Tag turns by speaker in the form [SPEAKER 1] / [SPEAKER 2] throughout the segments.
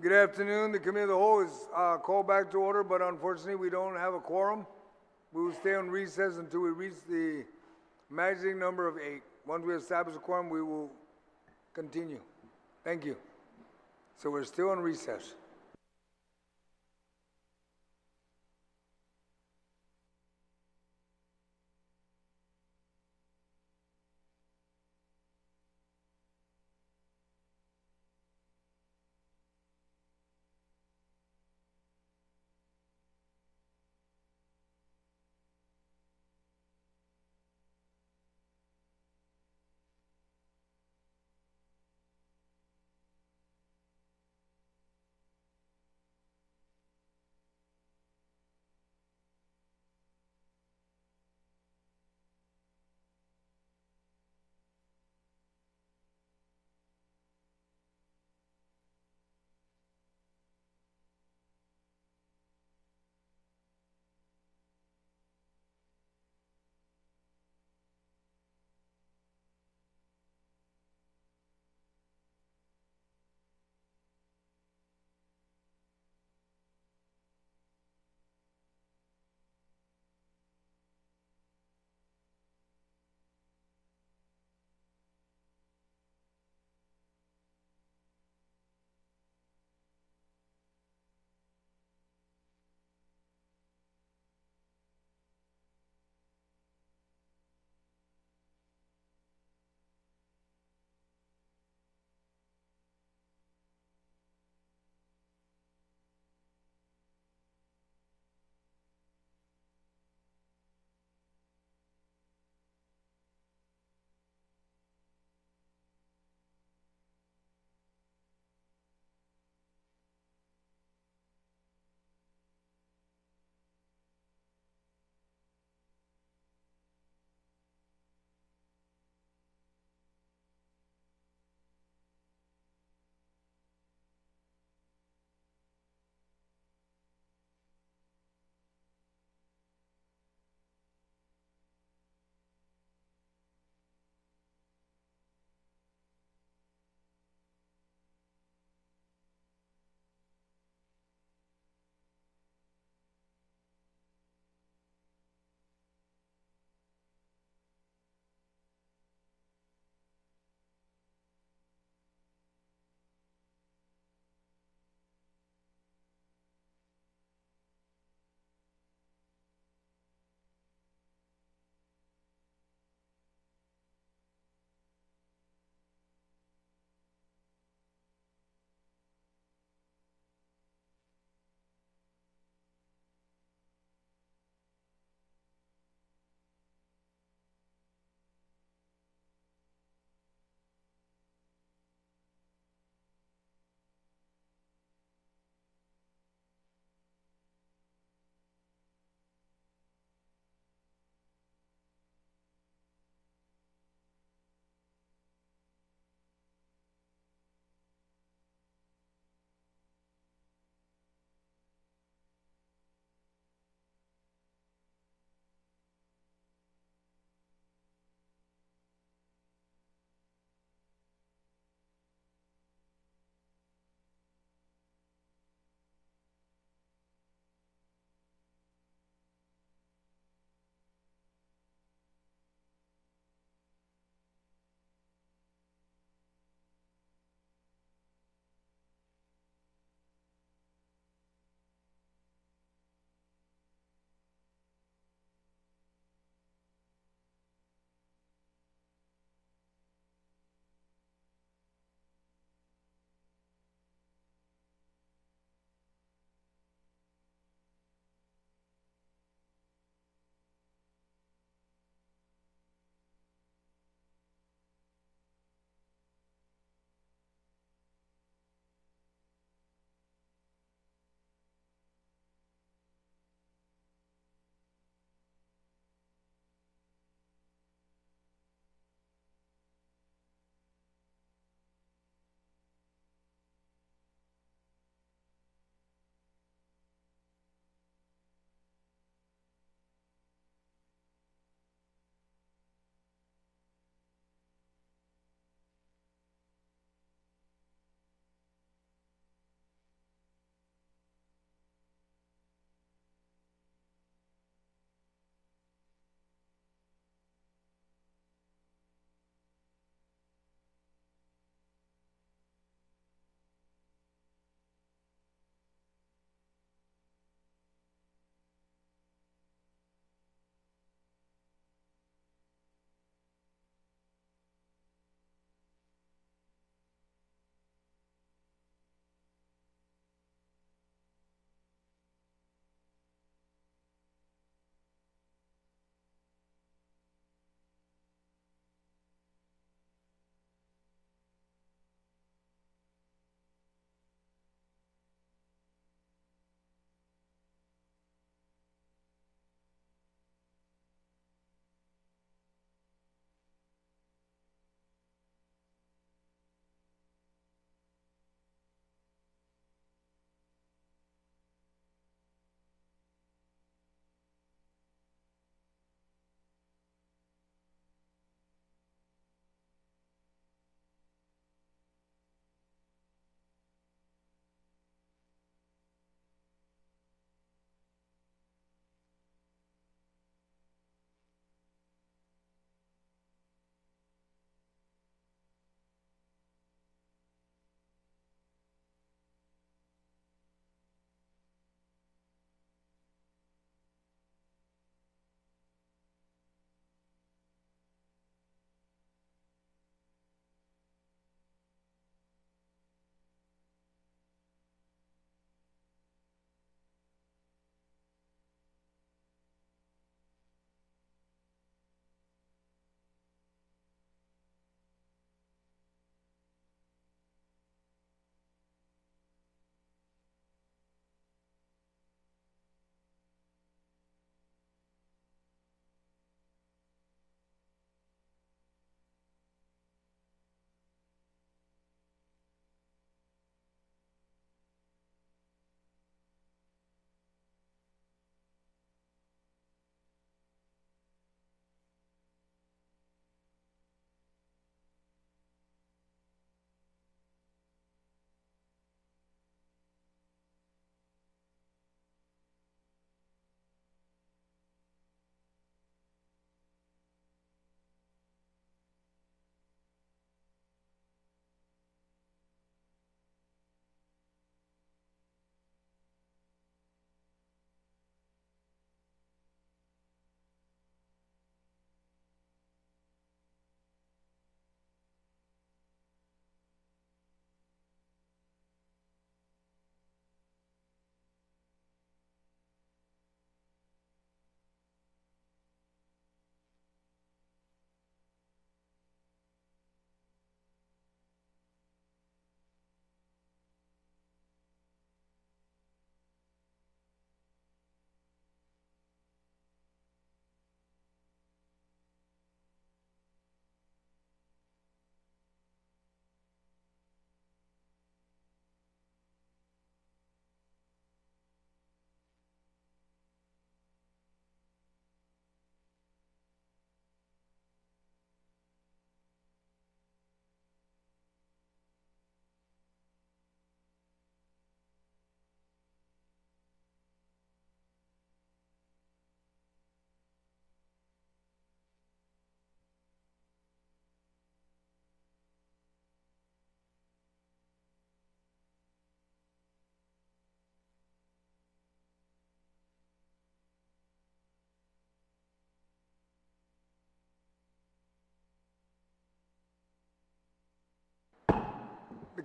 [SPEAKER 1] Good afternoon. The Committee of the Whole is called back to order, but unfortunately we don't have a quorum. We will stay on recess until we reach the magic number of 8. Once we establish a quorum, we will continue. Thank you. So we're still on recess.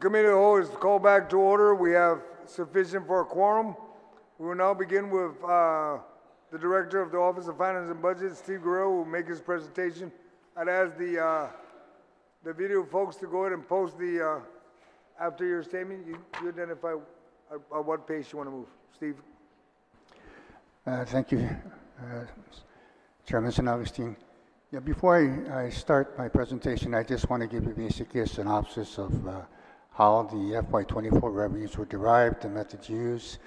[SPEAKER 1] committee of the whole is called back to order. We have sufficient for a quorum. We will now begin with the Director of the Office of Finance and Budget, Steve Guerrero, who will make his presentation. I'd ask the video folks to go ahead and post the, after your statement, you identify at what pace you want to move. Steve.
[SPEAKER 2] Thank you, Chairman San Agustin. Yeah, before I start my presentation, I just want to give you basically a synopsis of how the FY24 revenues were derived, the methods used,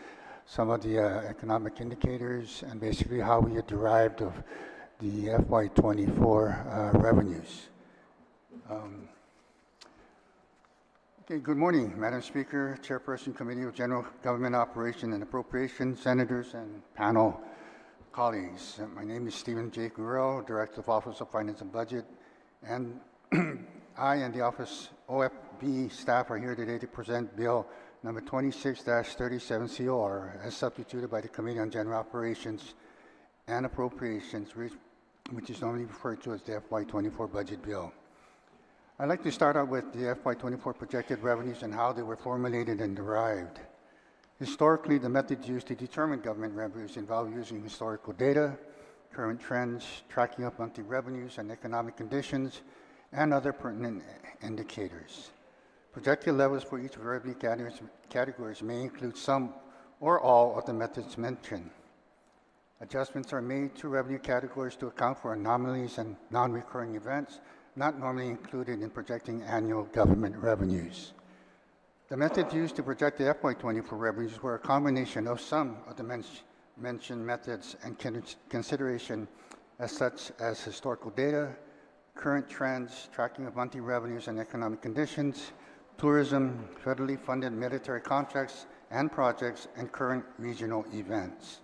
[SPEAKER 2] some of the economic indicators, and basically how we had derived of the FY24 revenues. Okay, good morning, Madam Speaker, Chairperson, Committee of General Government Operation and Appropriations, Senators, and panel colleagues. My name is Stephen J. Guerrero, Director of Office of Finance and Budget, and I and the Office OFB staff are here today to present Bill number 26-37COR as substituted by the Committee on General Operations and Appropriations, which is normally referred to as the FY24 budget bill. I'd like to start out with the FY24 projected revenues and how they were formulated and derived. Historically, the methods used to determine government revenues involve using historical data, current trends, tracking of monthly revenues and economic conditions, and other pertinent indicators. Projected levels for each revenue categories may include some or all of the methods mentioned. Adjustments are made to revenue categories to account for anomalies and non-recurring events not normally included in projecting annual government revenues. The methods used to project the FY24 revenues were a combination of some of the mentioned methods and consideration such as historical data, current trends, tracking of monthly revenues and economic conditions, tourism, federally funded military contracts and projects, and current regional events.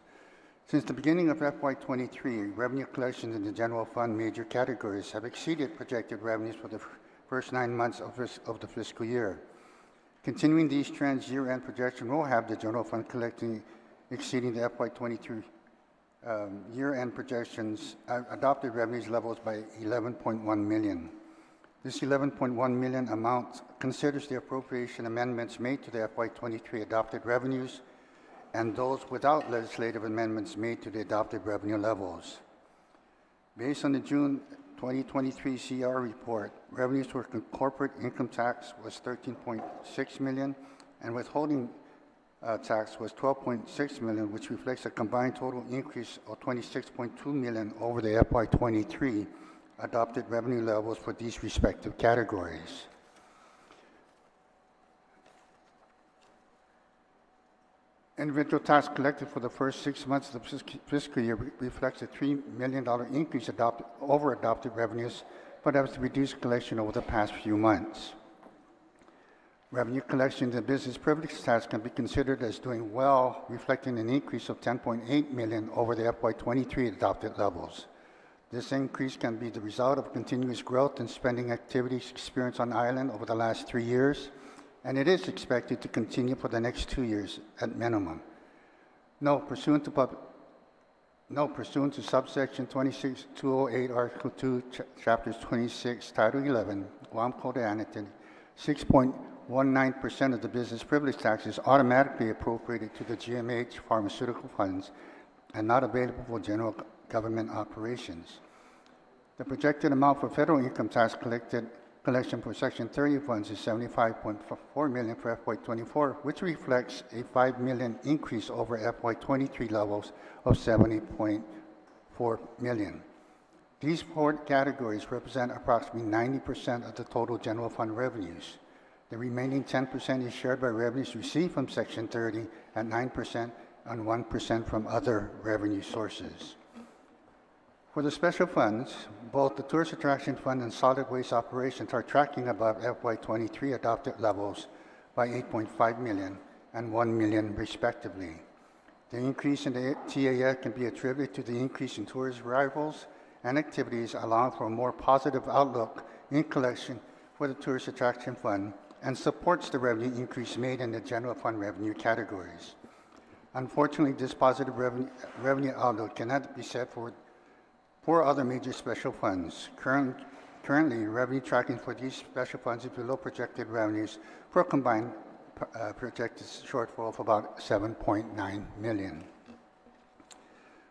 [SPEAKER 2] Since the beginning of FY23, revenue collections in the general fund major categories have exceeded projected revenues for the first 9 months of the fiscal year. Continuing these trends, year-end projection will have the general fund collecting exceeding the FY23 year-end projections adopted revenues levels by 11.1 million. This 11.1 million amount considers the appropriation amendments made to the FY23 adopted revenues and those without legislative amendments made to the adopted revenue levels. Based on the June 2023 CR report, revenues for corporate income tax was 13.6 million and withholding tax was 12.6 million, which reflects a combined total increase of 26.2 million over the FY23 adopted revenue levels for these respective categories. Individual tax collected for the first 6 months of the fiscal year reflects a $3 million increase over adopted revenues, but has reduced collection over the past few months. Revenue collection in the business privilege tax can be considered as doing well, reflecting an increase of 10.8 million over the FY23 adopted levels. This increase can be the result of continuous growth in spending activities experienced on island over the last 3 years, and it is expected to continue for the next 2 years at minimum. Pursuant to subsection 26208, Article 2, Chapters 26, Title 11, Guam Code Annotated, 6.19% of the business privilege tax is automatically appropriated to the GMH pharmaceutical funds and not available for general government operations. The projected amount for federal income tax collection for Section 30 funds is 75.4 million for FY24, which reflects a 5 million increase over FY23 levels of 70.4 million. These 4 categories represent approximately 90% of the total general fund revenues. The remaining 10% is shared by revenues received from Section 30 at 9% and 1% from other revenue sources. For the special funds, both the Tourist Attraction Fund and Solid Waste Operations are tracking above FY23 adopted levels by 8.5 million and 1 million respectively. The increase in the TAF can be attributed to the increase in tourist arrivals and activities, allowing for a more positive outlook in collection for the Tourist Attraction Fund and supports the revenue increase made in the general fund revenue categories. Unfortunately, this positive revenue outlook cannot be set for other major special funds. Currently, revenue tracking for these special funds is below projected revenues for a combined projected shortfall of about $7.9 million.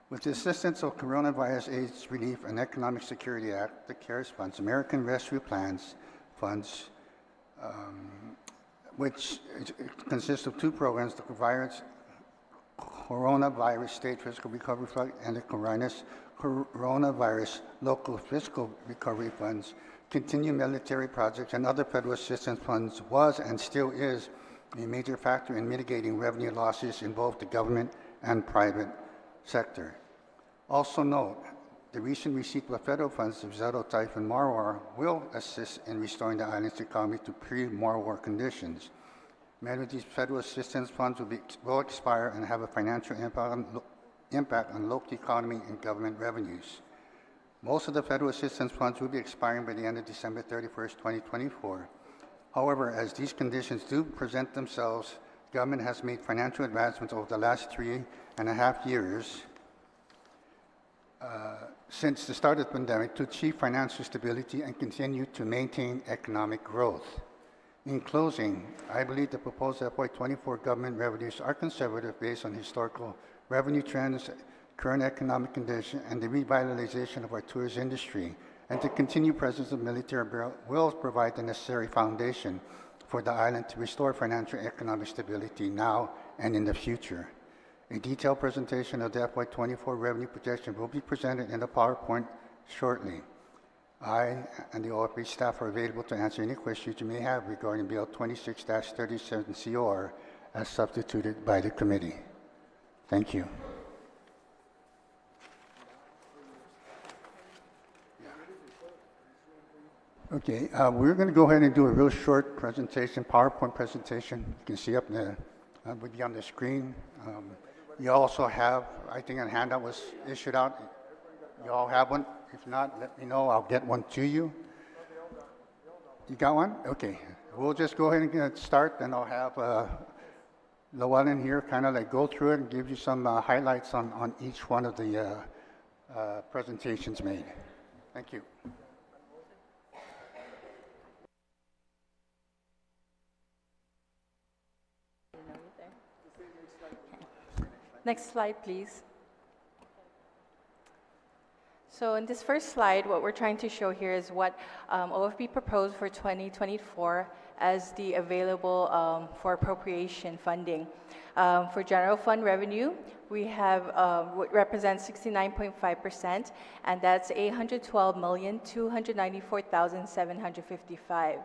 [SPEAKER 2] With the assistance of Coronavirus AIDS Relief and Economic Security Act, the CARES funds, American Rescue Plans funds, which consists of two programs, the Coronavirus State Fiscal Recovery Fund and the Coronavirus Local Fiscal Recovery Funds, continue military projects and other federal assistance funds was and still is a major factor in mitigating revenue losses in both the government and private sector. Also note, the recent receipt of federal funds of Zero Typhoon Marwar will assist in restoring the island's economy to pre-Marwar conditions. Many of these federal assistance funds will expire and have a financial impact on local economy and government revenues. Most of the federal assistance funds will be expiring by the end of December 31st, 2024. However, as these conditions do present themselves, government has made financial advancements over the last 3.5 years since the start of the pandemic to achieve financial stability and continue to maintain economic growth. In closing, I believe the proposed FY24 government revenues are conservative based on historical revenue trends, current economic conditions, and the revitalization of our tourism industry, and the continued presence of military will provide the necessary foundation for the island to restore financial and economic stability now and in the future. A detailed presentation of the FY24 revenue projection will be presented in the PowerPoint shortly. I and the OFB staff are available to answer any questions you may have regarding Bill 26-37 COR as substituted by the committee. Thank you. Okay, we're going to go ahead and do a real short presentation, PowerPoint presentation. You can see up there, would be on the screen. You also have, I think a handout was issued out. You all have one? If not, let me know. I'll get one to you. You got one? Okay. We'll just go ahead and get start, and I'll have Llewellyn here kind of like go through it and give you some highlights on each one of the presentations made. Thank you.
[SPEAKER 3] Next slide, please. So in this first slide, what we're trying to show here is what OFB proposed for 2024 as the available for appropriation funding. For general fund revenue, we have what represents 69.5%, and that's $812,294,755.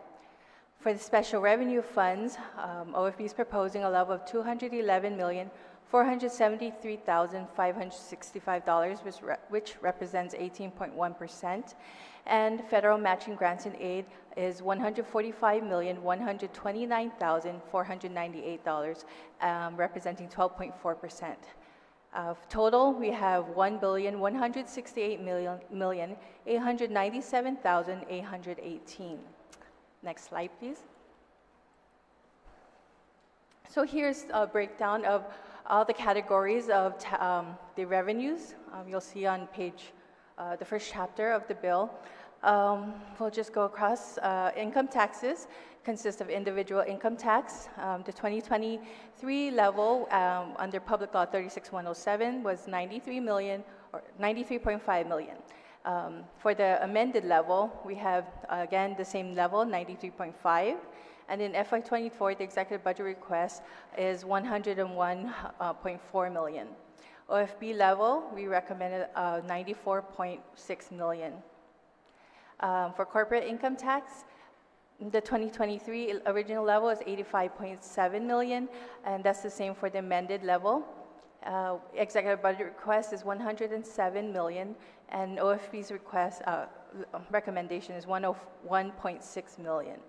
[SPEAKER 3] For the special revenue funds, OFB is proposing a level of $211,473,565, which represents 18.1%. And federal matching grants and aid is $145,129,498, representing 12.4%. Total, we have $1,168,897,818. Next slide, please. So here's a breakdown of all the categories of the revenues. You'll see on page, the first chapter of the bill. We'll just go across. Income taxes consist of individual income tax. The 2023 level under Public Law 36107 was $93 million or $93.5 million. For the amended level, we have again the same level, 93.5. And in FY24, the executive budget request is $101.4 million. OFB level, we recommended $94.6 million. For corporate income tax, the 2023 original level is $85.7 million, and that's the same for the amended level. Executive budget request is $107 million, and OFB's request recommendation is $101.6 million.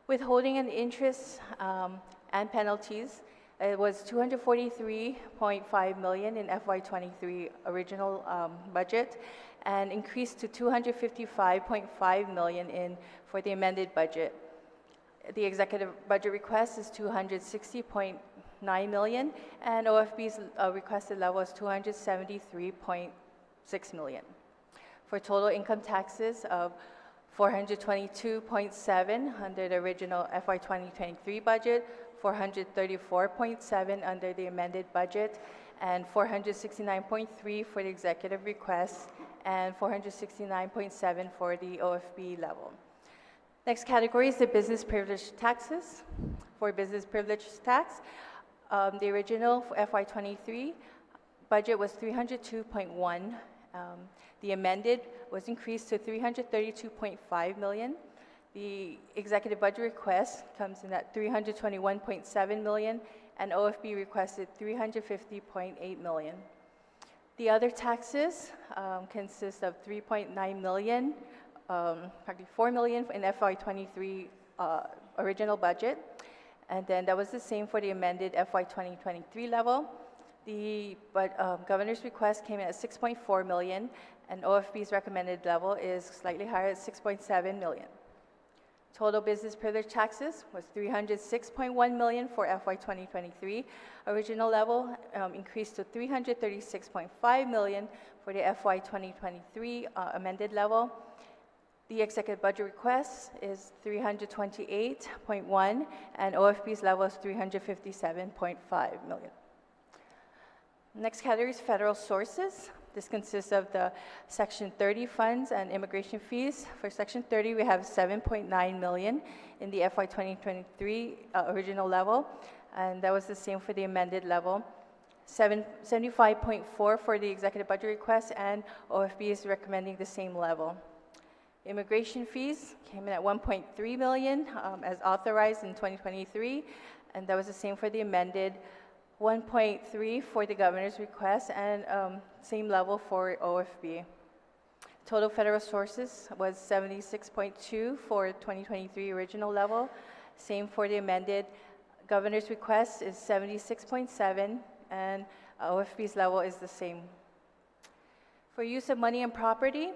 [SPEAKER 3] Withholding and interest and penalties, it was $243.5 million in FY23 original budget, and increased to $255.5 million for the amended budget. The executive budget request is $260.9 million, and OFB's requested level is $273.6 million. For total income taxes of 422.7 under the original FY 2023 budget, 434.7 under the amended budget, and 469.3 for the executive request, and 469.7 for the OFB level. Next category is the business privilege taxes. For business privilege tax, the original FY23 budget was 302.1. The amended was increased to 332.5 million. The executive budget request comes in at 321.7 million, and OFB requested 350.8 million. The other taxes consist of 3.9 million, practically 4 million in FY23 original budget, and then that was the same for the amended FY 2023 level. The governor's request came in at 6.4 million, and OFB's recommended level is slightly higher at 6.7 million. Total business privilege taxes was 306.1 million for FY 2023. Original level increased to 336.5 million for the FY 2023 amended level. The executive budget request is 328.1, and OFB's level is 357.5 million. Next category is federal sources. This consists of the Section 30 funds and immigration fees. For Section 30, we have 7.9 million in the FY 2023 original level, and that was the same for the amended level. 75.4 for the executive budget request, and OFB is recommending the same level. Immigration fees came in at 1.3 million as authorized in 2023, and that was the same for the amended. 1.3 for the governor's request, and same level for OFB. Total federal sources was 76.2 for 2023 original level. Same for the amended. Governor's request is 76.7, and OFB's level is the same. For use of money and property,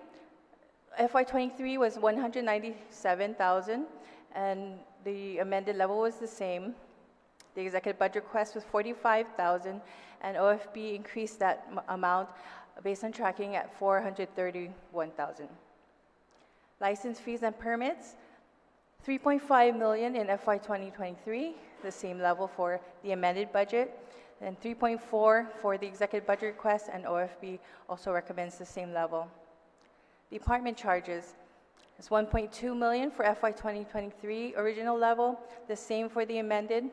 [SPEAKER 3] FY23 was 197,000, and the amended level was the same. The executive budget request was 45,000, and OFB increased that amount based on tracking at 431,000. License fees and permits, 3.5 million in FY 2023, the same level for the amended budget, and 3.4 for the executive budget request, and OFB also recommends the same level. Department charges is 1.2 million for FY 2023 original level, the same for the amended,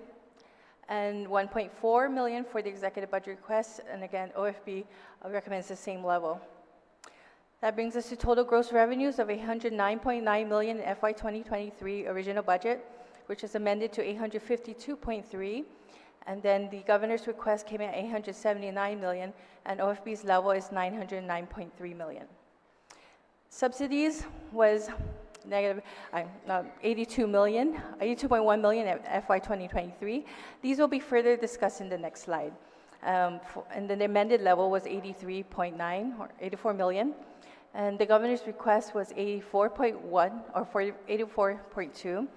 [SPEAKER 3] and 1.4 million for the executive budget request, and again, OFB recommends the same level. That brings us to total gross revenues of 809.9 million in FY 2023 original budget, which is amended to 852.3, and then the governor's request came in at 879 million, and OFB's level is 909.3 million. Subsidies was negative 82.1 million at FY 2023. These will be further discussed in the next slide. And then the amended level was 83.9 or 84 million. And the governor's request was 84.1 or 84.2.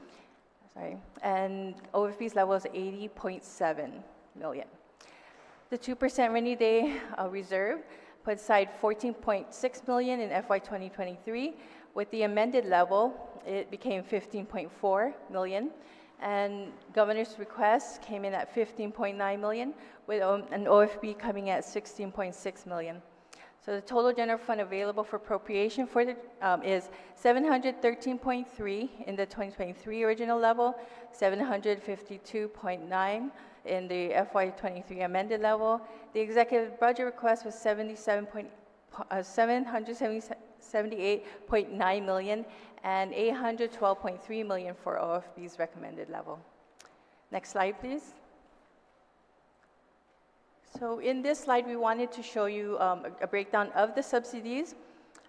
[SPEAKER 3] Sorry. And OFB's level is 80.7 million. The 2% rainy day reserve put aside 14.6 million in FY 2023. With the amended level, it became 15.4 million, and governor's request came in at 15.9 million, with an OFB coming at 16.6 million. So the total general fund available for appropriation for the is 713.3 in the 2023 original level, 752.9 in the FY23 amended level. The executive budget request was 778.9 million, and 812.3 million for OFB's recommended level. Next slide, please. So in this slide, we wanted to show you a breakdown of the subsidies.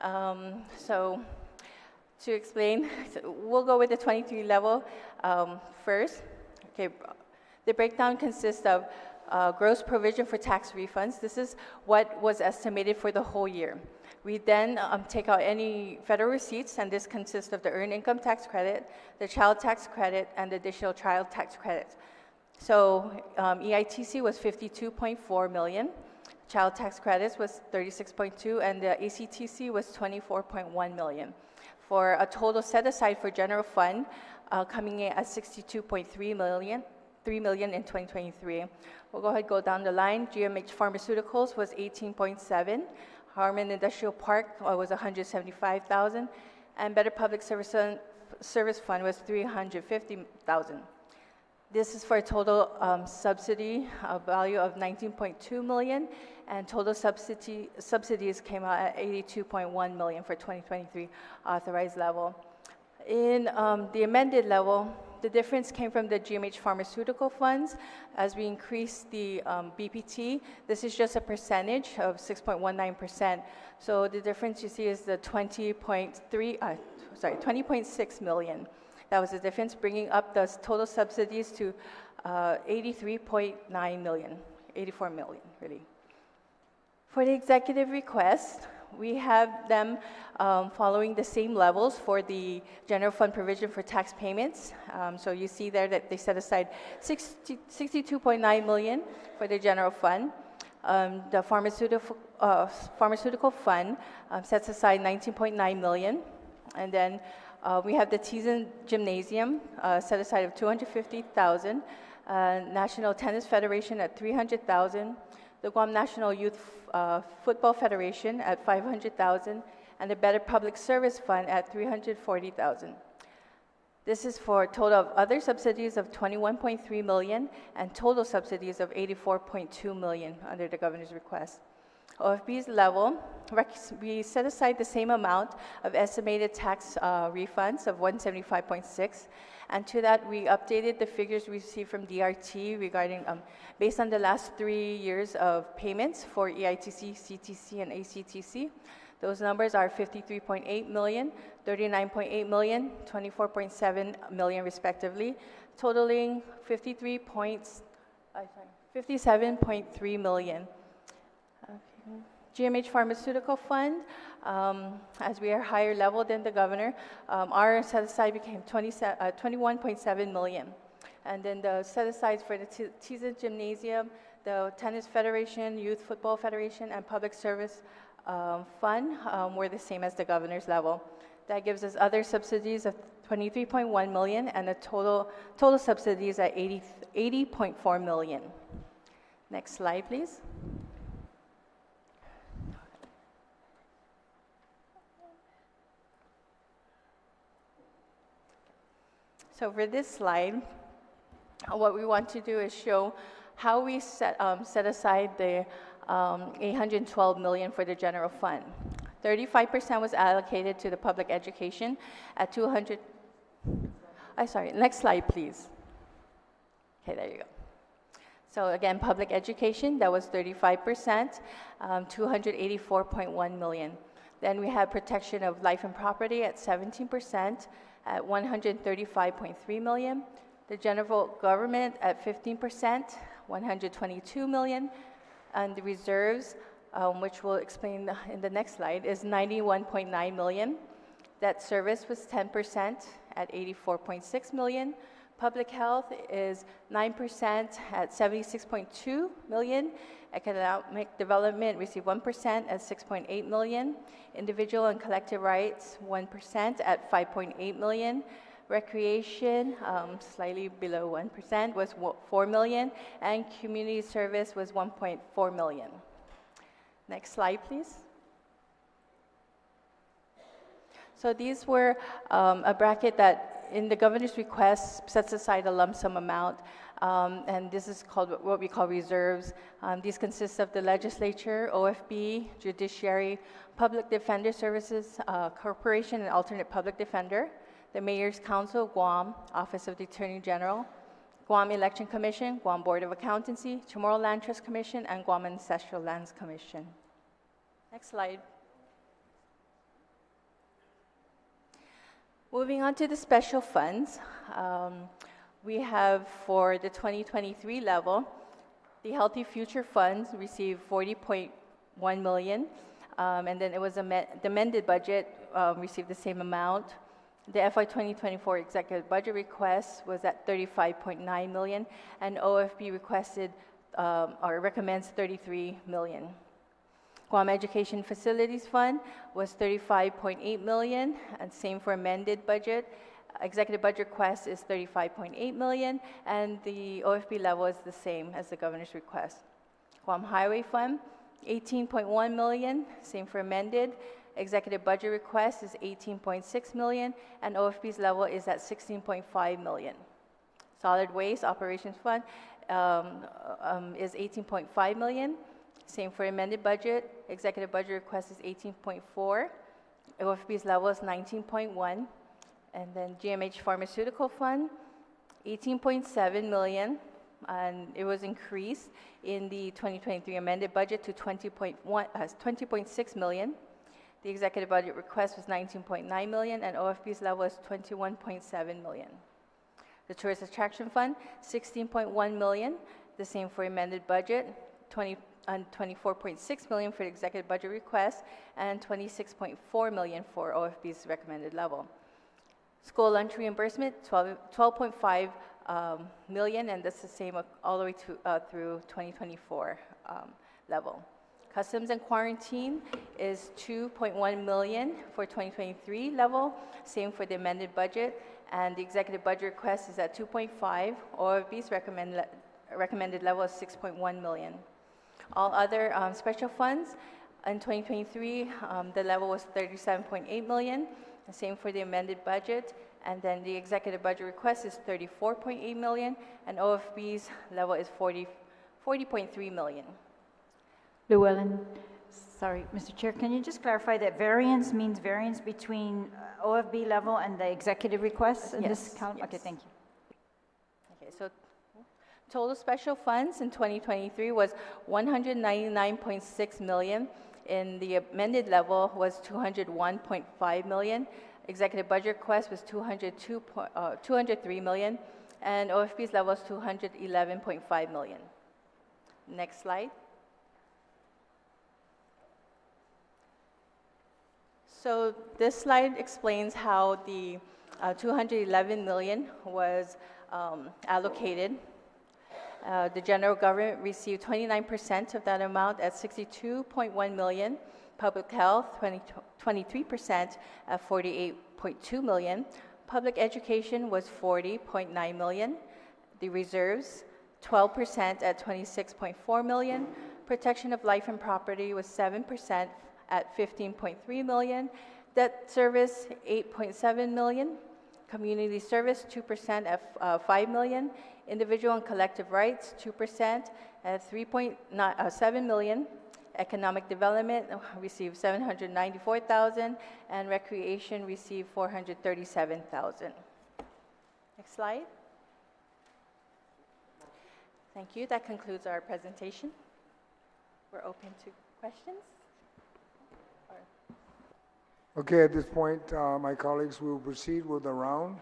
[SPEAKER 3] So to explain, we'll go with the 23 level first. Okay, the breakdown consists of gross provision for tax refunds. This is what was estimated for the whole year. We then take out any federal receipts, and this consists of the earned income tax credit, the child tax credit, and the additional child tax credit. So EITC was 52.4 million, child tax credits was 36.2, and the ACTC was 24.1 million. for a total set aside for general fund coming in at 62.3 million, 3 million in 2023. We'll go ahead and go down the line. GMH Pharmaceuticals was 18.7. Harmon Industrial Park was 175,000, and Better Public Service Fund was 350,000. This is for a total subsidy value of 19.2 million, and total subsidies came out at 82.1 million for 2023 authorized level. In the amended level, the difference came from the GMH pharmaceutical funds as we increased the BPT. This is just a percentage of 6.19%. So the difference you see is the 20.6 million. That was the difference, bringing up the total subsidies to 83.9 million, 84 million, really. For the executive request, we have them following the same levels for the general fund provision for tax payments. So you see there that they set aside 62.9 million for the general fund. The pharmaceutical fund sets aside 19.9 million. And then we have the Teason Gymnasium set aside of 250,000, National Tennis Federation at 300,000, the Guam National Youth Football Federation at 500,000, and the Better Public Service Fund at 340,000. This is for a total of other subsidies of 21.3 million and total subsidies of 84.2 million under the governor's request. OFB's level, we set aside the same amount of estimated tax refunds of 175.6, and to that we updated the figures we received from DRT regarding, based on the last 3 years of payments for EITC, CTC, and ACTC. Those numbers are 53.8 million, 39.8 million, 24.7 million respectively, totaling 57.3 million. GMH Pharmaceutical Fund, as we are higher level than the governor, our set aside became 21.7 million. And then the set asides for the Teason Gymnasium, the Tennis Federation, Youth Football Federation, and Public Service Fund were the same as the governor's level. That gives us other subsidies of 23.1 million and the total subsidies at 80.4 million. Next slide, please. So for this slide, what we want to do is show how we set aside the 812 million for the general fund. 35% was allocated to the public education at 200. Next slide, please. Okay, there you go. So again, public education, that was 35%, 284.1 million. Then we had protection of life and property at 17%, at 135.3 million. The general government at 15%, 122 million. And the reserves, which we'll explain in the next slide, is 91.9 million. Debt service was 10% at 84.6 million. Public health is 9% at 76.2 million. Economic development received 1% at 6.8 million. Individual and collective rights, 1% at 5.8 million. Recreation, slightly below 1%, was 4 million. And community service was 1.4 million. Next slide, please. So these were a bracket that, in the governor's request, sets aside a lump sum amount, and this is called what we call reserves. These consist of the legislature, OFB, judiciary, public defender services, corporation and alternate public defender, the mayor's council, Guam, office of the attorney general, Guam Election Commission, Guam Board of Accountancy, Chamorro Land Trust Commission, and Guam Ancestral Lands Commission. Next slide. Moving on to the special funds, we have for the 2023 level, the Healthy Future Funds received 40.1 million, and then it was the amended budget received the same amount. The FY2024 executive budget request was at 35.9 million, and OFB requested or recommends 33 million. Guam Education Facilities Fund was 35.8 million, and same for amended budget. Executive budget request is 35.8 million, and the OFB level is the same as the governor's request. Guam Highway Fund, 18.1 million, same for amended. Executive budget request is 18.6 million, and OFB's level is at 16.5 million. Solid Waste Operations Fund is 18.5 million, same for amended budget. Executive budget request is 18.4. OFB's level is 19.1. And then GMH Pharmaceutical Fund, 18.7 million, and it was increased in the 2023 amended budget to 20.6 million. The executive budget request was 19.9 million, and OFB's level is 21.7 million. The Tourist Attraction Fund, 16.1 million, the same for amended budget, 24.6 million for the executive budget request, and 26.4 million for OFB's recommended level. School lunch reimbursement, 12.5 million, and that's the same all the way to, through 2024 level. Customs and quarantine is 2.1 million for 2023 level, same for the amended budget, and the executive budget request is at 2.5. OFB's recommended level is 6.1 million. All other special funds in 2023, the level was 37.8 million. The same for the amended budget, and then the executive budget request is 34.8 million, and OFB's level is 40.3 million.
[SPEAKER 4] Llewellyn, sorry, Mr. Chair, can you just clarify that variance means variance between OFB level and the executive requests in this column?
[SPEAKER 3] Yes.
[SPEAKER 4] Okay, thank you.
[SPEAKER 3] Okay, so total special funds in 2023 was 199.6 million. In the amended level was 201.5 million. Executive budget request was 203 million, and OFB's level is 211.5 million. Next slide. So this slide explains how the 211 million was allocated. The general government received 29% of that amount at 62.1 million. Public health, 23% at 48.2 million. Public education was 40.9 million. The reserves, 12% at 26.4 million. Protection of life and property was 7% at 15.3 million. Debt service, 8.7 million. Community service, 2% at 5 million. Individual and collective rights, 2% at 3.7 million. Economic development received 794,000, and recreation received 437,000. Next slide. Thank you. That concludes our presentation. We're open to questions.
[SPEAKER 1] Okay, at this point, my colleagues will proceed with the round.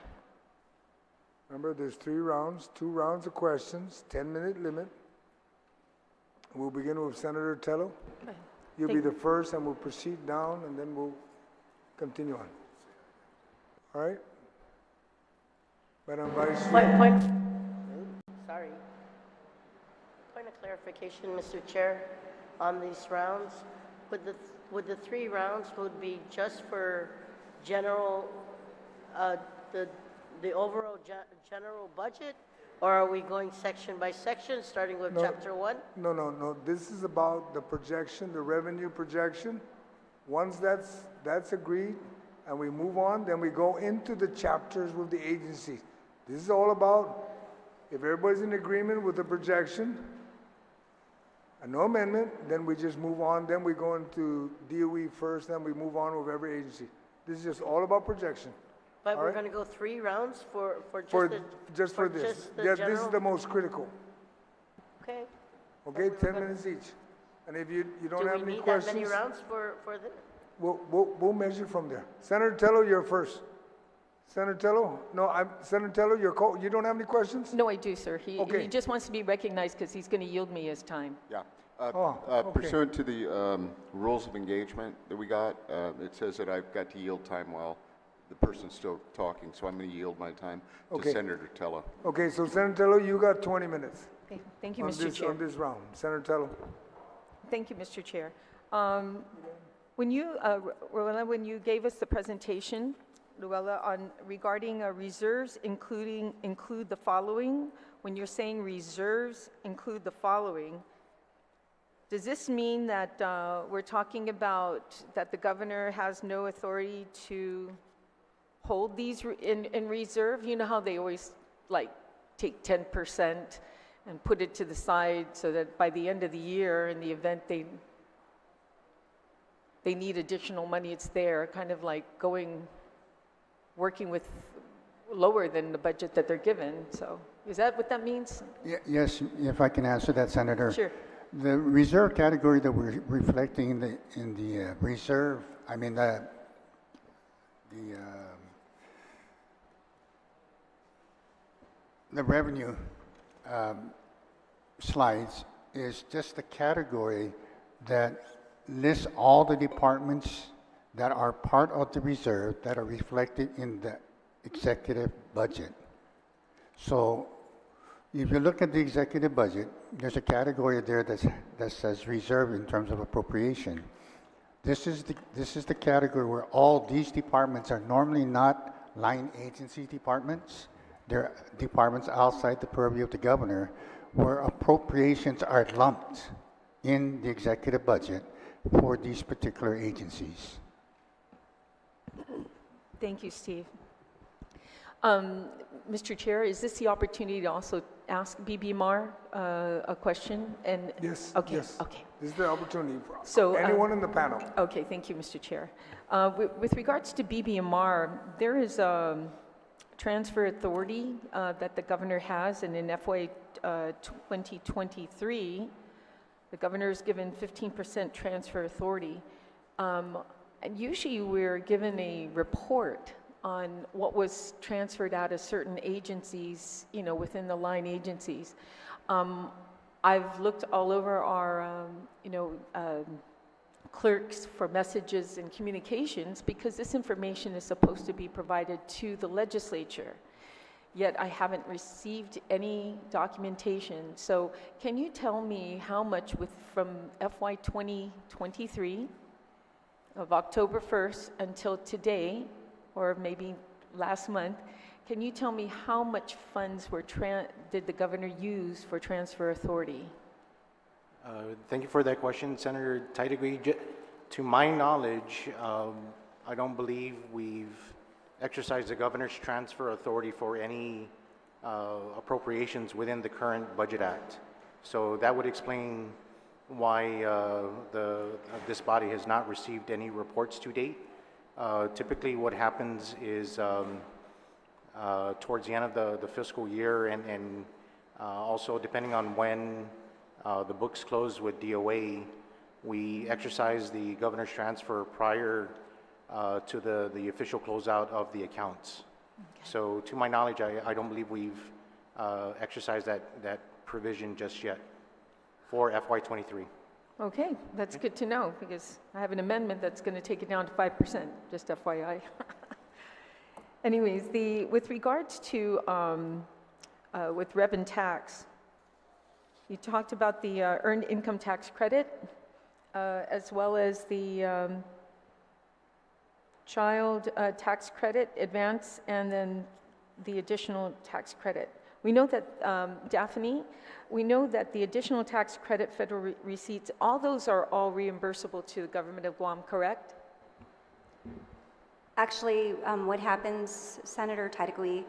[SPEAKER 1] Remember, there's 3 rounds, 2 rounds of questions, 10-minute limit. We'll begin with Senator Tello.
[SPEAKER 3] Okay.
[SPEAKER 1] You'll be the first, and we'll proceed down, and then we'll continue on. All right? Madam Vice Chair.
[SPEAKER 5] Sorry. Point of clarification, Mr. Chair, on these rounds. Would the 3 rounds would be just for general, the overall general budget, or are we going section by section, starting with chapter 1?
[SPEAKER 1] No. This is about the projection, the revenue projection. Once that's agreed and we move on, then we go into the chapters with the agencies. This is all about, if everybody's in agreement with the projection and no amendment, then we just move on. Then we go into DOE first, then we move on with every agency. This is just all about projection.
[SPEAKER 5] But
[SPEAKER 1] All
[SPEAKER 5] we're
[SPEAKER 1] right.
[SPEAKER 5] going to go 3 rounds for
[SPEAKER 1] Just for this.
[SPEAKER 5] just the
[SPEAKER 1] Yeah, this is
[SPEAKER 5] general?
[SPEAKER 1] the most critical.
[SPEAKER 5] Okay.
[SPEAKER 1] Okay, 10 minutes each. And if you don't
[SPEAKER 5] Do
[SPEAKER 1] have
[SPEAKER 5] we
[SPEAKER 1] any
[SPEAKER 5] need
[SPEAKER 1] questions,
[SPEAKER 5] that many rounds for this?
[SPEAKER 1] we'll measure from there. Senator Tello, you're first. Senator Tello? No, Senator Tello, you don't have any questions?
[SPEAKER 6] No, I do, sir. He
[SPEAKER 1] Okay.
[SPEAKER 6] just wants to be recognized because he's going to yield me his time.
[SPEAKER 7] Yeah.
[SPEAKER 1] Okay.
[SPEAKER 7] Pursuant to the rules of engagement that we got, it says that I've got to yield time while the person's still talking, so I'm going to yield my time to
[SPEAKER 1] Okay.
[SPEAKER 7] Senator Tello.
[SPEAKER 1] Okay, so Senator Tello, you got 20 minutes
[SPEAKER 6] Okay. Thank you,
[SPEAKER 1] on
[SPEAKER 6] Mr. Chair.
[SPEAKER 1] this round. Senator Tello.
[SPEAKER 6] Thank you, Mr. Chair. When you, Luella, when you gave us the presentation, Luella, on regarding reserves include the following, when you're saying reserves include the following, does this mean that we're talking about that the governor has no authority to hold these in reserve? You know how they always like take 10% and put it to the side so that by the end of the year, in the event they need additional money, it's there, kind of like working with lower than the budget that they're given. So is that what that means?
[SPEAKER 2] Yes, if I can answer that, Senator.
[SPEAKER 6] Sure.
[SPEAKER 2] The reserve category that we're reflecting in the reserve, I mean the revenue slides is just the category that lists all the departments that are part of the reserve that are reflected in the executive budget. So if you look at the executive budget, there's a category there that says reserve in terms of appropriation. This is the category where all these departments are normally not line agency departments. They're departments outside the purview of the governor, where appropriations are lumped in the executive budget for these particular agencies.
[SPEAKER 6] Thank you, Steve. Mr. Chair, is this the opportunity to also ask BBMR a question? And
[SPEAKER 1] Yes,
[SPEAKER 6] okay,
[SPEAKER 1] yes.
[SPEAKER 6] okay.
[SPEAKER 1] This is the opportunity for
[SPEAKER 6] So,
[SPEAKER 1] anyone in the panel.
[SPEAKER 6] Okay, thank you, Mr. Chair. With regards to BBMR, there is a transfer authority that the governor has, and in FY 2023, the governor is given 15% transfer authority. And usually we're given a report on what was transferred out of certain agencies, you know, within the line agencies. I've looked all over our, clerks for messages and communications because this information is supposed to be provided to the legislature. Yet I haven't received any documentation. So can you tell me how much from FY 2023 of October 1st until today, or maybe last month, can you tell me how much funds did the governor use for transfer authority?
[SPEAKER 8] Thank you for that question, Senator Titlegree. To my knowledge, I don't believe we've exercised the governor's transfer authority for any appropriations within the current Budget Act. So that would explain why this body has not received any reports to date. Typically what happens is towards the end of the fiscal year and also depending on when the books close with DOA, we exercise the governor's transfer prior to the official closeout of the accounts. Okay. So to my knowledge, I don't believe we've exercised that provision just yet for FY23.
[SPEAKER 6] Okay, that's good to know because I have an amendment that's going to take it down to 5%, just FYI. Anyways, with regards to with rev and tax, you talked about the earned income tax credit as well as the child tax credit advance and then the additional tax credit. We know that, Daphne, we know that the additional tax credit federal receipts, all those are all reimbursable to the government of Guam, correct?
[SPEAKER 9] Actually, what happens, Senator Titlegree,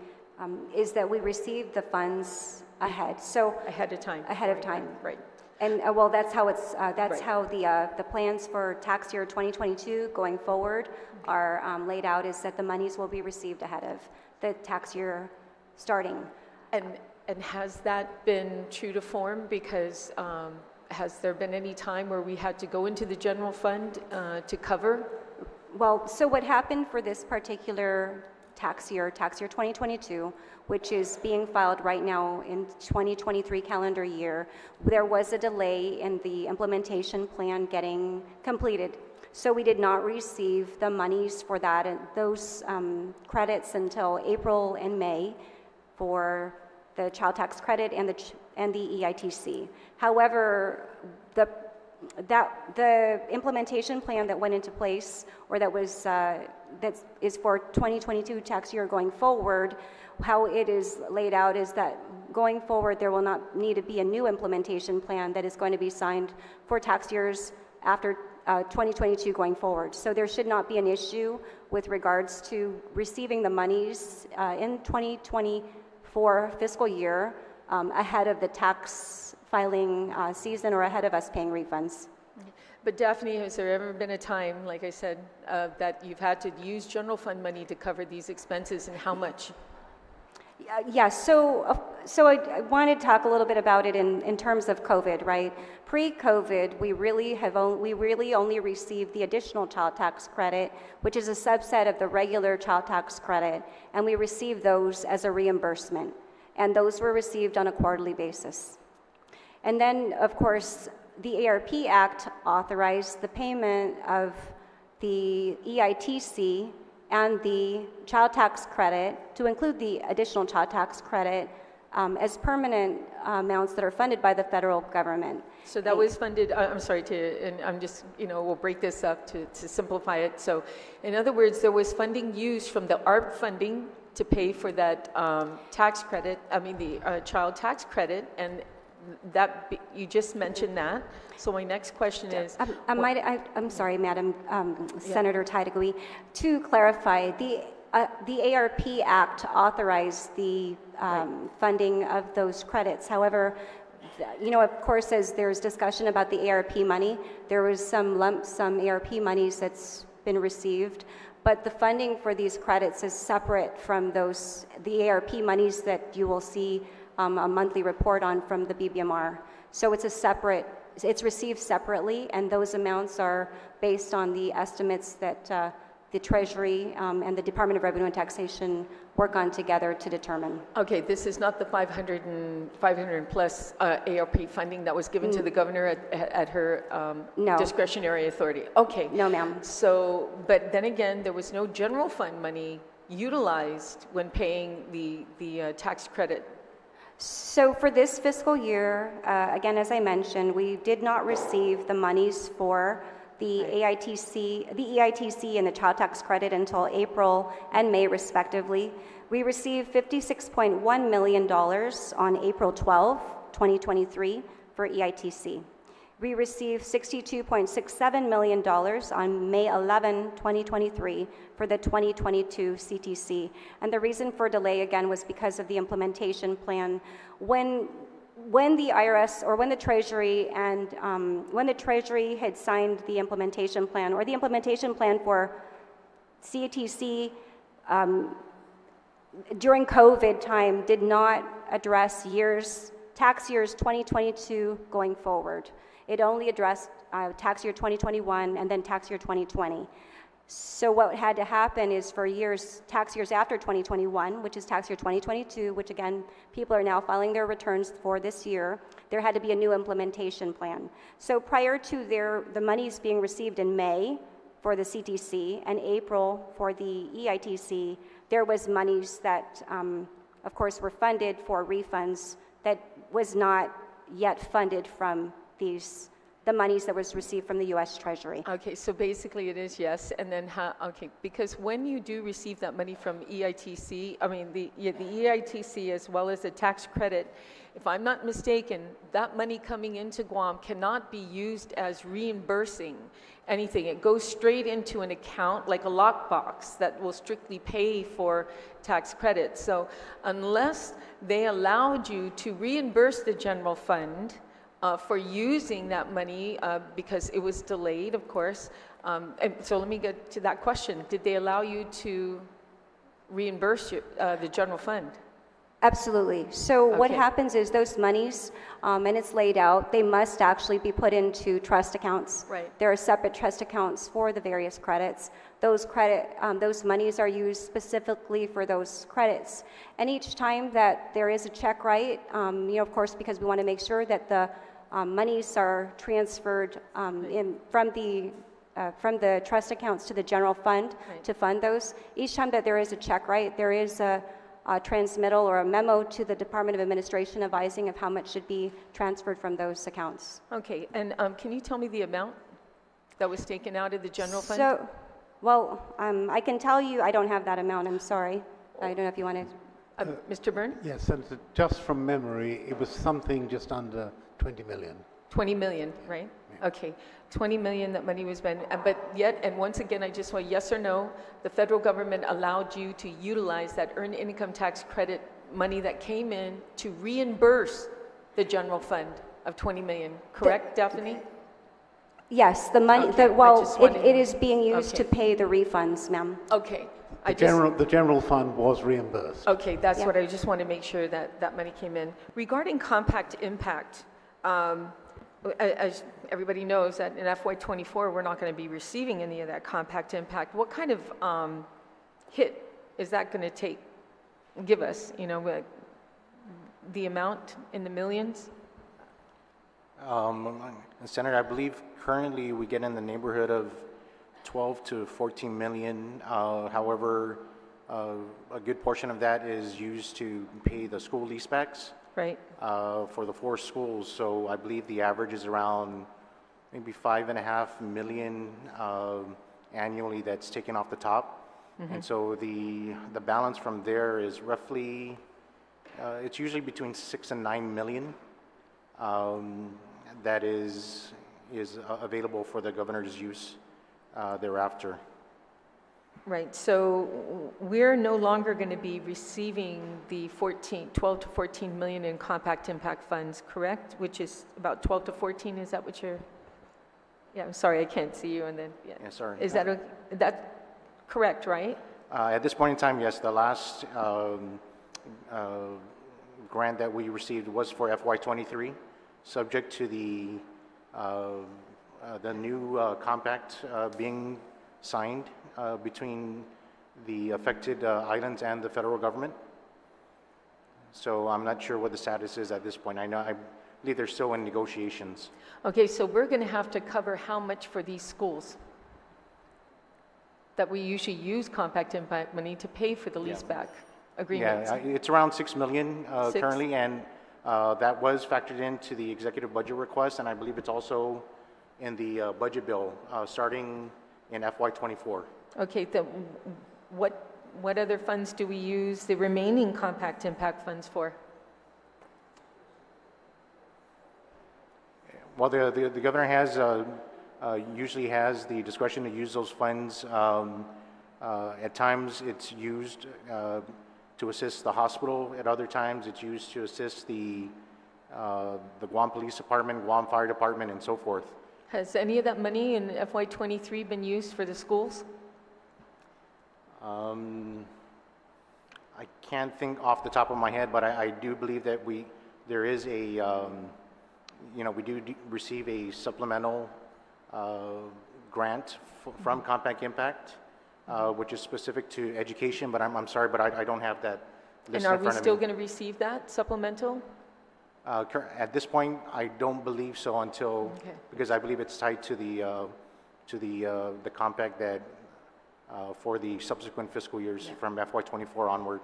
[SPEAKER 9] is that we receive the funds ahead. So
[SPEAKER 6] ahead of time.
[SPEAKER 9] Ahead of time.
[SPEAKER 6] Right.
[SPEAKER 9] And well, that's how it's. That's
[SPEAKER 6] right.
[SPEAKER 9] how the plans for tax year 2022 going forward are laid out. Is that the monies will be received ahead of the tax year starting.
[SPEAKER 6] And has that been true to form? Because has there been any time where we had to go into the general fund to cover?
[SPEAKER 9] Well, so what happened for this particular tax year 2022, which is being filed right now in 2023 calendar year, there was a delay in the implementation plan getting completed. So we did not receive the monies for that and those credits until April and May for the child tax credit and the EITC. However, that the implementation plan that went into place, or that was that is for 2022 tax year going forward, how it is laid out is that going forward there will not need to be a new implementation plan that is going to be signed for tax years after 2022 going forward. So there should not be an issue with regards to receiving the monies in 2024 fiscal year ahead of the tax filing season, or ahead of us paying refunds.
[SPEAKER 6] But Daphne, has there ever been a time, like I said, that you've had to use general fund money to cover these expenses, and how much?
[SPEAKER 9] Yeah, so I wanted to talk a little bit about it in terms of COVID, right? Pre-COVID, we really only received the additional child tax credit, which is a subset of the regular child tax credit, and we received those as a reimbursement, and those were received on a quarterly basis. And then, of course, the ARP Act authorized the payment of the EITC and the child tax credit, to include the additional child tax credit, as permanent amounts that are funded by the federal government.
[SPEAKER 6] So that was funded, I'm sorry and I'm just, we'll break this up to simplify it. So in other words, there was funding used from the ARP funding to pay for that tax credit, the child tax credit, and that you just mentioned that. So my next question is,
[SPEAKER 9] I'm sorry, Madam Senator Tydegui, to clarify, the ARP Act authorized the funding of those credits. However, of course, as there's discussion about the ARP money, there was some lump sum ARP monies that's been received, but the funding for these credits is separate from the ARP monies that you will see a monthly report on from the BBMR. So it's it's received separately, and those amounts are based on the estimates that the Treasury and the Department of Revenue and Taxation work on together to determine.
[SPEAKER 6] Okay, this is not the 500 plus ARP funding that was given to the governor at her
[SPEAKER 9] No.
[SPEAKER 6] discretionary authority. Okay.
[SPEAKER 9] No, ma'am.
[SPEAKER 6] So, but then again, there was no general fund money utilized when paying the tax credit.
[SPEAKER 9] So for this fiscal year, again, as I mentioned, we did not receive the monies for the EITC and the child tax credit until April and May, respectively. We received $56.1 million on April 12, 2023 for EITC. We received $62.67 million on May 11, 2023 for the 2022 CTC. And the reason for delay, again, was because of the implementation plan. When the IRS, or when the Treasury had signed the implementation plan, or the implementation plan for CTC during COVID time, did not address tax years 2022 going forward. It only addressed tax year 2021 and then tax year 2020. So what had to happen is for tax years after 2021, which is tax year 2022, which again, people are now filing their returns for this year, there had to be a new implementation plan. So prior to the monies being received in May for the CTC and April for the EITC, there was monies that, of course, were funded for refunds that was not yet funded from the monies that was received from the U.S. Treasury.
[SPEAKER 6] Okay, so basically it is yes, and then because when you do receive that money from EITC, the EITC as well as the tax credit, if I'm not mistaken, that money coming into Guam cannot be used as reimbursing anything. It goes straight into an account, like a lockbox, that will strictly pay for tax credit. So unless they allowed you to reimburse the general fund for using that money because it was delayed, of course. And so let me get to that question. Did they allow you to reimburse the general fund?
[SPEAKER 9] Absolutely. So what
[SPEAKER 6] Okay.
[SPEAKER 9] happens is those monies, and it's laid out, they must actually be put into trust accounts.
[SPEAKER 6] Right.
[SPEAKER 9] There are separate trust accounts for the various credits. Those monies are used specifically for those credits. And each time that there is a check write, of course, because we want to make sure that the monies are transferred from the trust accounts to the general fund
[SPEAKER 6] Right.
[SPEAKER 9] to fund those. Each time that there is a check write, there is a transmittal or a memo to the Department of Administration advising of how much should be transferred from those accounts.
[SPEAKER 6] Okay, and can you tell me the amount that was taken out of the general fund?
[SPEAKER 9] So, well, I can tell you, I don't have that amount, I'm sorry. I don't know if you want to.
[SPEAKER 6] Mr. Byrne?
[SPEAKER 10] Yes, Senator, just from memory, it was something just under 20 million.
[SPEAKER 6] 20 million, right? Okay, 20 million that money was spent, but yet, and once again, I just want yes or no, the federal government allowed you to utilize that earned income tax credit money that came in to reimburse the general fund of 20 million, correct, Daphne?
[SPEAKER 9] Yes, the money,
[SPEAKER 6] Okay,
[SPEAKER 9] it is being used to
[SPEAKER 6] okay.
[SPEAKER 9] pay the refunds, ma'am.
[SPEAKER 6] Okay.
[SPEAKER 10] The general fund was reimbursed.
[SPEAKER 6] Okay, that's
[SPEAKER 9] Yeah.
[SPEAKER 6] what I just want to make sure that that money came in. Regarding compact impact, as everybody knows that in FY24, we're not going to be receiving any of that compact impact. What kind of hit is that going to give us, you know, the amount in the millions?
[SPEAKER 8] Senator, I believe currently we get in the neighborhood of 12 to 14 million. However, a good portion of that is used to pay the school leasebacks.
[SPEAKER 6] Right.
[SPEAKER 8] For the 4 schools. So I believe the average is around maybe 5.5 million annually that's taken off the top. And so the balance from there is roughly, it's usually between 6 and 9 million that is available for the governor's use thereafter.
[SPEAKER 6] Right, so we're no longer going to be receiving the 12 to 14 million in compact impact funds, correct? Which is about 12 to 14, is that what you're, yeah, I'm sorry, I can't see you, and then, yeah.
[SPEAKER 8] Yes, sorry.
[SPEAKER 6] Is that correct, right?
[SPEAKER 8] At this point in time, yes, the last grant that we received was for FY23, subject to the new compact being signed between the affected islands and the federal government. So I'm not sure what the status is at this point. I believe they're still in negotiations.
[SPEAKER 6] Okay, so we're going to have to cover how much for these schools that we usually use compact impact money to pay for the leaseback agreements?
[SPEAKER 8] Yeah, it's around 6 million
[SPEAKER 6] 6?
[SPEAKER 8] currently, and that was factored into the executive budget request, and I believe it's also in the budget bill starting in FY24.
[SPEAKER 6] Okay, what other funds do we use the remaining compact impact funds for?
[SPEAKER 8] Well, the governor has usually has the discretion to use those funds. At times, it's used to assist the hospital. At other times, it's used to assist the Guam Police Department, Guam Fire Department, and so forth.
[SPEAKER 6] Has any of that money in FY23 been used for the schools?
[SPEAKER 8] I can't think off the top of my head, but I do believe that there is a, we do receive a supplemental grant from Compact Impact, which is specific to education, but I'm sorry, but I don't have that list in front of me.
[SPEAKER 6] And are we still going to receive that supplemental?
[SPEAKER 8] At this point, I don't believe so until, because I believe it's tied to the compact that for the subsequent fiscal years from FY24 onward.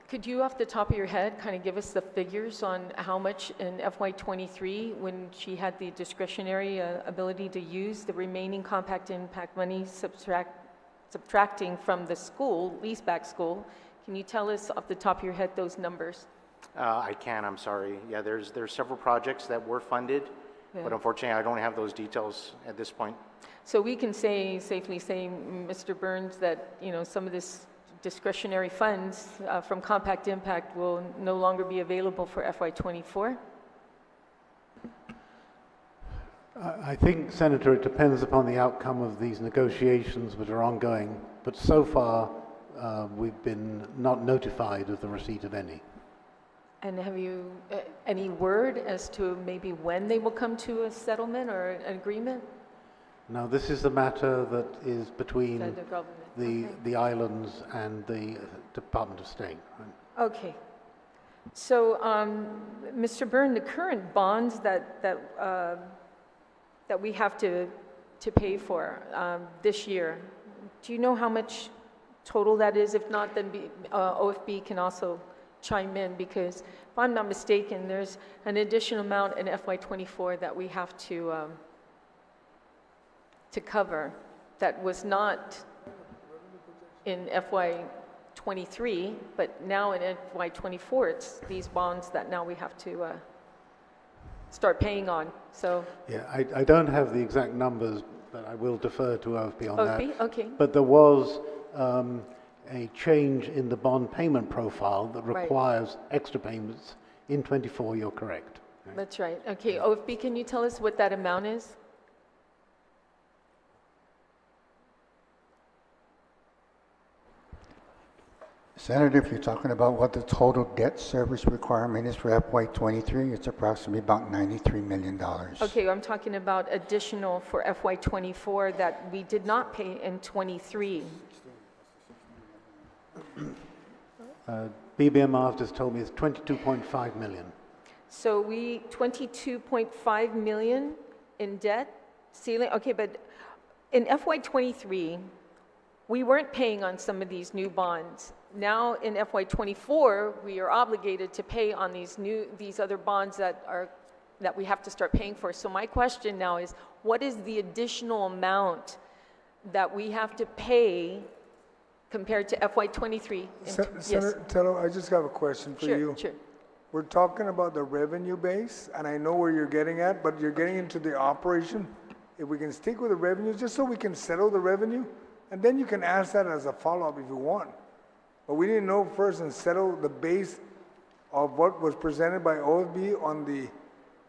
[SPEAKER 6] Could you, off the top of your head, kind of give us the figures on how much in FY23, when she had the discretionary ability to use the remaining compact impact money, subtracting from the school, leaseback school? Can you tell us off the top of your head those numbers?
[SPEAKER 8] I can, I'm sorry. Yeah, there's several projects that were funded, but unfortunately I don't have those details at this point.
[SPEAKER 6] So we can safely say, Mr. Burns, that some of this discretionary funds from Compact Impact will no longer be available for FY24?
[SPEAKER 10] I think, Senator, it depends upon the outcome of these negotiations which are ongoing, but so far we've been not notified of the receipt of any.
[SPEAKER 6] And have you any word as to maybe when they will come to a settlement or an agreement?
[SPEAKER 10] Now, this is a matter that is between
[SPEAKER 6] The government.
[SPEAKER 10] the islands and the Department of State. Right?
[SPEAKER 6] Okay. So, Mr. Byrne, the current bonds that we have to pay for this year, do you know how much total that is? If not, then OFB can also chime in, because if I'm not mistaken, there's an additional amount in FY24 that we have to cover that was not in FY23, but now in FY24, it's these bonds that now we have to start paying on. So
[SPEAKER 10] Yeah, I don't have the exact numbers, but I will defer to OFB on that.
[SPEAKER 6] OFB, okay.
[SPEAKER 10] But there was a change in the bond payment profile that
[SPEAKER 6] Right.
[SPEAKER 10] requires extra payments in 24, you're correct.
[SPEAKER 6] That's right. Okay, OFB, can you tell us what that amount is?
[SPEAKER 2] Senator, if you're talking about what the total debt service requirement is for FY23, it's approximately about $93 million.
[SPEAKER 6] Okay, I'm talking about additional for FY24 that we did not pay in 23.
[SPEAKER 10] BBMR just told me it's 22.5 million.
[SPEAKER 6] So 22.5 million in debt ceiling, okay, but in FY23, we weren't paying on some of these new bonds. Now in FY24, we are obligated to pay on these other bonds that we have to start paying for. So my question now is, what is the additional amount that we have to pay compared to FY23?
[SPEAKER 1] Senator Tello, I just have a question for you.
[SPEAKER 6] Sure.
[SPEAKER 1] We're talking about the revenue base, and I know where you're getting at, but you're getting into the operation. If we can stick with the revenue, just so we can settle the revenue, and then you can ask that as a follow-up if you want. But we need to know first and settle the base of what was presented by OFB on the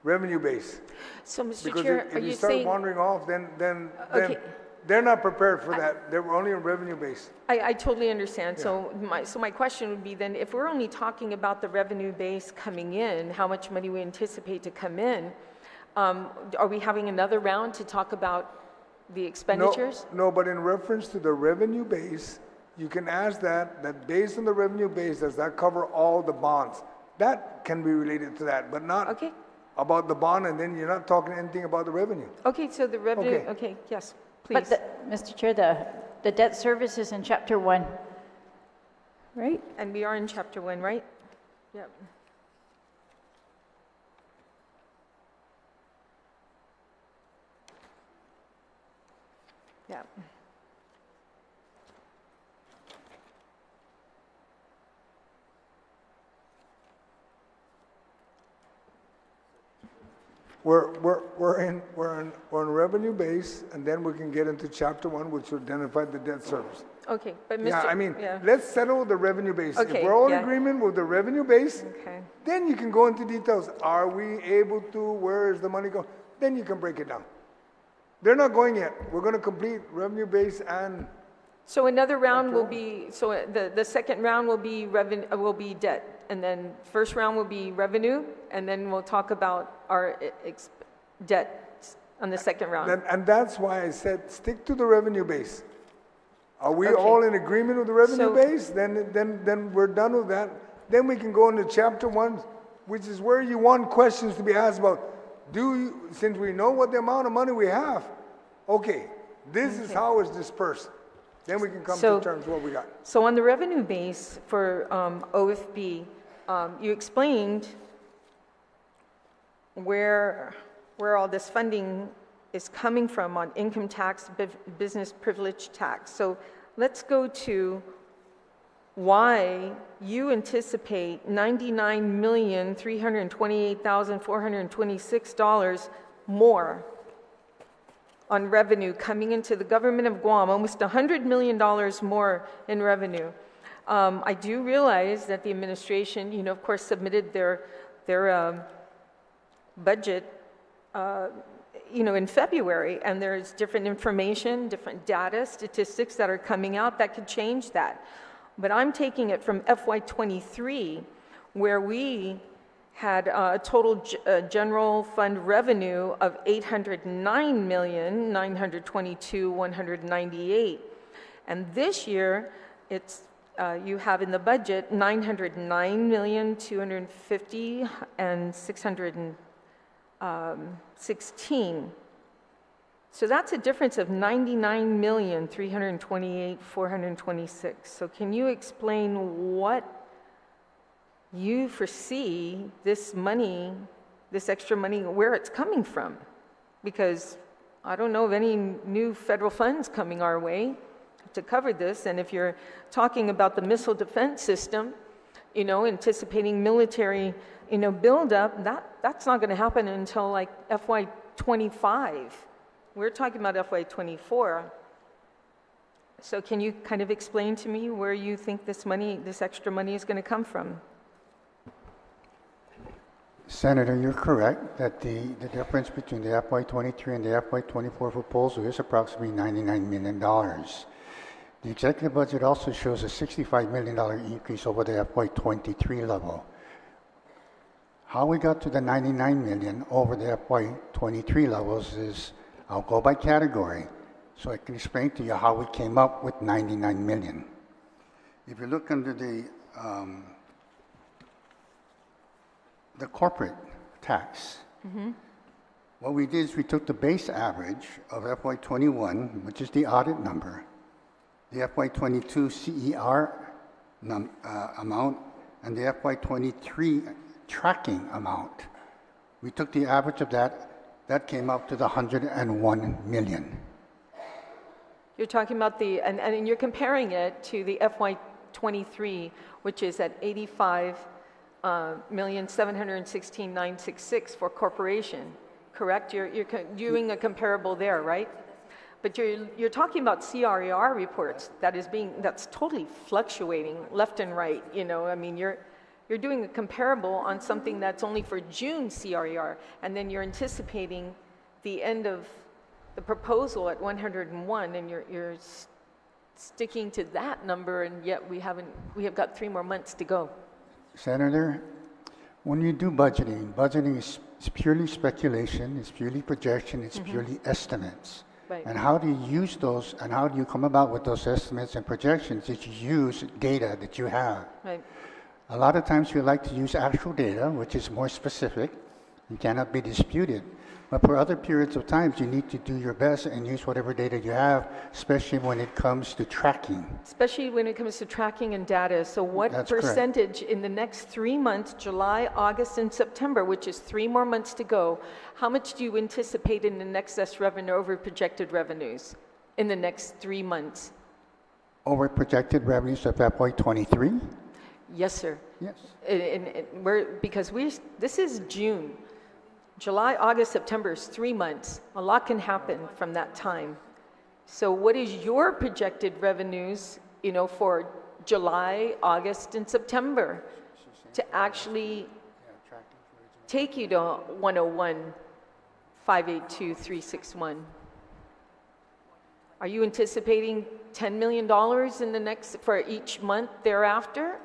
[SPEAKER 1] revenue base.
[SPEAKER 6] So, Mr.
[SPEAKER 1] Because
[SPEAKER 6] Chair,
[SPEAKER 1] if
[SPEAKER 6] are
[SPEAKER 1] you
[SPEAKER 6] you
[SPEAKER 1] start
[SPEAKER 6] saying?
[SPEAKER 1] wandering off, then
[SPEAKER 6] Okay.
[SPEAKER 1] they're not prepared for that. They're only on revenue base.
[SPEAKER 6] I totally understand. So my question would be then, if we're only talking about the revenue base coming in, how much money we anticipate to come in, are we having another round to talk about the expenditures?
[SPEAKER 1] No, but in reference to the revenue base, you can ask that based on the revenue base, does that cover all the bonds? That can be related to that, but not
[SPEAKER 6] Okay.
[SPEAKER 1] about the bond, and then you're not talking anything about the revenue.
[SPEAKER 6] Okay, so the revenue,
[SPEAKER 1] Okay.
[SPEAKER 6] okay, yes,
[SPEAKER 4] But,
[SPEAKER 6] please.
[SPEAKER 4] Mr. Chair, the debt service is in Chapter 1, right?
[SPEAKER 6] And we are in Chapter 1, right? Yep. Yeah.
[SPEAKER 1] We're on revenue base, and then we can get into Chapter 1, which will identify the debt service.
[SPEAKER 6] Okay, but Mr.
[SPEAKER 1] Yeah, I mean,
[SPEAKER 6] yeah.
[SPEAKER 1] let's settle the revenue base. If
[SPEAKER 6] Okay,
[SPEAKER 1] we're all in
[SPEAKER 6] yeah.
[SPEAKER 1] agreement with the revenue base,
[SPEAKER 6] Okay.
[SPEAKER 1] then you can go into details. Are we able to? Where is the money going? Then you can break it down. They're not going yet. We're going to complete revenue base and
[SPEAKER 6] So another round will be, so the second round will be will be debt, and then first round will be revenue, and then we'll talk about our debt on the second round.
[SPEAKER 1] and that's why I said stick to the revenue base. Are we
[SPEAKER 6] Okay.
[SPEAKER 1] all in agreement with the revenue
[SPEAKER 6] So-
[SPEAKER 1] base? Then we're done with that. Then we can go into Chapter 1, which is where you want questions to be asked about. Since we know what the amount of money we have, okay, this is how it's dispersed. Then we can come
[SPEAKER 6] So-
[SPEAKER 1] to terms what we got.
[SPEAKER 6] So on the revenue base for OFB, you explained where all this funding is coming from on income tax, business privilege tax. So let's go to why you anticipate $99,328,426 more on revenue coming into the government of Guam, almost $100 million more in revenue. I do realize that the administration, of course, submitted their budget, in February, and there's different information, different data, statistics that are coming out that could change that. But I'm taking it from FY23, where we had a total general fund revenue of $809,922,198. And this year, it's you have in the budget $909,250,616. So that's a difference of 99,328,426. So can you explain what you foresee this money, this extra money, where it's coming from? Because I don't know of any new federal funds coming our way to cover this. And if you're talking about the missile defense system, you know, anticipating military, you know, buildup, that's not going to happen until like FY25. We're talking about FY24. So can you kind of explain to me where you think this money, this extra money is going to come from?
[SPEAKER 2] Senator, you're correct that the difference between the FY23 and the FY24 proposal is approximately $99 million. The executive budget also shows a $65 million increase over the FY23 level. How we got to the $99 million over the FY23 levels is, I'll go by category, so I can explain to you how we came up with $99 million. If you look under the corporate tax, what we did is we took the base average of FY21, which is the audit number, the FY22 CER amount, and the FY23 tracking amount. We took the average of that came up to the $101 million.
[SPEAKER 6] You're talking about the, and you're comparing it to the FY23, which is at $85,716,966 for corporation, correct? You're doing a comparable there, right? But you're talking about CRER reports that's totally fluctuating left and right. You know, I mean, you're doing a comparable on something that's only for June CRER, and then you're anticipating the end of the proposal at 101, and you're sticking to that number, and yet we have got 3 more months to go.
[SPEAKER 2] Senator, when you do budgeting is purely speculation, it's purely projection, it's purely estimates.
[SPEAKER 6] Right.
[SPEAKER 2] And how do you use those, and how do you come about with those estimates and projections? That you use data that you have.
[SPEAKER 6] Right.
[SPEAKER 2] A lot of times we like to use actual data, which is more specific and cannot be disputed. But for other periods of times, you need to do your best and use whatever data you have, especially when it comes to tracking.
[SPEAKER 6] Especially when it comes to tracking and data. So what
[SPEAKER 2] That's
[SPEAKER 6] percentage in the next 3 months, July, August, and September, which is 3 more months to go, how much do you anticipate in the excess revenue over projected revenues in the next 3 months?
[SPEAKER 2] Over projected revenues of FY23?
[SPEAKER 6] Yes, sir.
[SPEAKER 2] Yes.
[SPEAKER 6] Because this is June. July, August, September is 3 months. A lot can happen from that time. So what is your projected revenues, you know, for July, August, and September to actually take you to 101,582,361? Are you anticipating $10 million in the next, for each month thereafter?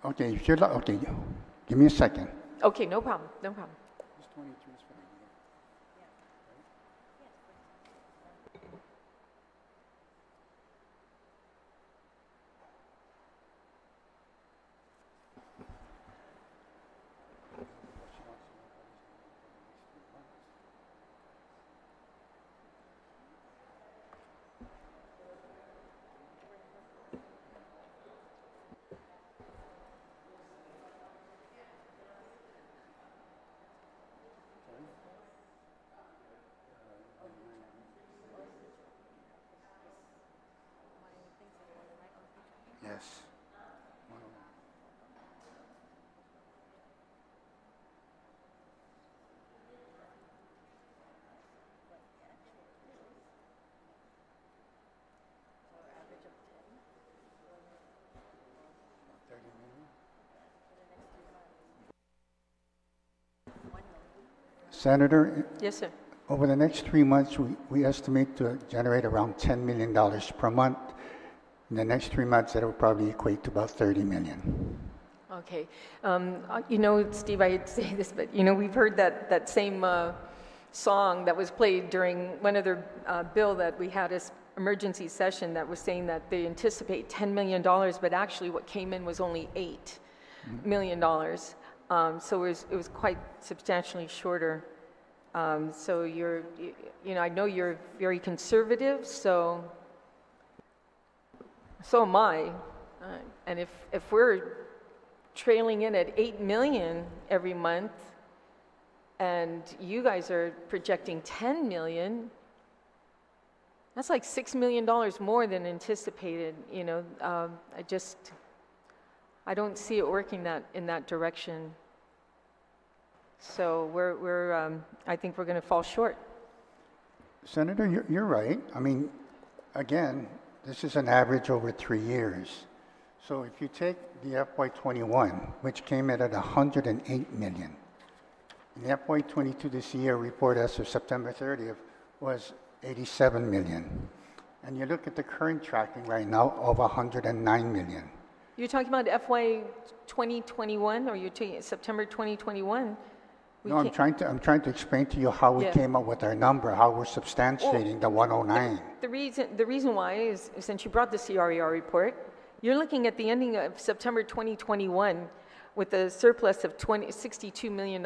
[SPEAKER 2] Okay, if you're okay, give me a second.
[SPEAKER 6] Okay, no problem, no problem.
[SPEAKER 2] Yes. Senator,
[SPEAKER 6] Yes, sir.
[SPEAKER 2] over the next 3 months, we estimate to generate around $10 million per month. In the next 3 months, that will probably equate to about $30 million.
[SPEAKER 6] Okay. You know, Steve, I hate to say this, but, you know, we've heard that same song that was played during one other bill that we had as emergency session that was saying that they anticipate $10 million, but actually what came in was only $8 million. So it was quite substantially shorter. So I know you're very conservative, so am I. And if we're trailing in at 8 million every month, and you guys are projecting 10 million, that's like $6 million more than anticipated. I don't see it working in that direction. So I think we're going to fall short.
[SPEAKER 2] Senator, you're right. I mean, again, this is an average over 3 years. So if you take the FY21, which came in at 108 million, and the FY22 this year report as of September 30th was 87 million. And you look at the current tracking right now of 109 million.
[SPEAKER 6] You're talking about FY 2021, or you're talking September 2021?
[SPEAKER 2] No, I'm trying to explain to you how we came up with our number, how we're substantiating the 109.
[SPEAKER 6] The reason why is, since you brought the CRER report, you're looking at the ending of September 2021 with a surplus of $62 million.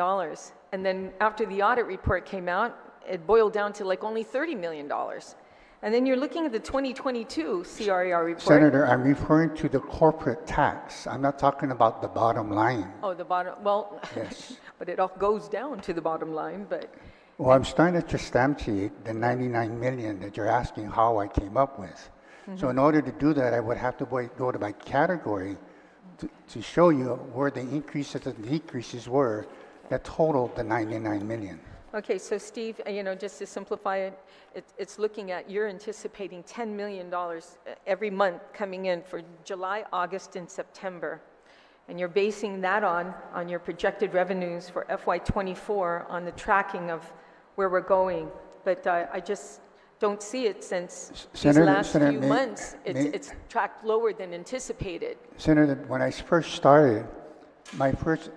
[SPEAKER 6] And then after the audit report came out, it boiled down to like only $30 million. And then you're looking at the 2022 CRER report.
[SPEAKER 2] Senator, I'm referring to the corporate tax. I'm not talking about the bottom line.
[SPEAKER 6] Oh, the bottom, well,
[SPEAKER 2] yes.
[SPEAKER 6] But it all goes down to the bottom line, but.
[SPEAKER 2] Well, I'm starting to substantiate the 99 million that you're asking how I came up with. So in order to do that, I would have to go to my category to show you where the increases and decreases were that totaled the 99 million.
[SPEAKER 6] Okay, so Steve, just to simplify it, it's looking at, you're anticipating $10 million every month coming in for July, August, and September. And you're basing that on your projected revenues for FY24 on the tracking of where we're going. But I just don't see it since these last few months, it's tracked lower than anticipated.
[SPEAKER 2] Senator, when I first started, my first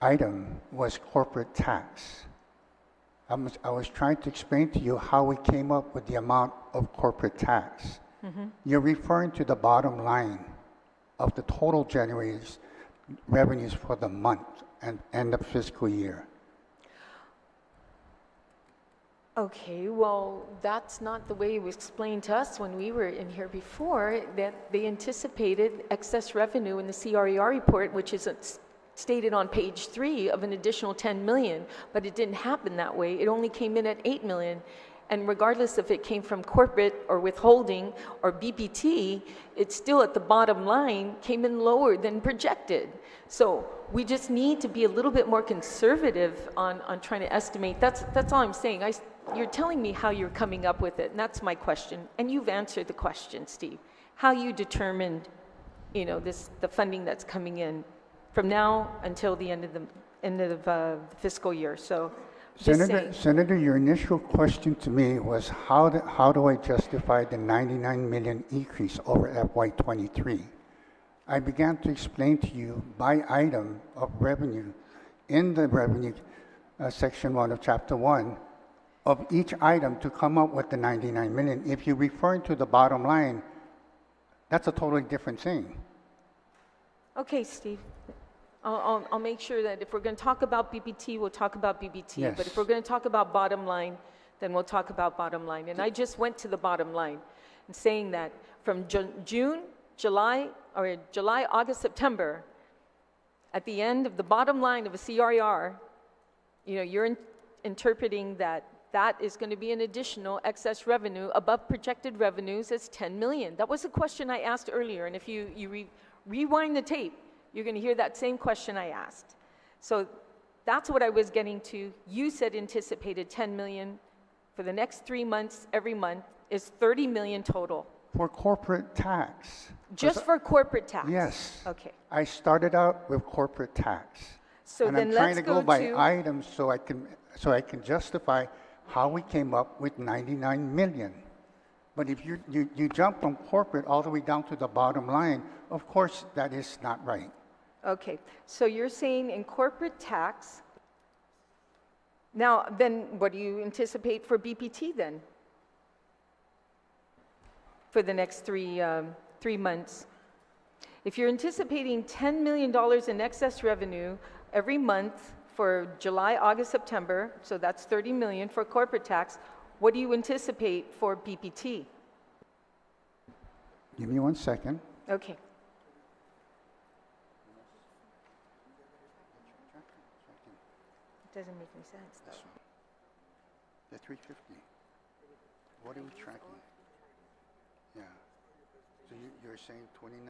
[SPEAKER 2] item was corporate tax. I was trying to explain to you how we came up with the amount of corporate tax. You're referring to the bottom line of the total generated revenues for the month and end of fiscal year.
[SPEAKER 6] Okay, well, that's not the way it was explained to us when we were in here before, that they anticipated excess revenue in the CRER report, which is stated on page 3 of an additional 10 million, but it didn't happen that way. It only came in at 8 million. And regardless if it came from corporate or withholding or BPT, it's still at the bottom line came in lower than projected. So we just need to be a little bit more conservative on trying to estimate. That's all I'm saying. You're telling me how you're coming up with it, and that's my question. And you've answered the question, Steve. How you determined, the funding that's coming in from now until the end of the fiscal year. So,
[SPEAKER 2] Senator, your initial question to me was how do I justify the 99 million increase over FY23? I began to explain to you by item of revenue in the revenue section 1 of chapter 1 of each item to come up with the 99 million. If you're referring to the bottom line, that's a totally different thing.
[SPEAKER 6] Okay, Steve. I'll make sure that if we're going to talk about BBT, we'll talk about BBT.
[SPEAKER 2] Yes.
[SPEAKER 6] But if we're going to talk about bottom line, then we'll talk about bottom line. And I just went to the bottom line and saying that from July, August, September, at the end of the bottom line of a CRER, you're interpreting that is going to be an additional excess revenue above projected revenues as 10 million. That was a question I asked earlier. And if you rewind the tape, you're going to hear that same question I asked. So that's what I was getting to. You said anticipated 10 million for the next 3 months, every month, is 30 million total.
[SPEAKER 2] For corporate tax.
[SPEAKER 6] Just for corporate tax?
[SPEAKER 2] Yes.
[SPEAKER 6] Okay.
[SPEAKER 2] I started out with corporate tax.
[SPEAKER 6] So
[SPEAKER 2] and
[SPEAKER 6] then
[SPEAKER 2] I'm trying
[SPEAKER 6] let's
[SPEAKER 2] to go by items so I can justify how we came up with 99 million. But if you jump from corporate all the way down to the bottom line, of course that is not right.
[SPEAKER 6] Okay, so you're saying in corporate tax, now then what do you anticipate for BPT then? For the next three months? If you're anticipating $10 million in excess revenue every month for July, August, September, so that's 30 million for corporate tax. What do you anticipate for PPT?
[SPEAKER 2] Give me 1 second.
[SPEAKER 6] Okay. It doesn't make any sense, though.
[SPEAKER 2] The 350. What are we tracking? Yeah. So you're saying 29?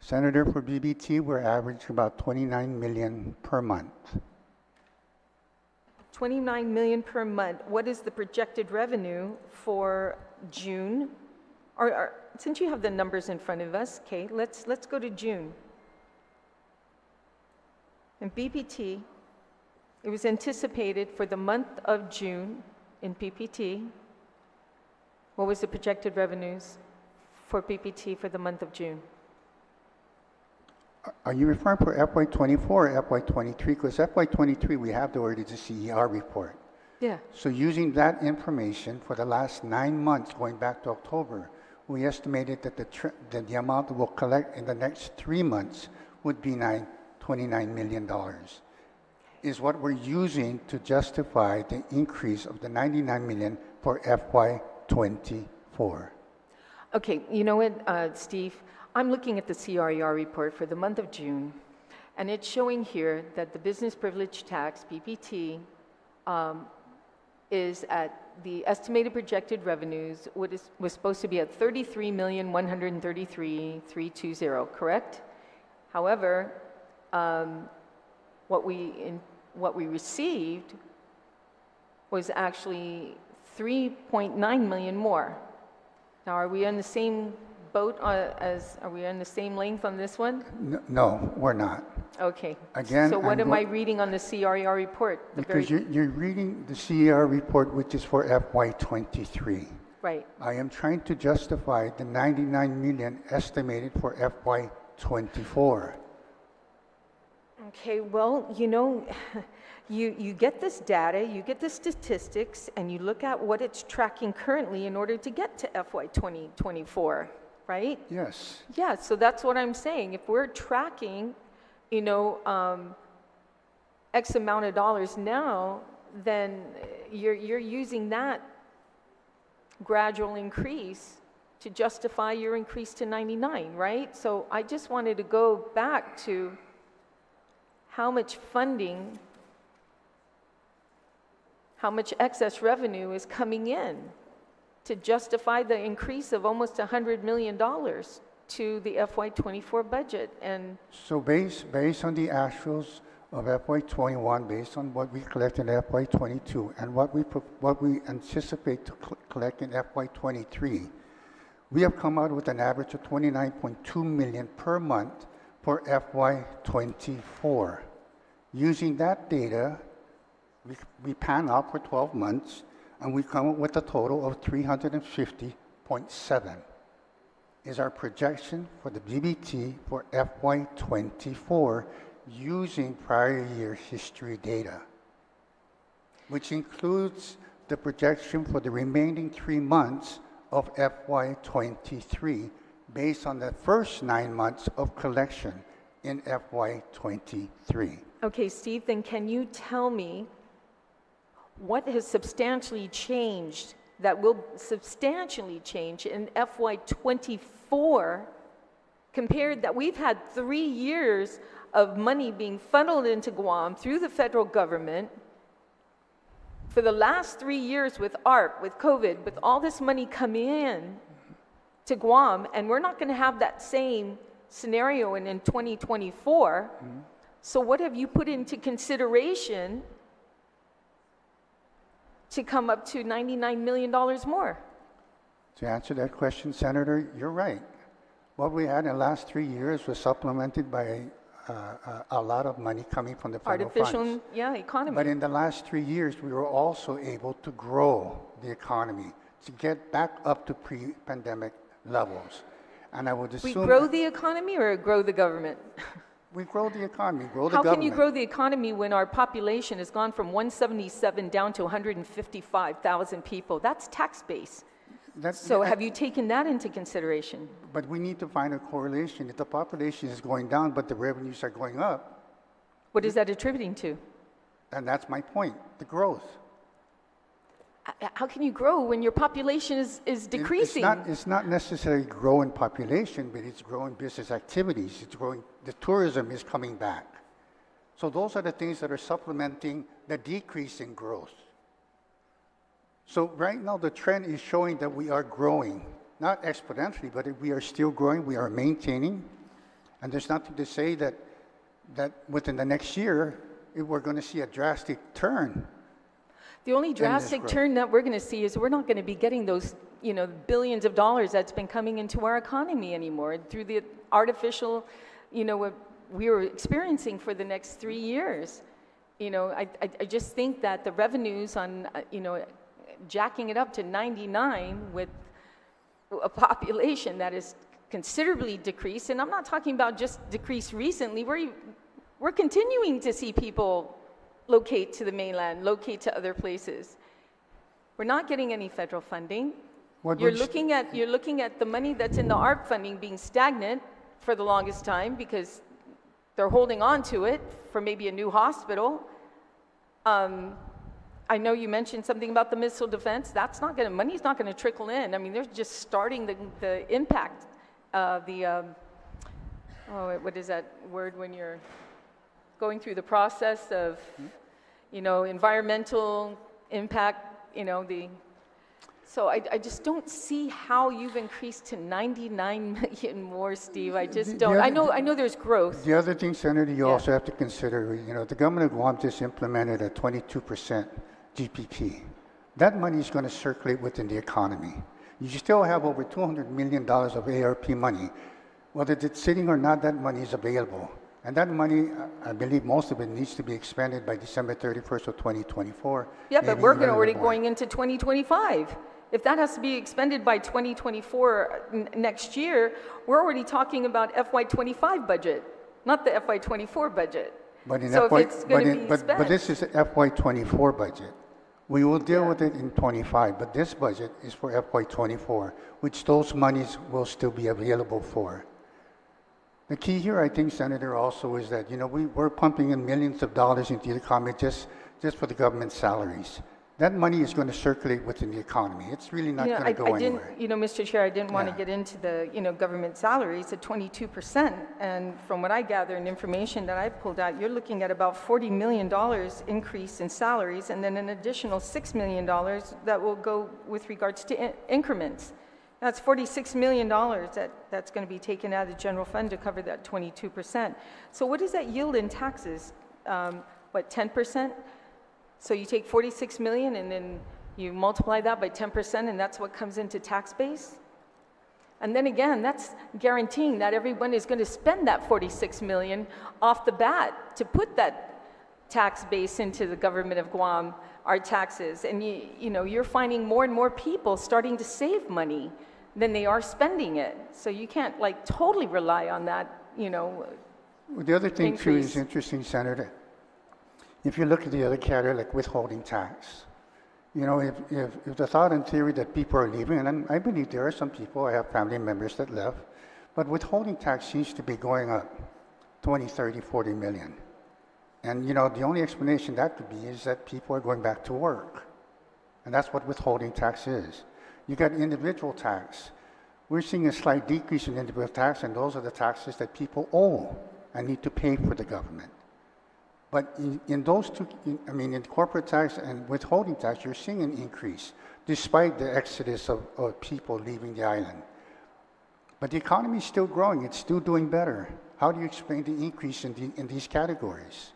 [SPEAKER 2] Senator, for BBT, we're averaging about 29 million per month.
[SPEAKER 6] 29 million per month. What is the projected revenue for June? Or since you have the numbers in front of us, okay, let's go to June. In BPT, it was anticipated for the month of June in PPT. What was the projected revenues for PPT for the month of June?
[SPEAKER 2] Are you referring for FY24 or FY23? Because FY23, we have already the CER report.
[SPEAKER 6] Yeah.
[SPEAKER 2] So using that information for the last 9 months, going back to October, we estimated that the amount we'll collect in the next 3 months would be $29 million. Is what we're using to justify the increase of the 99 million for FY24.
[SPEAKER 6] Okay, you know what, Steve? I'm looking at the CRER report for the month of June, and it's showing here that the business privilege tax, BPT, is at the estimated projected revenues was supposed to be at 33,133,320, correct? However, what we received was actually 3.9 million more. Now, are we on the same boat are we on the same length on this one?
[SPEAKER 2] No, we're not.
[SPEAKER 6] Okay.
[SPEAKER 2] Again,
[SPEAKER 6] so what am I reading on the CRER report?
[SPEAKER 2] Because you're reading the CER report, which is for FY23.
[SPEAKER 6] Right.
[SPEAKER 2] I am trying to justify the 99 million estimated for FY24.
[SPEAKER 6] Okay, well, you know, you get this data, you get the statistics, and you look at what it's tracking currently in order to get to FY2024, right?
[SPEAKER 2] Yes.
[SPEAKER 6] Yeah, so that's what I'm saying. If we're tracking, you know, X amount of dollars now, then you're using that gradual increase to justify your increase to 99, right? So I just wanted to go back to how much funding, how much excess revenue is coming in to justify the increase of almost $100 million to the FY24 budget. And
[SPEAKER 2] so based on the actuals of FY21, based on what we collect in FY22 and what we anticipate to collect in FY23, we have come out with an average of 29.2 million per month for FY24. Using that data, we pan out for 12 months, and we come up with a total of 350.7 is our projection for the BBT for FY24 using prior year history data, which includes the projection for the remaining 3 months of FY23 based on the first 9 months of collection in FY23.
[SPEAKER 6] okay, Steve, then can you tell me what has substantially changed, that will substantially change in FY24 compared that we've had 3 years of money being funneled into Guam through the federal government for the last 3 years with ARP, with COVID, with all this money coming in to Guam, and we're not going to have that same scenario in 2024. So what have you put into consideration to come up to $99 million more?
[SPEAKER 2] To answer that question, Senator, you're right. What we had in the last 3 years was supplemented by a lot of money coming from the federal funds.
[SPEAKER 6] Economy.
[SPEAKER 2] But in the last 3 years, we were also able to grow the economy to get back up to pre-pandemic levels. And I would assume...
[SPEAKER 6] We grow the economy or grow the government?
[SPEAKER 2] We grow the economy, grow the
[SPEAKER 6] How
[SPEAKER 2] government.
[SPEAKER 6] can you grow the economy when our population has gone from 177 down to 155,000 people? That's tax base. So have you taken that into consideration?
[SPEAKER 2] But we need to find a correlation. If the population is going down, but the revenues are going up,
[SPEAKER 6] What is that attributing to?
[SPEAKER 2] and that's my point, the growth.
[SPEAKER 6] How can you grow when your population is decreasing?
[SPEAKER 2] It's not necessarily growing population, but it's growing business activities. It's growing, the tourism is coming back. So those are the things that are supplementing the decrease in growth. So right now, the trend is showing that we are growing, not exponentially, but we are still growing, we are maintaining. And there's nothing to say that within the next year, we're going to see a drastic turn.
[SPEAKER 6] The only drastic turn that we're going to see is we're not going to be getting those, billions of dollars that's been coming into our economy anymore through the artificial, what we were experiencing for the next 3 years. I just think that the revenues on, jacking it up to 99 with a population that is considerably decreased, and I'm not talking about just decrease recently, we're continuing to see people locate to the mainland, locate to other places. We're not getting any federal funding. You're looking at the money that's in the ARP funding being stagnant for the longest time because they're holding on to it for maybe a new hospital. I know you mentioned something about the missile defense. Money's not going to trickle in. I mean, they're just starting the impact of what is that word when you're going through the process of, environmental impact, So I just don't see how you've increased to 99 million more, Steve. I just don't. I know there's growth.
[SPEAKER 2] The other thing, Senator, you also have to consider, the government of Guam just implemented a 22% GPP. That money is going to circulate within the economy. You still have over $200 million of ARP money. Whether it's sitting or not, that money is available. And that money, I believe most of it needs to be expended by December 31st of 2024.
[SPEAKER 6] Yeah, but we're already going into 2025. If that has to be expended by 2024 next year, we're already talking about FY25 budget, not the FY24 budget.
[SPEAKER 2] But this is the FY24 budget. We will deal with it in 25, but this budget is for FY24, which those monies will still be available for. The key here, I think, Senator, also is that, we're pumping in millions of dollars into the economy just for the government salaries. That money is going to circulate within the economy. It's really not going to go anywhere.
[SPEAKER 6] Mr. Chair, I didn't want to get into the, government salaries at 22%. And from what I gather and information that I pulled out, you're looking at about $40 million increase in salaries and then an additional $6 million that will go with regards to increments. That's $46 million that's going to be taken out of the general fund to cover that 22%. So what does that yield in taxes? 10%? So you take 46 million and then you multiply that by 10% and that's what comes into tax base? And then again, that's guaranteeing that everyone is going to spend that 46 million off the bat to put that tax base into the government of Guam, our taxes. And you're finding more and more people starting to save money than they are spending it. So you can't totally rely on that,
[SPEAKER 2] Well, the other thing too is interesting, Senator. If you look at the other category, like withholding tax, if the thought and theory that people are leaving, and I believe there are some people, I have family members that left, but withholding tax seems to be going up 20, 30, 40 million. And, the only explanation that could be is that people are going back to work. And that's what withholding tax is. You got individual tax. We're seeing a slight decrease in individual tax, and those are the taxes that people owe and need to pay for the government. But in those two, in corporate tax and withholding tax, you're seeing an increase, despite the exodus of people leaving the island. But the economy is still growing. It's still doing better. How do you explain the increase in these categories?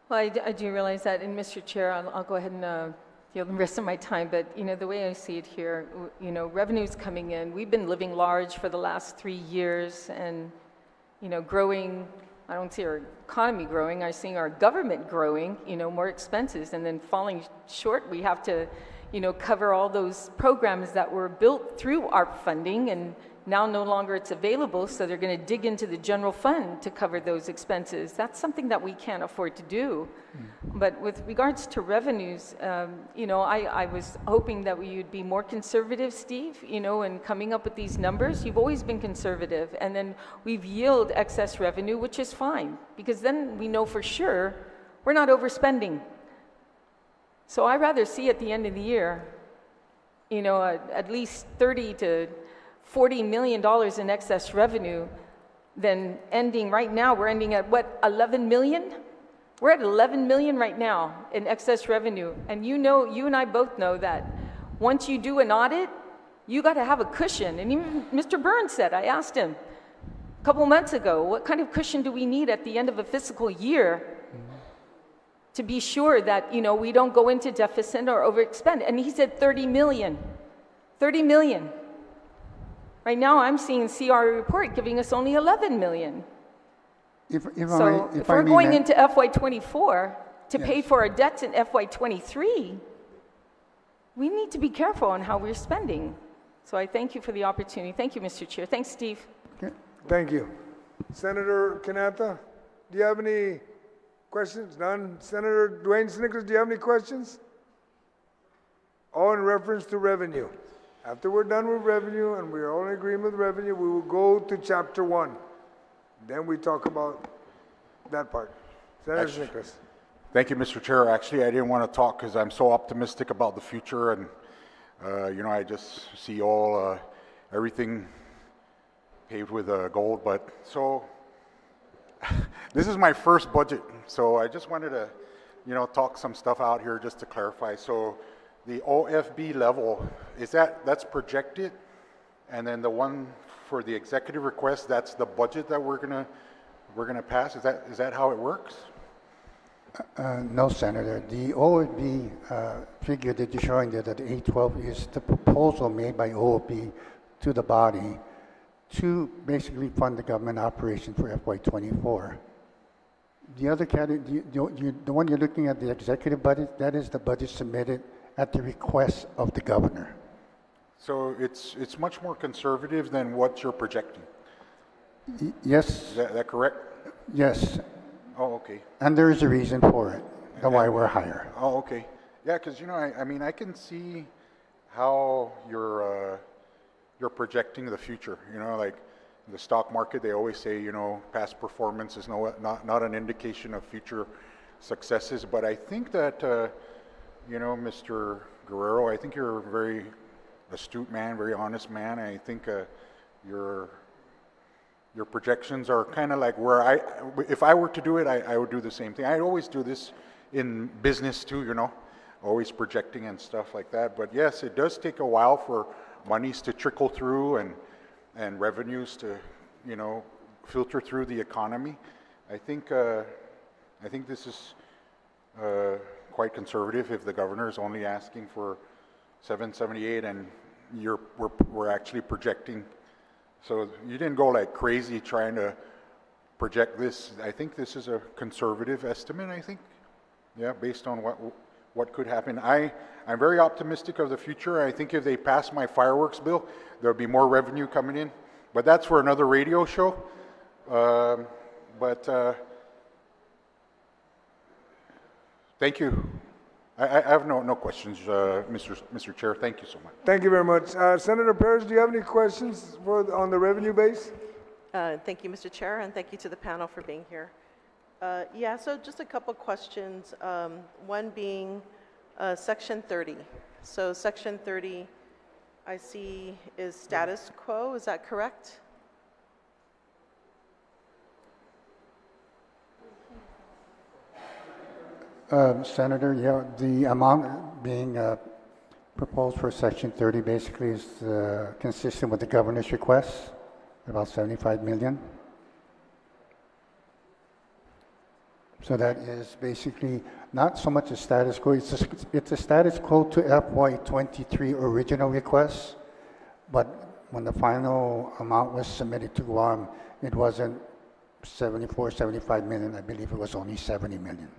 [SPEAKER 6] Well, I do realize that, and Mr. Chair, I'll go ahead and yield the rest of my time, but the way I see it here, revenue's coming in. We've been living large for the last 3 years and, growing. I don't see our economy growing. I'm seeing our government growing, more expenses, and then falling short. We have to, cover all those programs that were built through ARP funding and Now no longer it's available, so they're going to dig into the general fund to cover those expenses. That's something that we can't afford to do. But with regards to revenues, you know, I was hoping that you'd be more conservative, Steve, you know, in coming up with these numbers. You've always been conservative, and then we've yielded excess revenue, which is fine, because then we know for sure we're not overspending. So I'd rather see at the end of the year, you know, at least $30 to $40 million in excess revenue than ending right now. We're ending at what, 11 million? We're at 11 million right now in excess revenue. And you know, you and I both know that once you do an audit, you got to have a cushion. And even Mr. Burns said, I asked him a couple months ago, what kind of cushion do we need at the end of a fiscal year to be sure that, you know, we don't go into deficit or overexpend? And he said 30 million. 30 million. Right now, I'm seeing CR report giving us only 11 million. If we're going into FY24 to pay for our debts in FY23, we need to be careful on how we're spending. So I thank you for the opportunity. Thank you, Mr. Chair. Thanks, Steve.
[SPEAKER 1] Okay. Thank you. Senator Canata, do you have any questions? None. Senator Dwayne Snickers, do you have any questions? All in reference to revenue. After we're done with revenue and we're all in agreement with revenue, we will go to chapter 1. Then we talk about that part. Senator Snickers.
[SPEAKER 11] Thank you, Mr. Chair. Actually, I didn't want to talk because I'm so optimistic about the future, and you know, I just see all everything paved with gold. But so this is my first budget, so I just wanted to, you know, talk some stuff out here just to clarify. So the OFB level, that's projected, and then the one for the executive request, that's the budget that we're gonna pass. Is that how it works?
[SPEAKER 2] No, Senator. The OFB figure that you're showing there, that 812, is the proposal made by OFB to the body to basically fund the government operation for FY24. The other category, the one you're looking at, the executive budget, that is the budget submitted at the request of the governor.
[SPEAKER 11] So it's much more conservative than what you're projecting.
[SPEAKER 2] Yes.
[SPEAKER 11] Is that correct?
[SPEAKER 2] Yes.
[SPEAKER 11] Oh, okay.
[SPEAKER 2] And there is a reason for it, and why we're higher.
[SPEAKER 11] Oh, okay. Yeah, because, you know, I mean, I can see how you're projecting the future. You know, like the stock market, they always say, you know, past performance is not an indication of future successes. But I think that, you know, Mr. Guerrero, I think you're a very astute man, very honest man. And I think your projections are kind of like where if I were to do it, I would do the same thing. I always do this in business too, you know, always projecting and stuff like that. But yes, it does take a while for monies to trickle through and revenues to, you know, filter through the economy. I think this is quite conservative if the governor is only asking for 778 and we're actually projecting. So you didn't go like crazy trying to project this. I think this is a conservative estimate, I think. Yeah, based on what could happen. I'm very optimistic of the future. I think if they pass my fireworks bill, there'll be more revenue coming in. But that's for another radio show. Thank you. I have no questions, Mr. Chair. Thank you so much.
[SPEAKER 1] Thank you very much. Senator Perez, do you have any questions on the revenue base?
[SPEAKER 12] Thank you, Mr. Chair, and thank you to the panel for being here. Yeah, so just a couple questions. One being Section 30. So Section 30, I see, is status quo. Is that correct?
[SPEAKER 2] Senator, yeah, the amount being proposed for Section 30 basically is consistent with the governor's request, about 75 million. So that is basically not so much a status quo, it's a status quo to FY23 original request, but when the final amount was submitted to Guam, it wasn't 75 million, I believe it was only 70 million.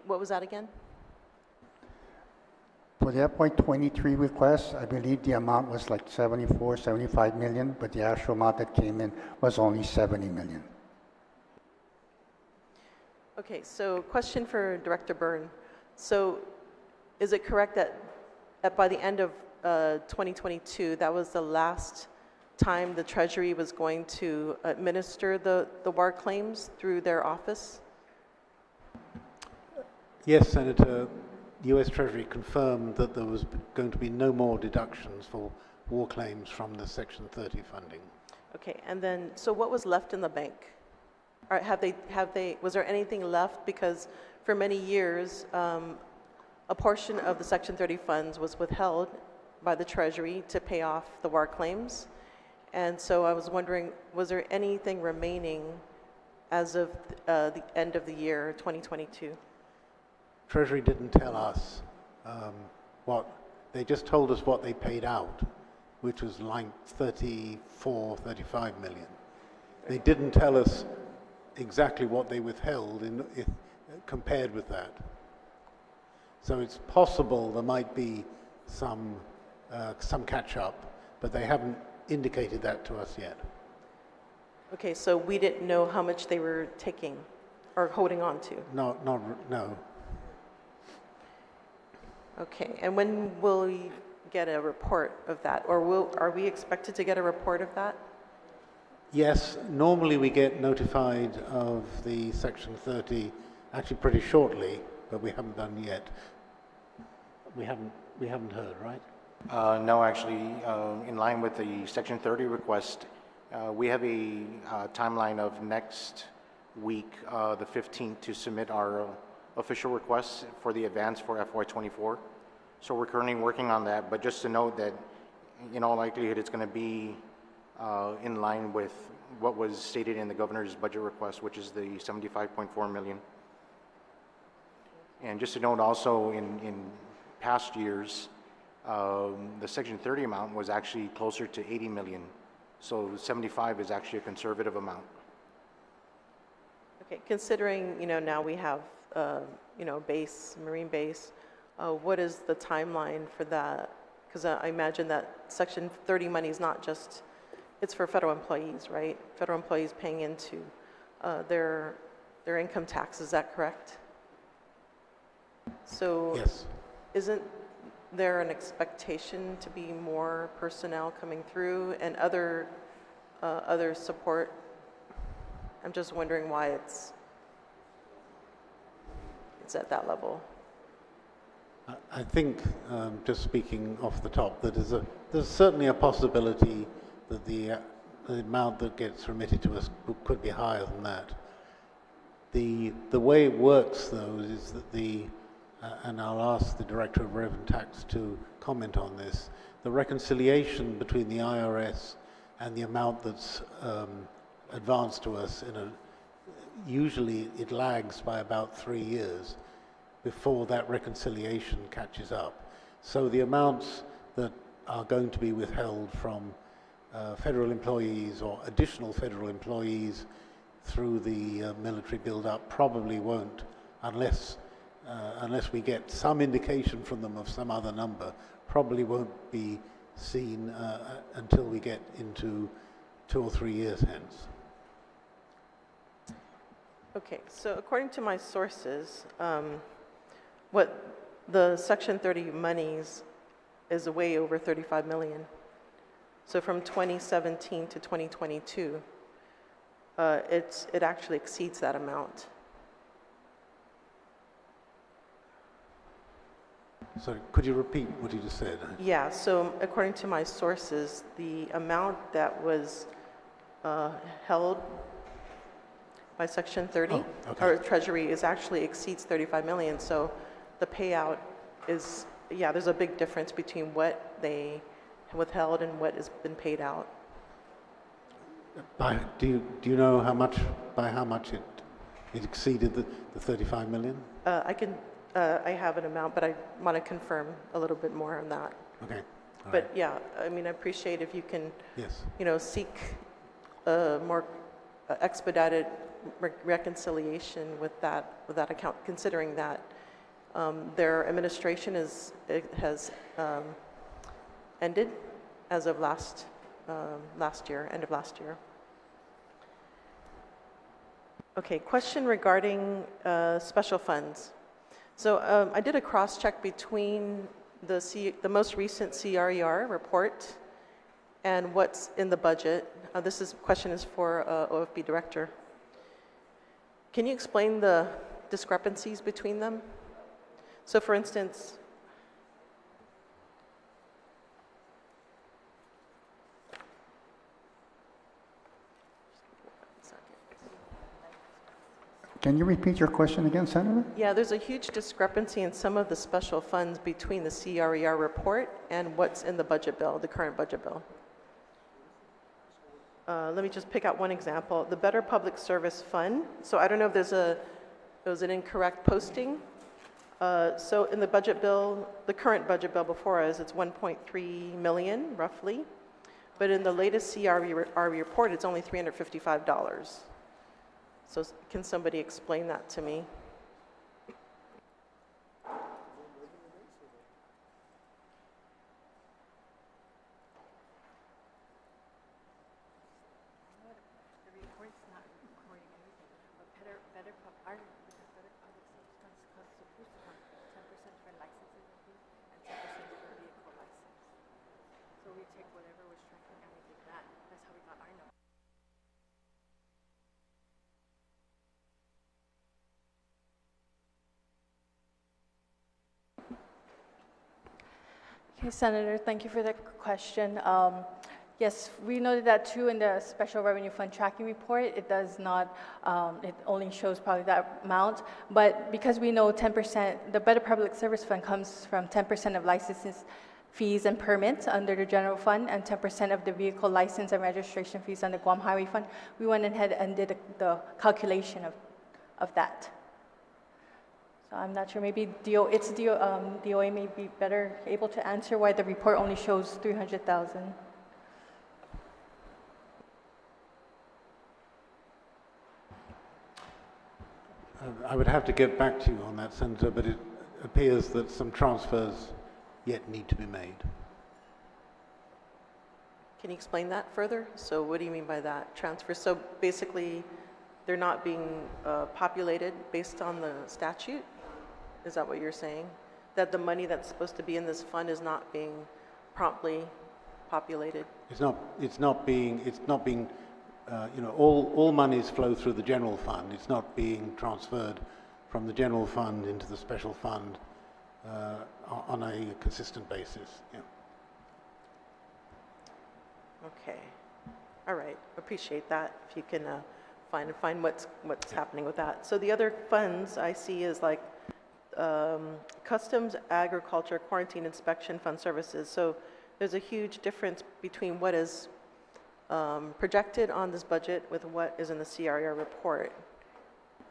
[SPEAKER 12] What was that again?
[SPEAKER 2] For the FY23 request, I believe the amount was like 75 million, but the actual amount that came in was only 70 million.
[SPEAKER 12] Okay, so question for Director Byrne. So is it correct that by the end of 2022, that was the last time the Treasury was going to administer the WAR claims through their office?
[SPEAKER 10] Yes, Senator. U.S. Treasury confirmed that there was going to be no more deductions for war claims from the Section 30 funding.
[SPEAKER 12] Okay, and then, so what was left in the bank? Or was there anything left? Because for many years, a portion of the Section 30 funds was withheld by the Treasury to pay off the WAR claims. And so I was wondering, was there anything remaining as of the end of the year, 2022?
[SPEAKER 10] Treasury didn't tell us they just told us what they paid out, which was like 35 million. They didn't tell us exactly what they withheld compared with that. So it's possible there might be some catch up, but they haven't indicated that to us yet.
[SPEAKER 12] Okay, so we didn't know how much they were taking or holding on to?
[SPEAKER 10] No.
[SPEAKER 12] Okay, and when will we get a report of that? Or are we expected to get a report of that?
[SPEAKER 10] Yes, normally we get notified of the Section 30 actually pretty shortly, but we haven't done yet. We haven't heard, right?
[SPEAKER 8] No, actually, in line with the Section 30 request, we have a timeline of next week, the 15th, to submit our official requests for the advance for FY24. So we're currently working on that, but just to note that in all likelihood it's going to be in line with what was stated in the governor's budget request, which is the 75.4 million. And just to note also, in past years, the Section 30 amount was actually closer to 80 million. So 75 is actually a conservative amount.
[SPEAKER 12] Okay, considering, now we have, Marine base, what is the timeline for that? Because I imagine that Section 30 money is not just, it's for federal employees, right? Federal employees paying into their income tax, is that correct? So
[SPEAKER 10] yes.
[SPEAKER 12] Isn't there an expectation to be more personnel coming through and other support? I'm just wondering why it's at that level.
[SPEAKER 10] I think, just speaking off the top, that there's certainly a possibility that the amount that gets remitted to us could be higher than that. The way it works, though, is that and I'll ask the Director of Revenue Tax to comment on this, the reconciliation between the IRS and the amount that's advanced to us, usually it lags by about 3 years before that reconciliation catches up. So the amounts that are going to be withheld from federal employees or additional federal employees through the military build-up probably won't, unless we get some indication from them of some other number, probably won't be seen until we get into 2 or 3 years hence.
[SPEAKER 12] Okay, so according to my sources, what the Section 30 monies is way over 35 million. So from 2017 to 2022, it actually exceeds that amount.
[SPEAKER 10] Sorry, could you repeat what you just said?
[SPEAKER 12] Yeah, so according to my sources, the amount that was held by Section 30, or Treasury, actually exceeds 35 million. So the payout is, there's a big difference between what they withheld and what has been paid out.
[SPEAKER 10] Do you know by how much it exceeded the 35 million?
[SPEAKER 12] I have an amount, but I want to confirm a little bit more on that.
[SPEAKER 10] Okay.
[SPEAKER 12] But yeah, I appreciate if you can,
[SPEAKER 10] yes,
[SPEAKER 12] seek a more expedited reconciliation with that account, considering that Their administration has ended as of last year, end of last year. Okay, question regarding special funds. So I did a cross-check between the most recent CRER report and what's in the budget. Question is for OFB Director. Can you explain the discrepancies between them? So for instance,
[SPEAKER 2] Can you repeat your question again, Senator?
[SPEAKER 12] yeah, there's a huge discrepancy in some of the special funds between the CRER report and what's in the budget bill, the current budget bill. Let me just pick out one example. The Better Public Service Fund. So I don't know if there was an incorrect posting. So in the budget bill, the current budget bill before us, it's 1.3 million roughly. But in the latest CRER report, it's only $355. So can somebody explain that to me?
[SPEAKER 3] Okay, Senator, thank you for the question. Yes, we noted that too in the Special Revenue Fund tracking report. It does not, it only shows probably that amount. But because we know 10%, the Better Public Service Fund comes from 10% of licenses, fees and permits under the general fund and 10% of the vehicle license and registration fees on the Guam Highway Fund, we went ahead and did the calculation of that. So I'm not sure, maybe DOA may be better able to answer why the report only shows 300,000.
[SPEAKER 10] I would have to get back to you on that, Senator, but it appears that some transfers yet need to be made.
[SPEAKER 12] Can you explain that further? So what do you mean by that, transfer? So basically, they're not being populated based on the statute? Is that what you're saying? That the money that's supposed to be in this fund is not being promptly populated?
[SPEAKER 10] It's not being, you know, all monies flow through the general fund. It's not being transferred from the general fund into the special fund on a consistent basis. Yeah.
[SPEAKER 12] Okay. All right. Appreciate that. If you can find what's happening with that. So the other funds I see is like Customs, Agriculture, Quarantine Inspection Fund Services. So there's a huge difference between what is projected on this budget with what is in the CRER report.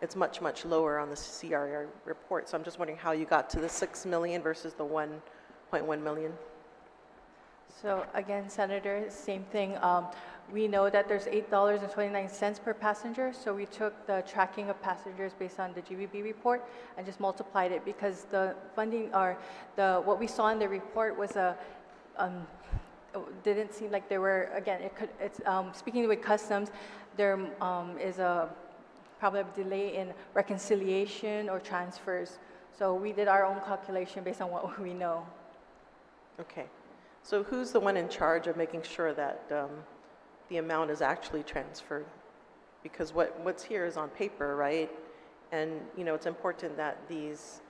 [SPEAKER 12] It's much, much lower on the CRER report. So I'm just wondering how you got to the 6 million versus the 1.1 million.
[SPEAKER 3] So again, Senator, same thing. We know that there's $8.29 per passenger. So we took the tracking of passengers based on the GBB report and just multiplied it because the funding or what we saw in the report was didn't seem like there were, again, speaking with Customs, there is probably a delay in reconciliation or transfers. So we did our own calculation based on what we know.
[SPEAKER 12] Okay. So who's the one in charge of making sure that the amount is actually transferred? Because what's here is on paper, right? And, you know, it's important that these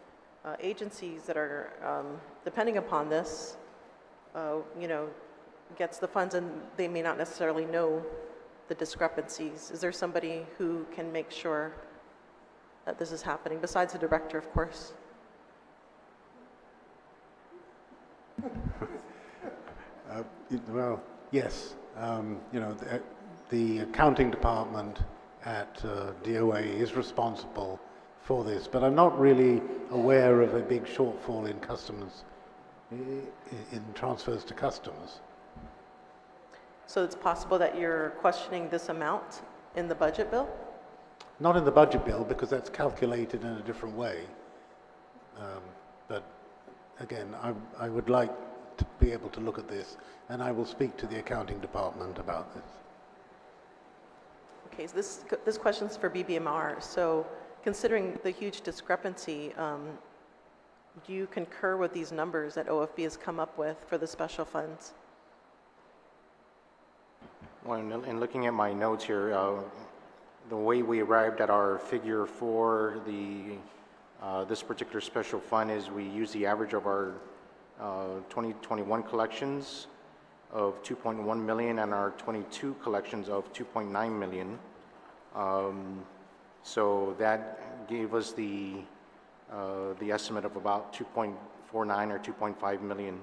[SPEAKER 12] agencies that are depending upon this, you know, gets the funds, and they may not necessarily know the discrepancies. Is there somebody who can make sure that this is happening, besides the director, of course?
[SPEAKER 10] Well, yes. You know, the accounting department at DOA is responsible for this, but I'm not really aware of a big shortfall in customers, in transfers to customers.
[SPEAKER 12] So it's possible that you're questioning this amount in the budget bill?
[SPEAKER 10] Not in the budget bill, because that's calculated in a different way. But again, I would like to be able to look at this, and I will speak to the accounting department about this.
[SPEAKER 12] Okay, so this question's for BBMR. So considering the huge discrepancy, do you concur with these numbers that OFB has come up with for the special funds?
[SPEAKER 8] Well, in looking at my notes here, the way we arrived at our figure for the this particular special fund is we use the average of our 2021 collections of 2.1 million and our 22 collections of 2.9 million. So that gave us the estimate of about 2.49 or 2.5 million.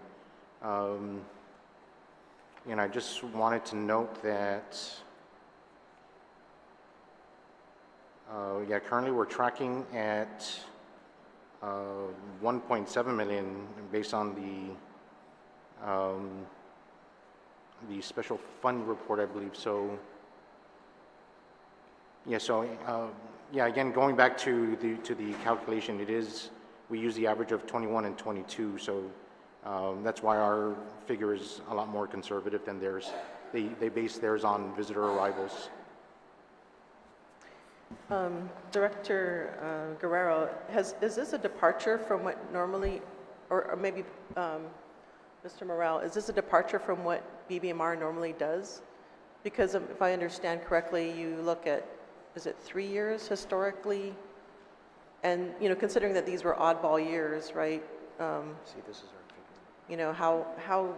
[SPEAKER 8] And I just wanted to note that, yeah, currently we're tracking at 1.7 million based on the special fund report, I believe. So, yeah. So, yeah. Again, going back to the calculation, we use the average of 21 and 22. So. That's why our figure is a lot more conservative than theirs. They base theirs on visitor arrivals.
[SPEAKER 12] Director Guerrero, is this a departure from what normally, or maybe Mr. Morale, is this a departure from what BBMR normally does? Because if I understand correctly, you look at, is it 3 years historically? And, you know, considering that these were oddball years, right?
[SPEAKER 8] See, this is our
[SPEAKER 12] you know, how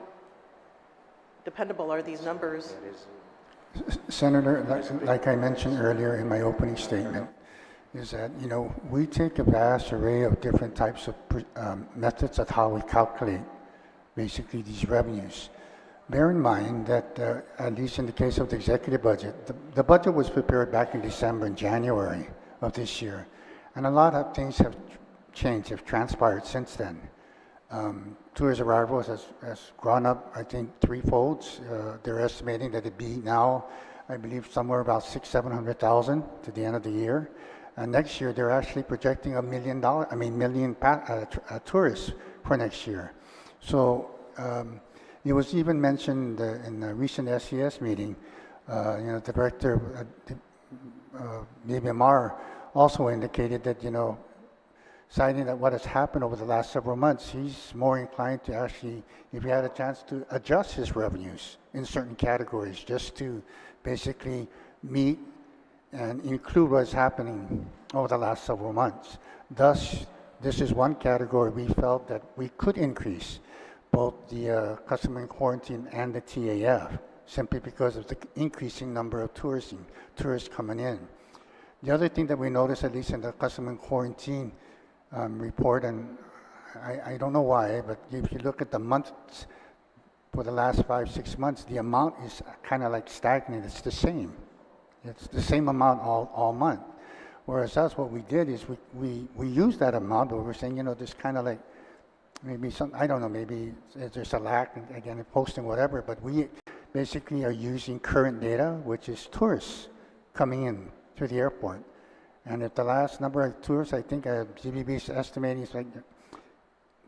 [SPEAKER 12] dependable are these numbers?
[SPEAKER 2] Senator, like I mentioned earlier in my opening statement, is that, you know, we take a vast array of different types of methods of how we calculate basically these revenues. Bear in mind that, at least in the case of the executive budget, the budget was prepared back in December and January of this year, and a lot of things have changed, have transpired since then. Tourist arrivals has gone up, I think, threefolds. They're estimating that it'd be now, I believe, somewhere about 600,000-700,000 to the end of the year. And next year, they're actually projecting $1 million tourists for next year. So it was even mentioned in a recent SES meeting. You know, the director of BBMR also indicated that, you know, citing that what has happened over the last several months, he's more inclined to actually, if he had a chance, to adjust his revenues in certain categories just to basically meet and include what's happening over the last several months. Thus, this is one category we felt that we could increase both the custom and quarantine and the TAF simply because of the increasing number of tourists coming in. The other thing that we noticed, at least in the custom and quarantine report, and I don't know why, but if you look at the months for the last 5-6 months, the amount is kind of like stagnant. It's the same. It's the same amount all month. Whereas that's what we did is we used that amount, but we're saying, you know, there's kind of like maybe some, I don't know, maybe there's a lack, again, in posting whatever, but we basically are using current data, which is tourists coming in to the airport. And if the last number of tourists, I think GBB is estimating is like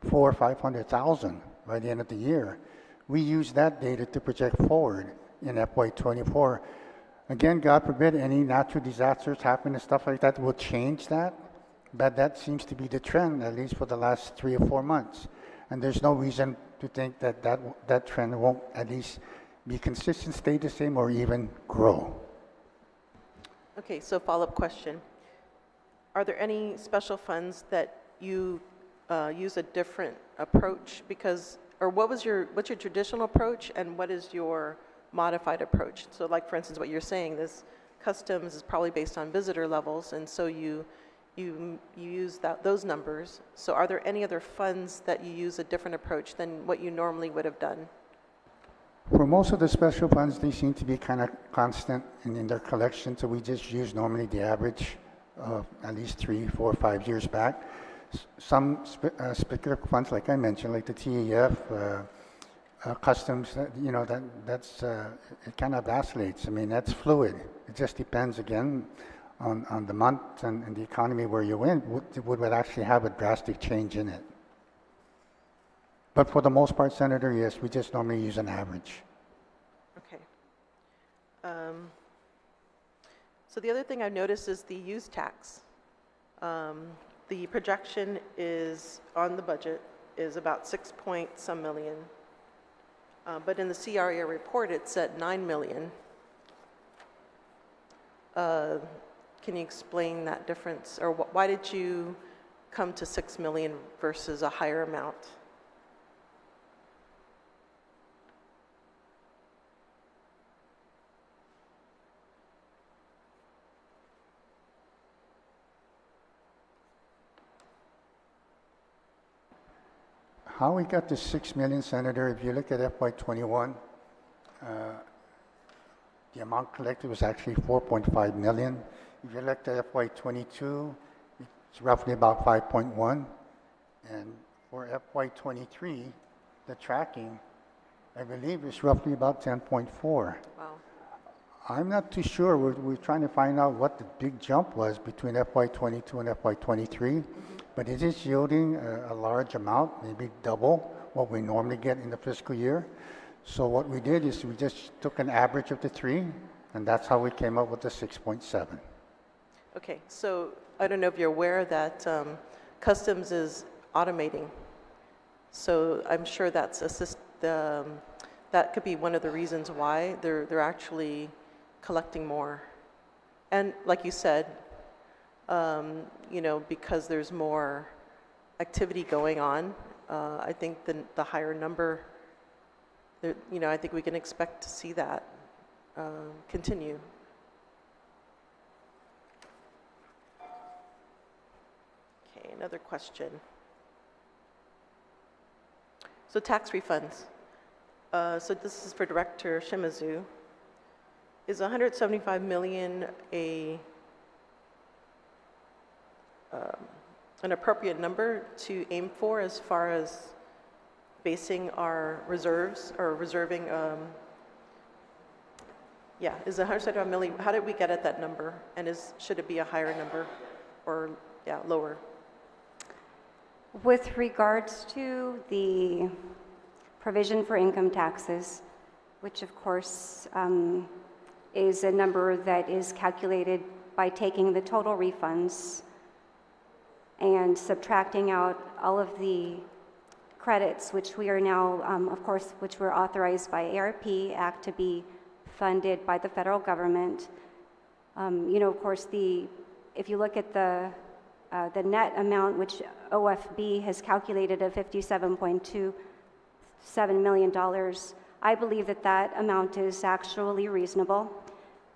[SPEAKER 2] 400,000 or 500,000 by the end of the year. We use that data to project forward in FY2024. Again, God forbid any natural disasters happen and stuff like that will change that. But that seems to be the trend, at least for the last 3 or 4 months. And there's no reason to think that that trend won't at least be consistent, stay the same, or even grow.
[SPEAKER 12] Okay, so follow-up question. Are there any special funds that you use a different approach? Because, or what's your traditional approach and what is your modified approach? So like, for instance, what you're saying, this customs is probably based on visitor levels, and so you use those numbers. So are there any other funds that you use a different approach than what you normally would have done?
[SPEAKER 2] For most of the special funds, they seem to be kind of constant in their collection, so we just use normally the average of at least 3, 4, 5 years back. Some specific funds, like I mentioned, like the TAF, customs, you know, that's it kind of vacillates. I mean, that's fluid. It just depends again on the month and the economy where you're in would actually have a drastic change in it. But for the most part, Senator, yes, we just normally use an average.
[SPEAKER 12] Okay. So the other thing I've noticed is the use tax. The projection is, on the budget, is about 6 point some million. But in the CRA report, it's at 9 million. Can you explain that difference? Or why did you come to 6 million versus a higher amount?
[SPEAKER 2] How we got to 6 million, Senator, if you look at FY21, the amount collected was actually 4.5 million. If you look at FY22, it's roughly about 5.1. And for FY23, the tracking, I believe, is roughly about 10.4.
[SPEAKER 12] Wow.
[SPEAKER 2] I'm not too sure. We're trying to find out what the big jump was between FY22 and FY23, but it is yielding a large amount, maybe double what we normally get in the fiscal year. So what we did is we just took an average of the three, and that's how we came up with the 6.7.
[SPEAKER 12] Okay, so I don't know if you're aware that Customs is automating. So I'm sure that's that could be one of the reasons why they're actually collecting more. And like you said, you know, because there's more activity going on, I think the higher number, you know, I think we can expect to see that continue. Okay, another question. So tax refunds. So this is for Director Shimizu. Is 175 million an appropriate number to aim for as far as basing our reserves or reserving? Yeah, is 175 million? How did we get at that number? And should it be a higher number or lower?
[SPEAKER 9] With regards to the provision for income taxes, which of course is a number that is calculated by taking the total refunds and subtracting out all of the credits, which we are now, of course, which were authorized by ARP Act to be funded by the federal government. You know, of course, if you look at the net amount, which OFB has calculated of $57.27 million, I believe that amount is actually reasonable.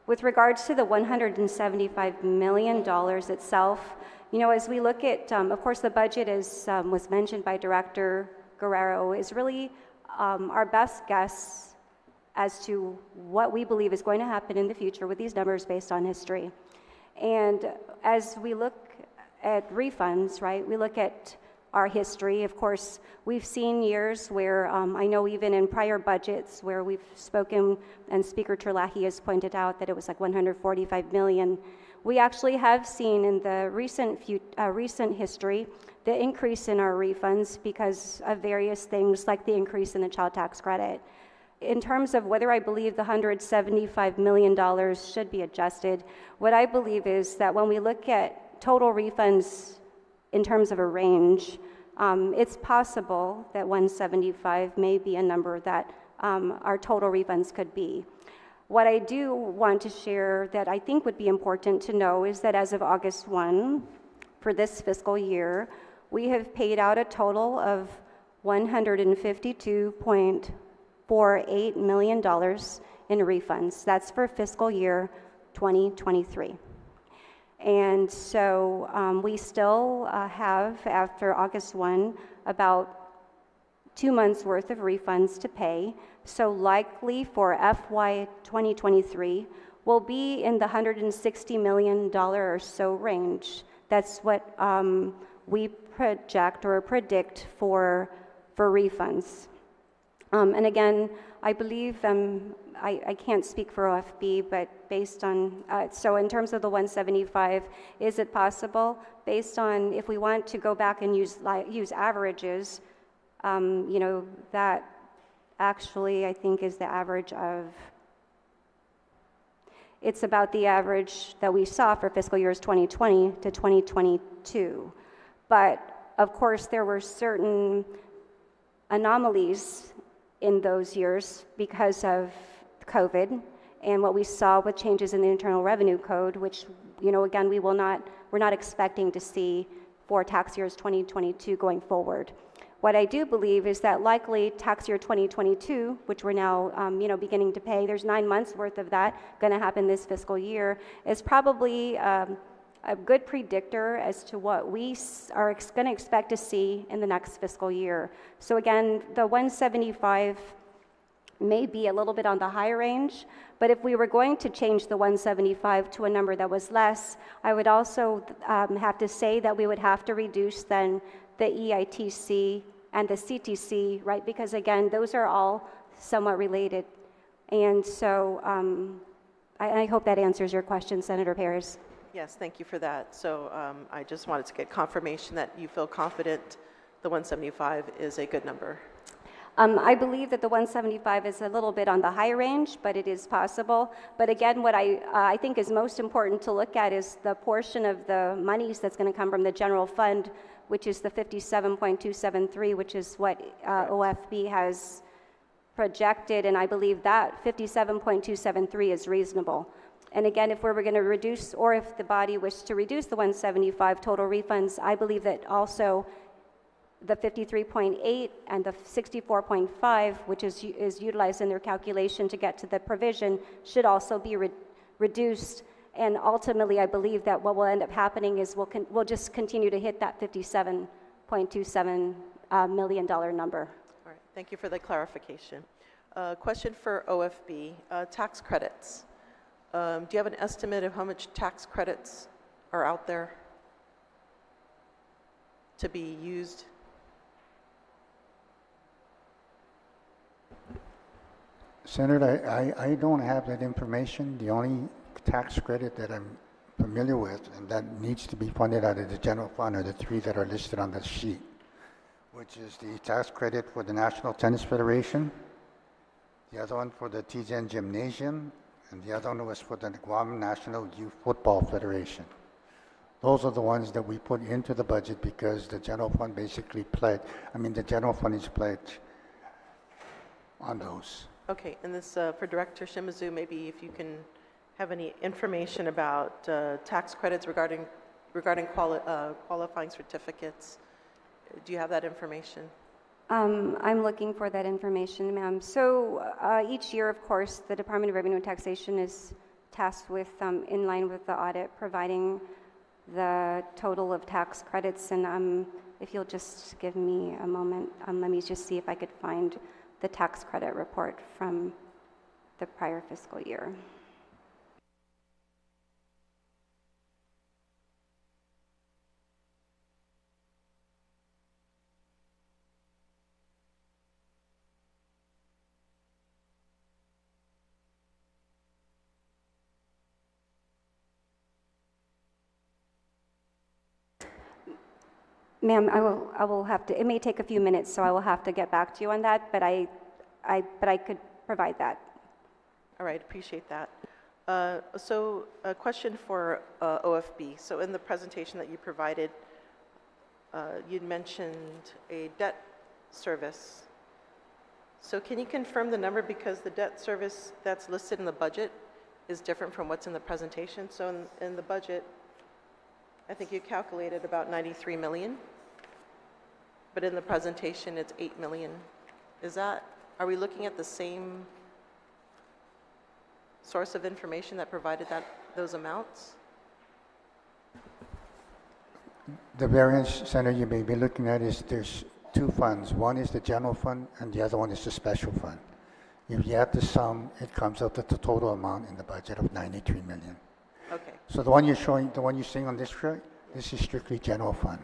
[SPEAKER 9] With regards to the $175 million itself, you know, as we look at, of course, the budget, as was mentioned by Director Guerrero, is really our best guess as to what we believe is going to happen in the future with these numbers based on history. And as we look at refunds, right, we look at our history. Of course, we've seen years where I know even in prior budgets where we've spoken, and Speaker Terlahi has pointed out that it was like 145 million. We actually have seen in the recent history the increase in our refunds because of various things like the increase in the child tax credit. In terms of whether I believe the $175 million should be adjusted, what I believe is that when we look at total refunds in terms of a range, it's possible that 175 may be a number that our total refunds could be. What I do want to share that I think would be important to know is that as of August 1, for this fiscal year, we have paid out a total of $152.48 million in refunds. That's for fiscal year 2023. And so we still have, after August 1, about 2 months worth of refunds to pay. So likely for FY 2023 will be in the $160 million or so range. That's what we project or predict for refunds. And again, I believe, I can't speak for OFB, but based on, so in terms of the 175, is it possible? Based on, if we want to go back and use averages, you know, that actually I think is the average of, it's about the average that we saw for fiscal years 2020 to 2022. But of course, there were certain anomalies in those years because of COVID and what we saw with changes in the Internal Revenue Code, which, you know, again, we're not expecting to see for tax years 2022 going forward. What I do believe is that likely tax year 2022, which we're now, you know, beginning to pay, there's 9 months worth of that going to happen this fiscal year, is probably a good predictor as to what we are going to expect to see in the next fiscal year. So again, the 175 may be a little bit on the high range, but if we were going to change the 175 to a number that was less, I would also have to say that we would have to reduce then the EITC and the CTC, right? Because again, those are all somewhat related. And so I hope that answers your question, Senator Perez.
[SPEAKER 12] Yes, thank you for that. So I just wanted to get confirmation that you feel confident the 175 is a good number.
[SPEAKER 9] I believe that the 175 is a little bit on the high range, but it is possible. But again, what I think is most important to look at is the portion of the monies that's going to come from the general fund, which is the 57.273, which is what OFB has projected, and I believe that 57.273 is reasonable. And again, if we were going to reduce, or if the body wished to reduce the 175 total refunds, I believe that also the 53.8 and the 64.5, which is utilized in their calculation to get to the provision, should also be reduced. And ultimately, I believe that what will end up happening is we'll just continue to hit that $57.27 million number.
[SPEAKER 12] All right, thank you for the clarification. Question for OFB, tax credits. Do you have an estimate of how much tax credits are out there to be used?
[SPEAKER 2] Senator, I don't have that information. The only tax credit that I'm familiar with and that needs to be funded out of the general fund are the three that are listed on the sheet, which is the tax credit for the National Tennis Federation, the other one for the Tizen Gymnasium, and the other one was for the Guam National Youth Football Federation. Those are the ones that we put into the budget because the general fund basically the general fund is pledged on those.
[SPEAKER 12] Okay, and this for Director Shimizu, maybe if you can have any information about tax credits regarding qualifying certificates. Do you have that information?
[SPEAKER 9] I'm looking for that information, ma'am. So each year, of course, the Department of Revenue and Taxation is tasked with, in line with the audit, providing the total of tax credits. And if you'll just give me a moment, let me just see if I could find the tax credit report from the prior fiscal year. Ma'am, I will have to, it may take a few minutes, so I will have to get back to you on that, but I could provide that.
[SPEAKER 12] All right, appreciate that. So a question for OFB. So in the presentation that you provided, you'd mentioned a debt service. So can you confirm the number, because the debt service that's listed in the budget is different from what's in the presentation? So in the budget, I think you calculated about 93 million, but in the presentation it's 8 million. Are we looking at the same source of information that provided those amounts?
[SPEAKER 2] The variance, Senator, you may be looking at is there's two funds. One is the general fund and the other one is the special fund. If you add the sum, it comes out to the total amount in the budget of 93 million.
[SPEAKER 12] Okay.
[SPEAKER 2] So the one you're seeing on this chart, this is strictly general fund.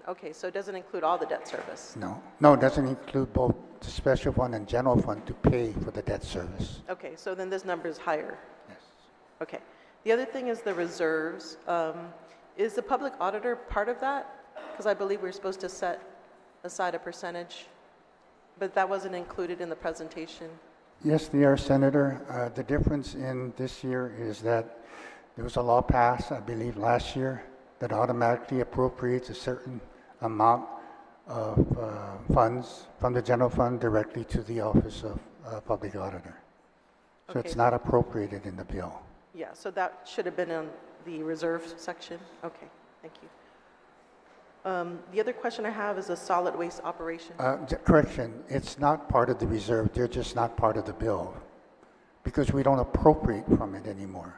[SPEAKER 12] Okay, so it doesn't include all the debt service?
[SPEAKER 2] No, it doesn't include both the special fund and general fund to pay for the debt service.
[SPEAKER 12] Okay, so then this number is higher.
[SPEAKER 2] Yes.
[SPEAKER 12] Okay. The other thing is the reserves. Is the public auditor part of that? Because I believe we're supposed to set aside a percentage, but that wasn't included in the presentation.
[SPEAKER 2] Yes, they are, Senator. The difference in this year is that there was a law passed, I believe, last year that automatically appropriates a certain amount of funds from the general fund directly to the Office of Public Auditor. So it's
[SPEAKER 12] Okay.
[SPEAKER 2] not appropriated in the bill.
[SPEAKER 12] Yeah, so that should have been in the reserve section. Okay, thank you. The other question I have is a solid waste operation.
[SPEAKER 2] Correction, it's not part of the reserve. They're just not part of the bill because we don't appropriate from it anymore.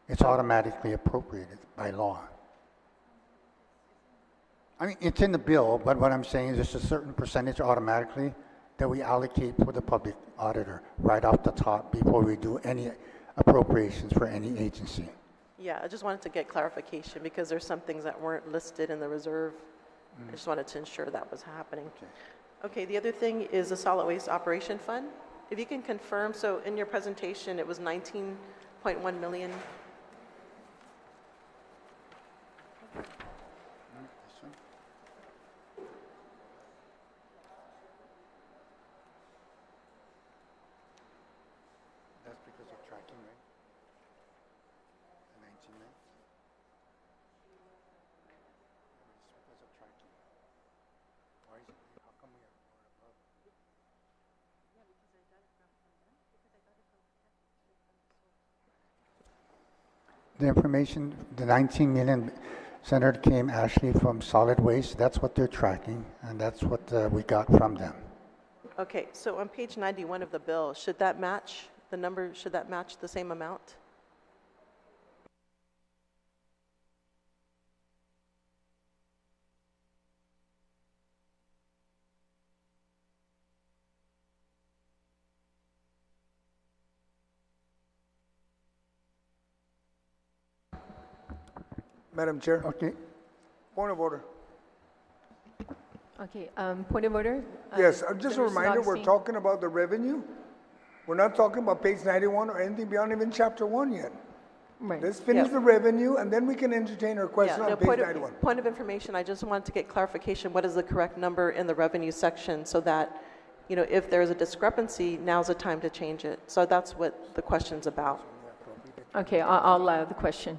[SPEAKER 2] It's automatically appropriated by law. I mean, it's in the bill, but what I'm saying is there's a certain percentage automatically that we allocate for the public auditor right off the top before we do any appropriations for any agency.
[SPEAKER 12] Yeah, I just wanted to get clarification because there's some things that weren't listed in the reserve. I just wanted to ensure that was happening. Okay, the other thing is the solid waste operation fund. If you can confirm, so in your presentation, it was 19.1 million.
[SPEAKER 2] That's because of tracking, right? The 19 million? It's because of tracking. Why is it, how come we're above? The information, the 19 million, Senator, came actually from solid waste. That's what they're tracking, and that's what we got from them.
[SPEAKER 12] Okay, so on page 91 of the bill, should that match the number, should that match the same amount?
[SPEAKER 1] Madam Chair,
[SPEAKER 2] Okay.
[SPEAKER 1] point of order.
[SPEAKER 6] Okay, point of order?
[SPEAKER 1] Yes, just a
[SPEAKER 6] Senator
[SPEAKER 1] reminder, we're
[SPEAKER 6] Augustine.
[SPEAKER 1] talking about the revenue. We're not talking about page 91 or anything beyond even chapter 1 yet.
[SPEAKER 6] Right.
[SPEAKER 1] Let's finish the revenue, and then we can entertain our question
[SPEAKER 12] Yeah,
[SPEAKER 1] on page
[SPEAKER 12] point
[SPEAKER 1] 91.
[SPEAKER 12] point of information, I just wanted to get clarification, what is the correct number in the revenue section so that, you know, if there's a discrepancy, now's the time to change it. So that's what the question's about.
[SPEAKER 6] Okay, I'll allow the question.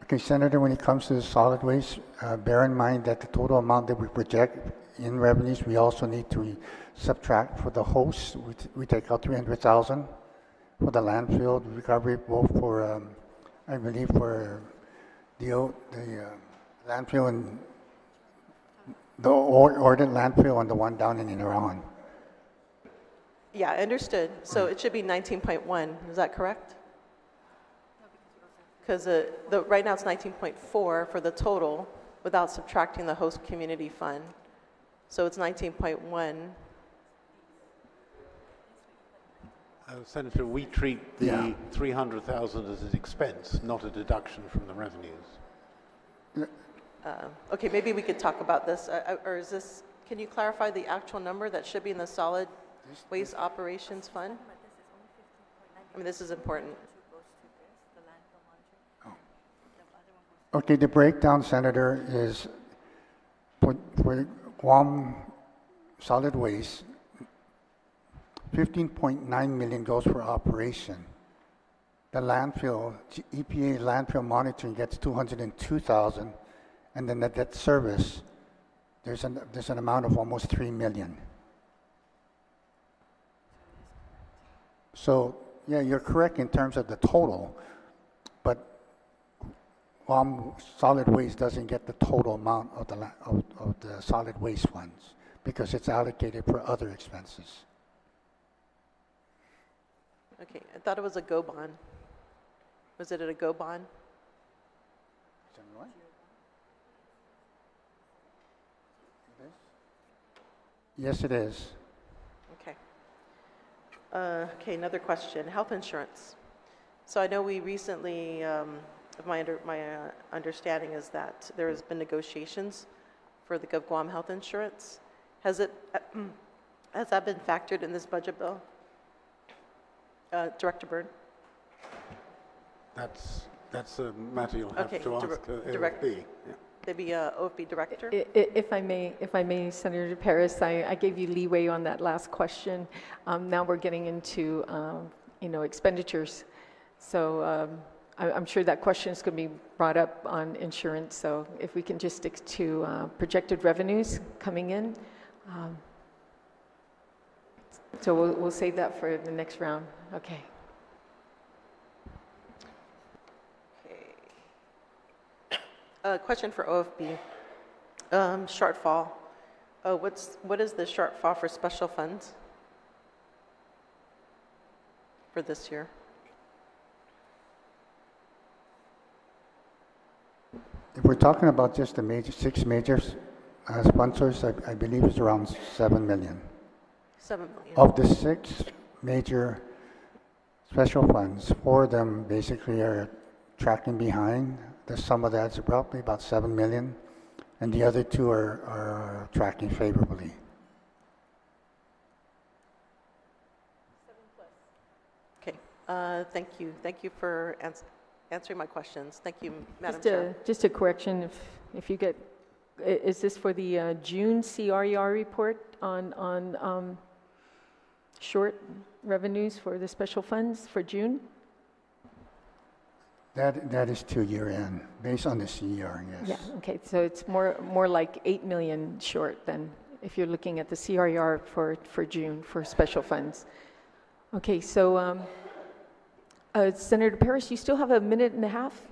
[SPEAKER 2] Okay, Senator, when it comes to the solid waste, bear in mind that the total amount that we project in revenues, we also need to subtract for the host. We take out 300,000 for the landfill recovery, both for, I believe, for the landfill and the Ordnance landfill and the one down in Iran.
[SPEAKER 12] Yeah, I understood. So it should be 19.1, is that correct? Because right now it's 19.4 for the total without subtracting the host community fund. So it's 19.1.
[SPEAKER 10] Senator, we treat the 300,000 as an expense, not a deduction from the revenues.
[SPEAKER 12] Okay, maybe we could talk about this, or is this, can you clarify the actual number that should be in the solid waste operations fund? I mean, this is important.
[SPEAKER 2] Okay, the breakdown, Senator, is for Guam solid waste, 15.9 million goes for operation. The landfill, EPA landfill monitoring gets 202,000, and then the debt service, there's an amount of almost 3 million. So, yeah, you're correct in terms of the total, but Guam solid waste doesn't get the total amount of the solid waste funds because it's allocated for other expenses.
[SPEAKER 12] Okay, I thought it was a go bond. Was it a go bond?
[SPEAKER 2] Yes, it is.
[SPEAKER 12] Okay. Okay, another question. Health insurance. So I know we recently my understanding is that there has been negotiations for the Guam health insurance. Has that been factored in this budget bill? Director Byrne?
[SPEAKER 10] That's a matter you'll have
[SPEAKER 12] Okay,
[SPEAKER 10] to ask
[SPEAKER 12] Director.
[SPEAKER 10] OFB. Yeah.
[SPEAKER 12] Maybe OFB Director?
[SPEAKER 6] If I may, Senator Paris, I gave you leeway on that last question. Now we're getting into, expenditures. So I'm sure that question is going to be brought up on insurance. So if we can just stick to projected revenues coming in. So we'll save that for the next round. Okay.
[SPEAKER 12] Question for OFB. Shortfall. What is the shortfall for special funds for this year?
[SPEAKER 2] If we're talking about just the six major sponsors, I believe it's around 7 million.
[SPEAKER 12] 7 million.
[SPEAKER 2] Of the 6 major special funds, 4 of them basically are tracking behind. The sum of that's probably about 7 million, and the other 2 are tracking favorably.
[SPEAKER 12] Okay. Thank you. Thank you for answering my questions. Thank you, Madam Chair.
[SPEAKER 6] Just a correction, if you get, is this for the June CRER report on short revenues for the special funds for June?
[SPEAKER 2] That is to year end, based on the CER, yes.
[SPEAKER 6] Yeah, okay, so it's more like 8 million short than if you're looking at the CRER for June for special funds. Okay, so Senator Paris, you still have a minute and a half.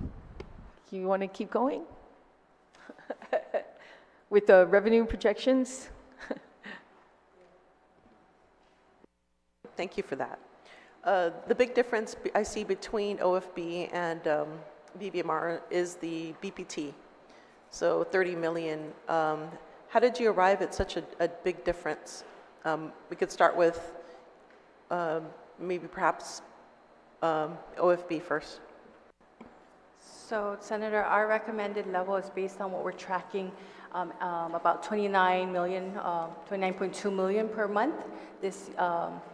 [SPEAKER 6] You want to keep going? With the revenue projections?
[SPEAKER 12] Thank you for that. The big difference I see between OFB and BBMR is the BPT, so 30 million. How did you arrive at such a big difference? We could start with maybe perhaps OFB first.
[SPEAKER 3] So, Senator, our recommended level is based on what we're tracking, about 29.2 million per month this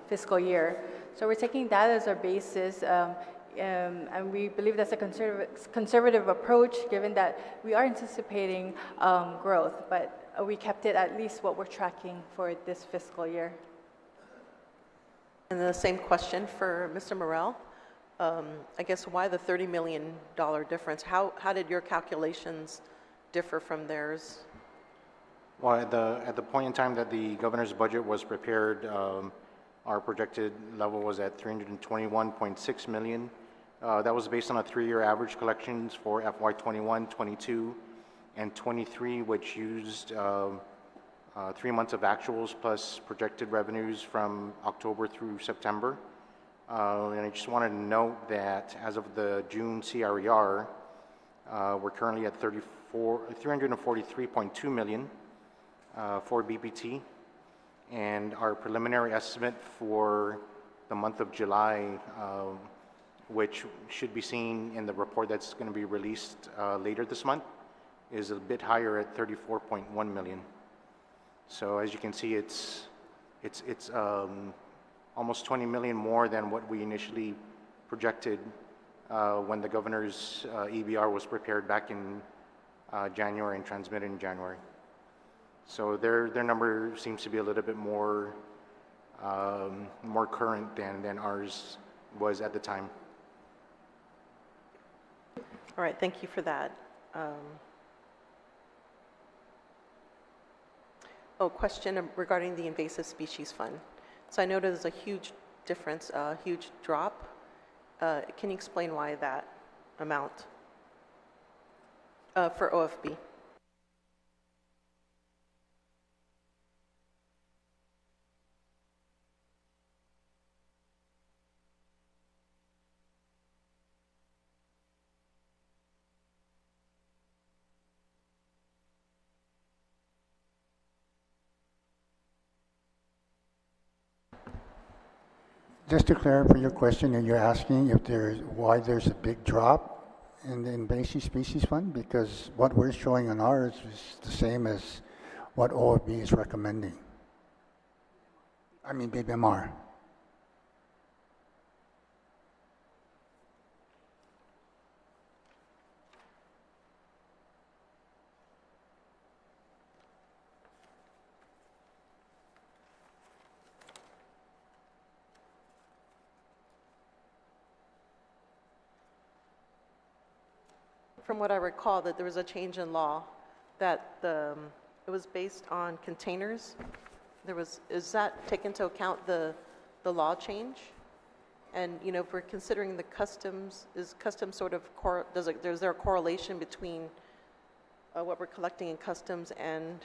[SPEAKER 3] fiscal year. So we're taking that as our basis, and we believe that's a conservative approach, given that we are anticipating growth, but we kept it at least what we're tracking for this fiscal year.
[SPEAKER 12] And the same question for Mr. Morell. I guess why the $30 million difference? How did your calculations differ from theirs?
[SPEAKER 8] Well, at the point in time that the governor's budget was prepared, our projected level was at 321.6 million. That was based on a 3-year average collections for FY21, 22, and 23, which used 3 months of actuals plus projected revenues from October through September. And I just wanted to note that as of the June CRER, we're currently at 343.2 million for BPT. And our preliminary estimate for the month of July, which should be seen in the report that's going to be released later this month, is a bit higher at 34.1 million. So as you can see, it's almost 20 million more than what we initially projected when the governor's EBR was prepared back in January and transmitted in January. So their number seems to be a little bit more current than ours was at the time.
[SPEAKER 12] All right, thank you for that. Question regarding the invasive species fund. So I noticed there's a huge difference, a huge drop. Can you explain why that amount for OFB?
[SPEAKER 2] Just to clarify your question, you're asking if why there's a big drop in the invasive species fund? Because what we're showing on ours is the same as what OFB is recommending. I mean, BBMR.
[SPEAKER 12] From what I recall, that there was a change in law that it was based on containers. Is that take into account the law change? And, you know, if we're considering the customs, is customs sort of, is there a correlation between what we're collecting in customs and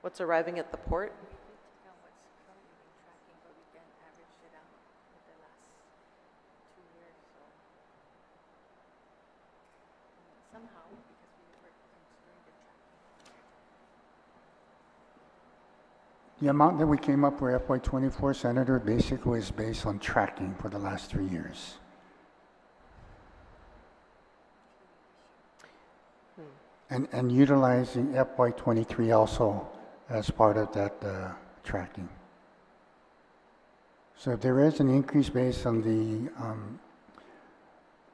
[SPEAKER 12] what's arriving at the port?
[SPEAKER 2] The amount that we came up with FY24, Senator, basically is based on tracking for the last 3 years. And utilizing FY23 also as part of that tracking. So if there is an increase based on the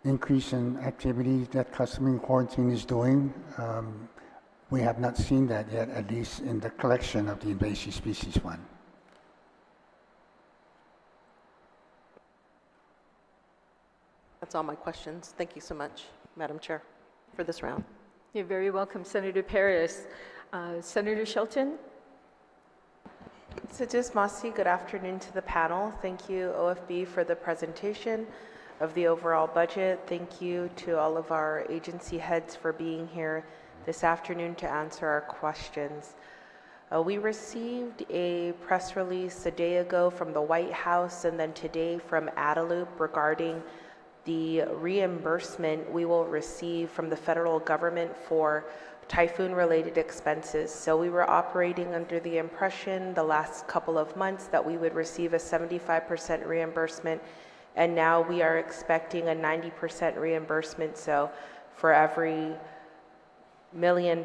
[SPEAKER 2] increase in activity that Customs and Quarantine is doing, we have not seen that yet, at least in the collection of the invasive species fund.
[SPEAKER 12] That's all my questions. Thank you so much, Madam Chair, for this round.
[SPEAKER 6] You're very welcome, Senator Perez. Senator Shelton?
[SPEAKER 13] Sajis Masi, good afternoon to the panel. Thank you, OFB, for the presentation of the overall budget. Thank you to all of our agency heads for being here this afternoon to answer our questions. We received a press release a day ago from the White House and then today from Adelup regarding the reimbursement we will receive from the federal government for typhoon-related expenses. So we were operating under the impression the last couple of months that we would receive a 75% reimbursement, and now we are expecting a 90% reimbursement. So for every $1 million,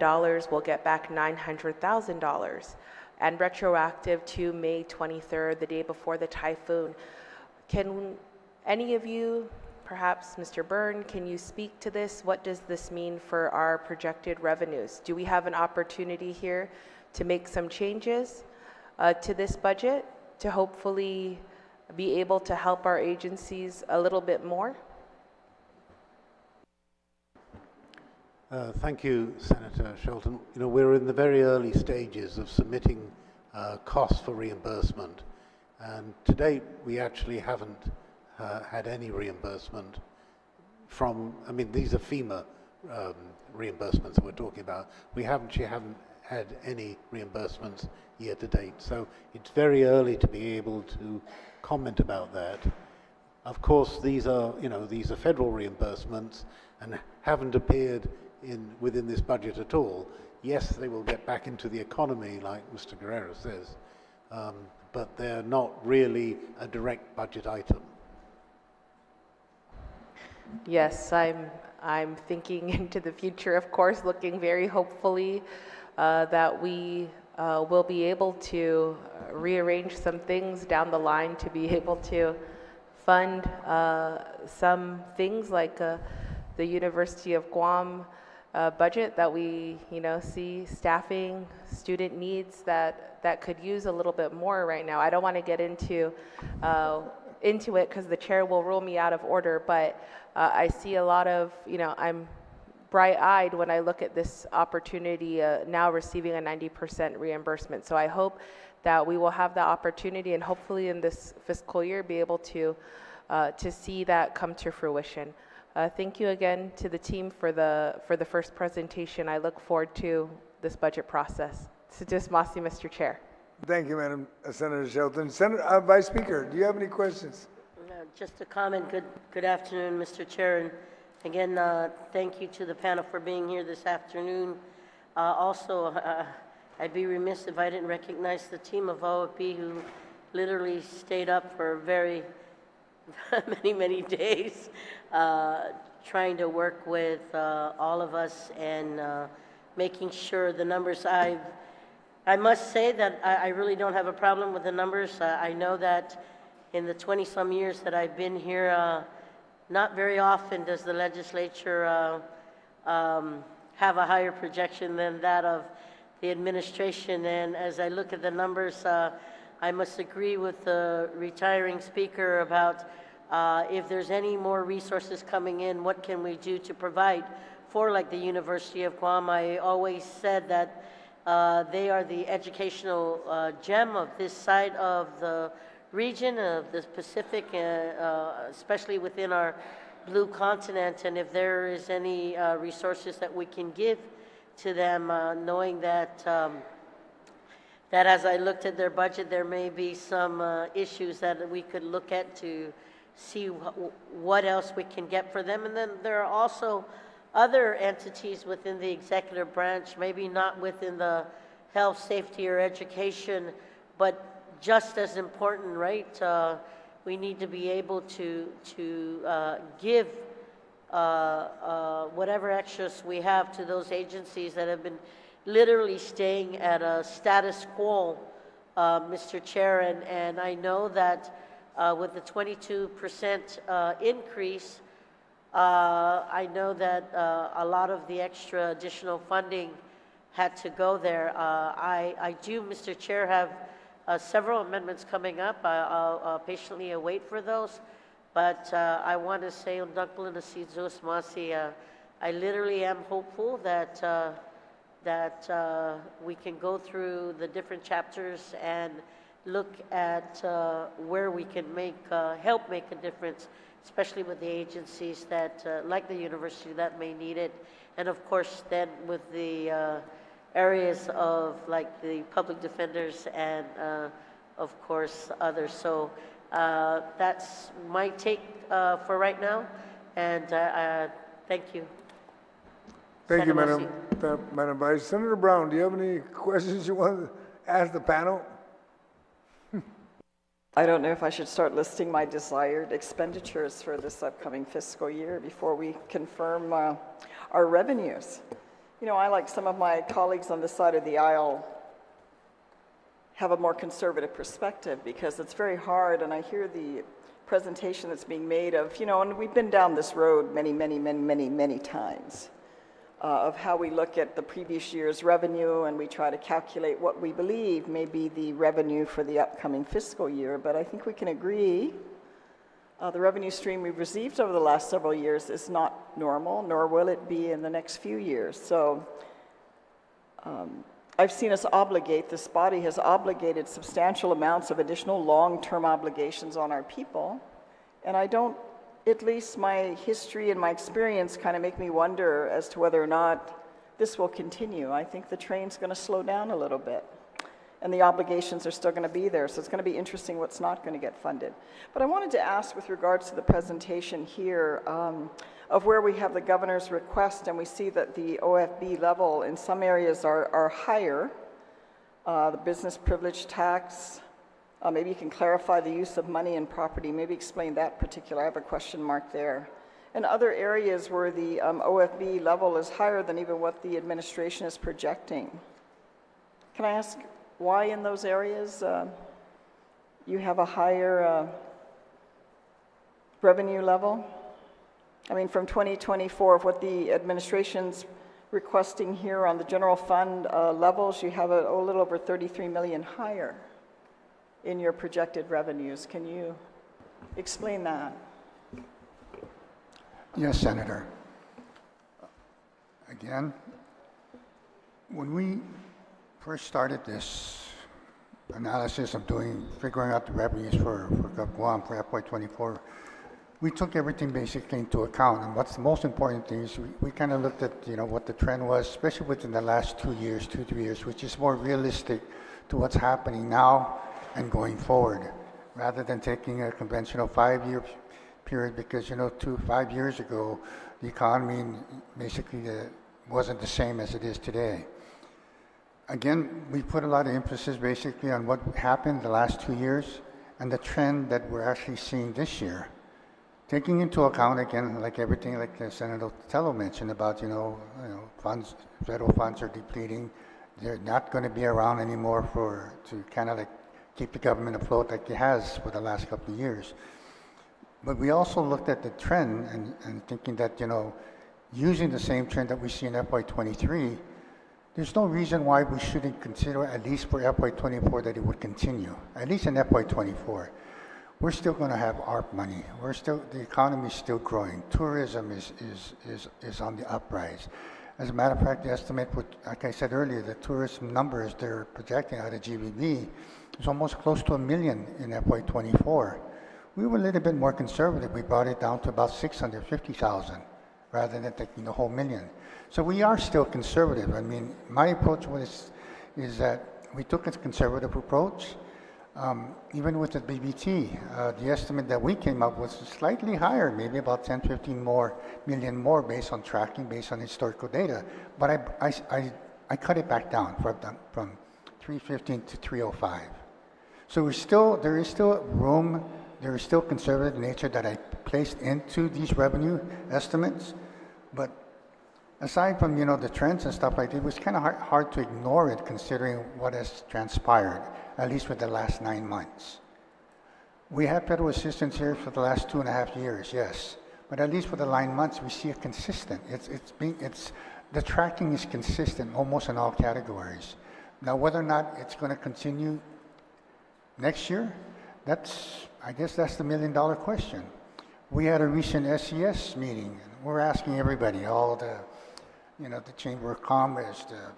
[SPEAKER 13] we'll get back $900,000, and retroactive to May 23rd, the day before the typhoon. Can any of you, perhaps Mr. Byrne, can you speak to this? What does this mean for our projected revenues? Do we have an opportunity here to make some changes to this budget to hopefully be able to help our agencies a little bit more?
[SPEAKER 10] Thank you, Senator Shelton. You know, we're in the very early stages of submitting costs for reimbursement, and to date we actually haven't had any reimbursement from, I mean, these are FEMA reimbursements that we're talking about. We haven't had any reimbursements year to date, so it's very early to be able to comment about that. Of course, these are federal reimbursements and haven't appeared within this budget at all. Yes, they will get back into the economy, like Mr. Guerrero says, but they're not really a direct budget item.
[SPEAKER 13] Yes, I'm thinking into the future, of course, looking very hopefully that we will be able to rearrange some things down the line to be able to fund some things like the University of Guam budget that we, see staffing, student needs that could use a little bit more right now. I don't want to get into it because the chair will rule me out of order, but I see a lot of, I'm bright-eyed when I look at this opportunity now receiving a 90% reimbursement. So I hope that we will have the opportunity and hopefully in this fiscal year be able to see that come to fruition. Thank you again to the team for the first presentation. I look forward to this budget process. Sajis Masi, Mr. Chair.
[SPEAKER 1] Thank you, Madam Senator Shelton. Senator, Vice Speaker, do you have any questions?
[SPEAKER 5] Just a comment. Good afternoon, Mr. Chair. And again, thank you to the panel for being here this afternoon. Also, I'd be remiss if I didn't recognize the team of OFB who literally stayed up for very many days trying to work with all of us and making sure the numbers. I must say that I really don't have a problem with the numbers. I know that in the 20-some years that I've been here, not very often does the legislature have a higher projection than that of the administration. And as I look at the numbers, I must agree with the retiring speaker about if there's any more resources coming in, what can we do to provide for like the University of Guam. I always said that they are the educational gem of this side of the region, of the Pacific, especially within our blue continent. And if there is any resources that we can give to them, knowing that that as I looked at their budget, there may be some issues that we could look at to see what else we can get for them. And then there are also other entities within the executive branch, maybe not within the health, safety, or education, but just as important, right? We need to be able to give whatever extras we have to those agencies that have been literally staying at a status quo, Mr. Chair. And I know that with the 22% increase, I know that a lot of the extra additional funding had to go there. I do, Mr. Chair, have several amendments coming up. I'll patiently await for those. But I want to say, I literally am hopeful that we can go through the different chapters and look at where we can help make a difference, especially with the agencies that, like the university, that may need it. And of course, then with the areas of like the public defenders and of course others. So that's my take for right now, and thank you.
[SPEAKER 1] Thank you,
[SPEAKER 5] Senator
[SPEAKER 1] Madam Vice. Senator Brown, do you have any questions you want to ask the panel?
[SPEAKER 14] I don't know if I should start listing my desired expenditures for this upcoming fiscal year before we confirm our revenues. You know, I, like some of my colleagues on this side of the aisle, have a more conservative perspective because it's very hard, and I hear the presentation that's being made of, you know, and we've been down this road many times, of how we look at the previous year's revenue and we try to calculate what we believe may be the revenue for the upcoming fiscal year. But I think we can agree the revenue stream we've received over the last several years is not normal, nor will it be in the next few years. So I've seen us obligate, this body has obligated substantial amounts of additional long-term obligations on our people. And I don't, at least my history and my experience kind of make me wonder as to whether or not this will continue. I think the train's going to slow down a little bit. And the obligations are still going to be there. So it's going to be interesting what's not going to get funded. But I wanted to ask with regards to the presentation here of where we have the governor's request, and we see that the OFB level in some areas are higher. The business privilege tax, maybe you can clarify the use of money and property, maybe explain that particular, I have a question mark there. And other areas where the OFB level is higher than even what the administration is projecting. Can I ask why in those areas you have a higher revenue level? I mean, from 2024, of what the administration's requesting here on the general fund levels, you have a little over 33 million higher in your projected revenues. Can you explain that?
[SPEAKER 2] Yes, Senator. Again, when we first started this analysis of figuring out the revenues for Guam for FY24, we took everything basically into account. And what's the most important thing is we kind of looked at, you know, what the trend was, especially within the last 2 years, 2-3 years, which is more realistic to what's happening now and going forward, rather than taking a conventional 5-year period, because, you know, 5 years ago, the economy basically wasn't the same as it is today. Again, we put a lot of emphasis basically on what happened the last 2 years and the trend that we're actually seeing this year, taking into account again, like everything, like Senator Tello mentioned about, funds, federal funds are depleting. They're not going to be around anymore to kind of like keep the government afloat like it has for the last couple of years. But we also looked at the trend and thinking that, using the same trend that we see in FY23, there's no reason why we shouldn't consider, at least for FY24, that it would continue, at least in FY24. We're still going to have ARP money. The economy is still growing. Tourism is on the uprise. As a matter of fact, the estimate, like I said earlier, the tourism numbers they're projecting out of GBB is almost close to 1 million in FY24. We were a little bit more conservative. We brought it down to about 650,000 rather than taking the whole million. So we are still conservative. I mean, my approach is that we took a conservative approach. Even with the BBT, the estimate that we came up with was slightly higher, maybe about 10, 15 million more based on tracking, based on historical data. But I cut it back down from 315 to 305. So there is still room, there is still conservative nature that I placed into these revenue estimates. But aside from, the trends and stuff like that, it was kind of hard to ignore it considering what has transpired, at least for the last 9 months. We have federal assistance here for the last 2.5 years, yes. But at least for the 9 months, we see it consistent. The tracking is consistent almost in all categories. Now, whether or not it's going to continue next year, I guess that's the $1 million question. We had a recent SES meeting. We're asking everybody, all the Chamber of Commerce, the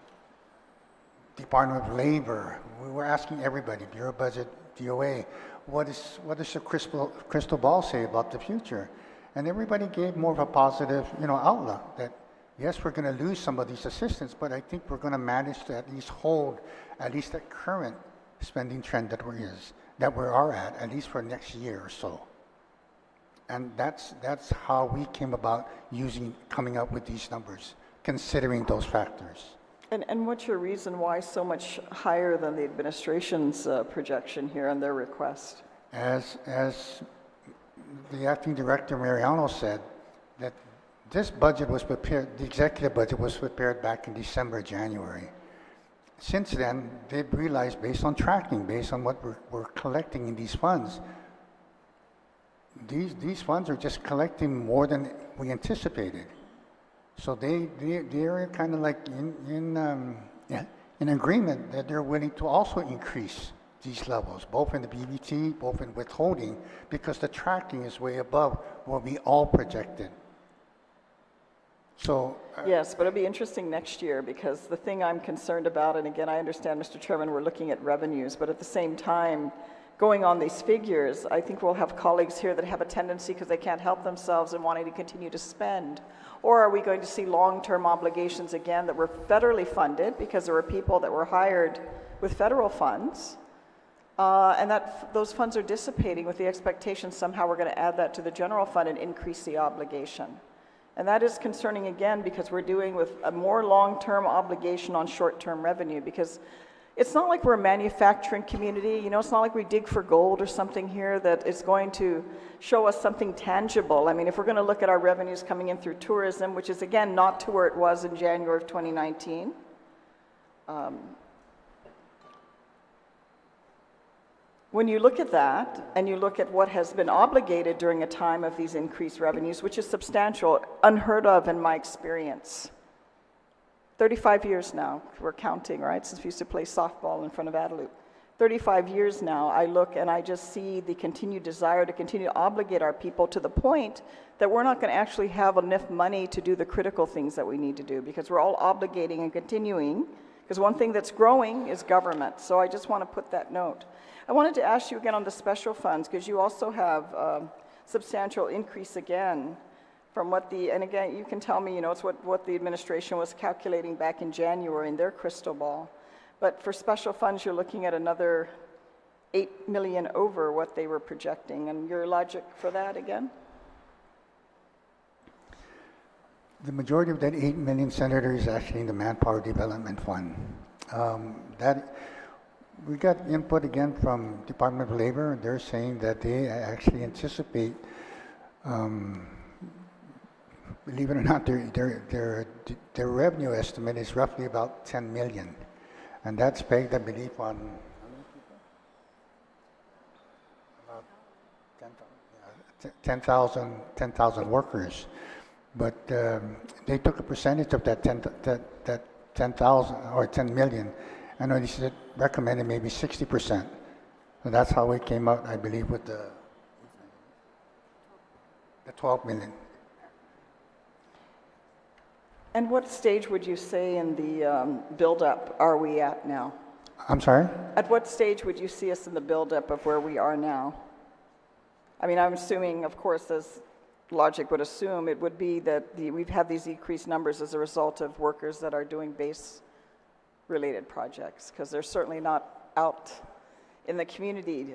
[SPEAKER 2] Department of Labor. We were asking everybody, Bureau of Budget, DOA, what does the crystal ball say about the future? And everybody gave more of a positive, outlook that yes, we're going to lose some of these assistance, but I think we're going to manage to at least hold at least the current spending trend that we are at least for next year or so. And that's how we came about coming up with these numbers, considering those factors.
[SPEAKER 14] And what's your reason why so much higher than the administration's projection here on their request?
[SPEAKER 2] As the acting director Mariano said, that this budget was prepared, the executive budget was prepared back in December, January. Since then, they've realized, based on tracking, based on what we're collecting in these funds, these funds are just collecting more than we anticipated. So they're kind of like in agreement that they're willing to also increase these levels, both in the BBT, both in withholding, because the tracking is way above what we all projected. So
[SPEAKER 14] yes, but it'll be interesting next year, because the thing I'm concerned about, and again, I understand, Mr. Chairman, we're looking at revenues, but at the same time, going on these figures, I think we'll have colleagues here that have a tendency, because they can't help themselves and wanting to continue to spend. Or are we going to see long-term obligations again that were federally funded because there were people that were hired with federal funds, and that those funds are dissipating with the expectation somehow we're going to add that to the general fund and increase the obligation. And that is concerning again, because we're doing with a more long-term obligation on short-term revenue, because it's not like we're a manufacturing community, it's not like we dig for gold or something here that is going to show us something tangible. I mean, if we're going to look at our revenues coming in through tourism, which is again not to where it was in January of 2019, when you look at that and you look at what has been obligated during a time of these increased revenues, which is substantial, unheard of in my experience. 35 years now, we're counting, right, since we used to play softball in front of Adelup. 35 years now, I look and I just see the continued desire to continue to obligate our people to the point that we're not going to actually have enough money to do the critical things that we need to do, because we're all obligating and continuing, because one thing that's growing is government. So I just want to put that note. I wanted to ask you again on the special funds, because you also have substantial increase again from what and again, you can tell me, it's what the administration was calculating back in January in their crystal ball. But for special funds, you're looking at another 8 million over what they were projecting. And your logic for that again?
[SPEAKER 2] The majority of that 8 million, Senator, is actually in the Manpower Development Fund. We got input again from Department of Labor, and they're saying that they actually anticipate Believe it or not, their revenue estimate is roughly about 10 million. And that's pegged, I believe, on about 10,000 workers. But they took a percentage of that 10,000 or 10 million, and they said recommended maybe 60%. So that's how we came out, I believe, with the 12 million.
[SPEAKER 14] And what stage would you say in the build-up are we at now?
[SPEAKER 2] I'm sorry?
[SPEAKER 14] At what stage would you see us in the build-up of where we are now? I mean, I'm assuming, of course, as logic would assume, it would be that we've had these increased numbers as a result of workers that are doing base-related projects, because they're certainly not out in the community,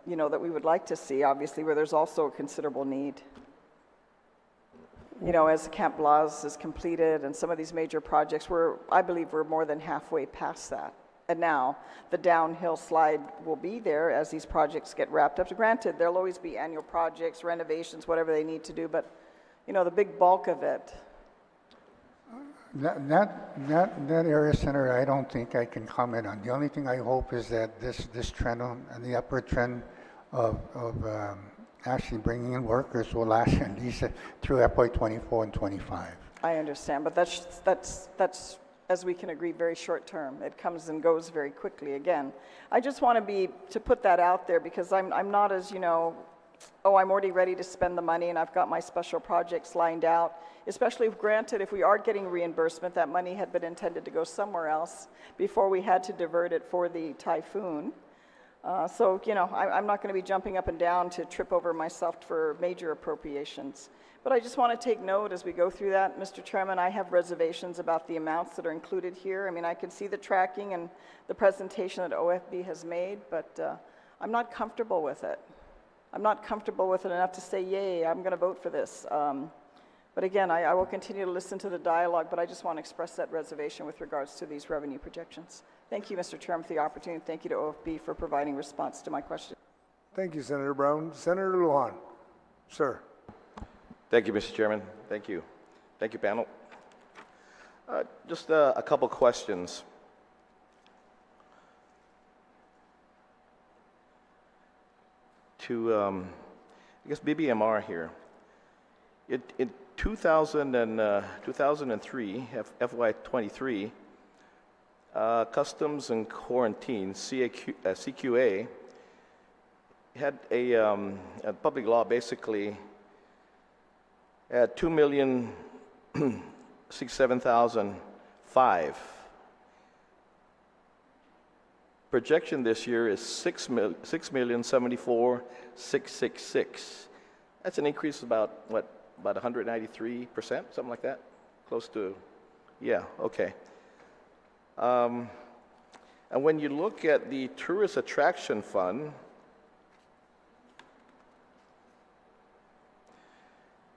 [SPEAKER 14] you know, that we would like to see, obviously, where there's also a considerable need. You know, as Camp Blas is completed and some of these major projects, I believe we're more than halfway past that. And now the downhill slide will be there as these projects get wrapped up. So granted, there'll always be annual projects, renovations, whatever they need to do, but you know, the big bulk of it.
[SPEAKER 2] That area, Senator, I don't think I can comment on. The only thing I hope is that this trend and the upward trend of actually bringing in workers will last at least through FY24 and 25.
[SPEAKER 14] I understand, but that's as we can agree, very short term. It comes and goes very quickly again. I just want to put that out there because I'm not as, you know, oh, I'm already ready to spend the money and I've got my special projects lined out, especially if granted, if we are getting reimbursement, that money had been intended to go somewhere else before we had to divert it for the typhoon. So, you know, I'm not going to be jumping up and down to trip over myself for major appropriations. But I just want to take note as we go through that, Mr. Chairman, I have reservations about the amounts that are included here. I mean, I can see the tracking and the presentation that OFB has made, but I'm not comfortable with it. I'm not comfortable with it enough to say, yay, I'm going to vote for this. But again, I will continue to listen to the dialogue, but I just want to express that reservation with regards to these revenue projections. Thank you, Mr. Chairman, for the opportunity. Thank you to OFB for providing response to my question.
[SPEAKER 1] Thank you, Senator Brown. Senator Guåhan, sir.
[SPEAKER 15] Thank you, Mr. Chairman. Thank you. Thank you, panel. Just a couple questions. To, I guess, BBMR here. In 2003, FY23, Customs and Quarantine, CQA, had a public law basically at 2,067,005. Projection this year is 6,074,666. That's an increase of about what? About 193%, something like that. Close to, yeah. Okay. And when you look at the Tourist Attraction Fund,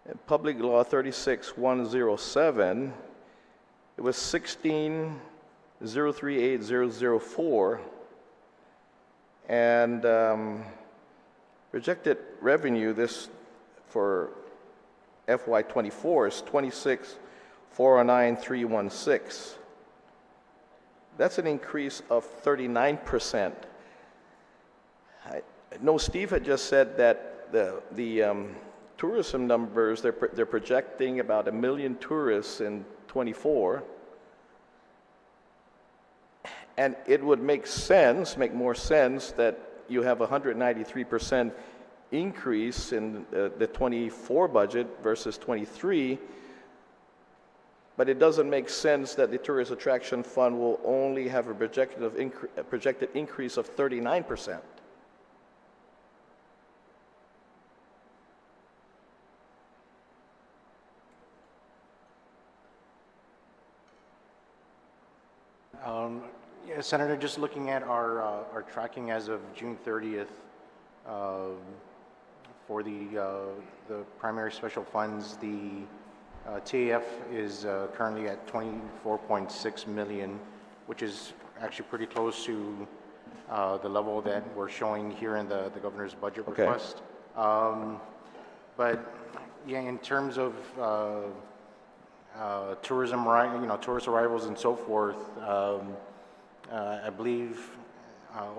[SPEAKER 15] in Public Law 36107, it was 16,038,004, and projected revenue this for FY24 is 26,409,316. That's an increase of 39%. I know Steve had just said that the tourism numbers, they're projecting about 1 million tourists in 24. And it would make more sense that you have a 193% increase in the 24 budget versus 23, but it doesn't make sense that the Tourist Attraction Fund will only have a projected increase of 39%.
[SPEAKER 8] Yeah, Senator, just looking at our tracking as of June 30th, for the primary special funds, the TAF is currently at 24.6 million, which is actually pretty close to the level that we're showing here in the governor's budget request. But Yeah, in terms of tourism, tourist arrivals and so forth, I believe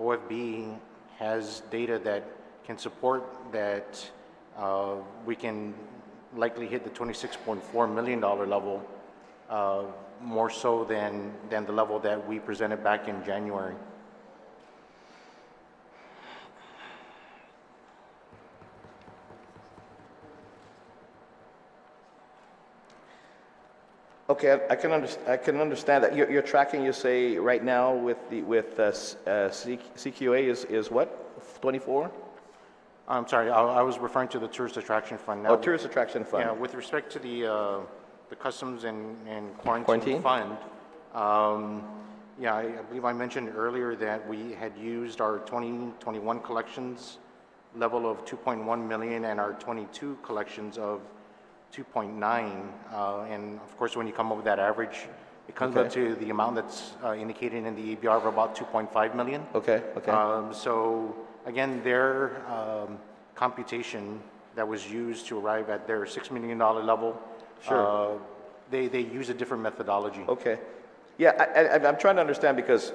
[SPEAKER 8] OFB has data that can support that we can likely hit the $26.4 million level, more so than the level that we presented back in January.
[SPEAKER 15] Okay, I can understand that. You're tracking, you say, right now with CQA is what? 24?
[SPEAKER 8] I'm sorry, I was referring to the Tourist Attraction Fund. Now,
[SPEAKER 15] Tourist Attraction Fund.
[SPEAKER 8] Yeah, with respect to the Customs and Quarantine Fund, yeah, I believe I mentioned earlier that we had used our 2021 collections level of 2.1 million and our 22 collections of 2.9, and of course when you come up with that average, it comes up to the amount that's indicated in the ABR of about 2.5 million.
[SPEAKER 15] Okay.
[SPEAKER 8] So again, their computation that was used to arrive at their $6 million level,
[SPEAKER 15] Sure.
[SPEAKER 8] They use a different methodology.
[SPEAKER 15] Okay. Yeah, I'm trying to understand because,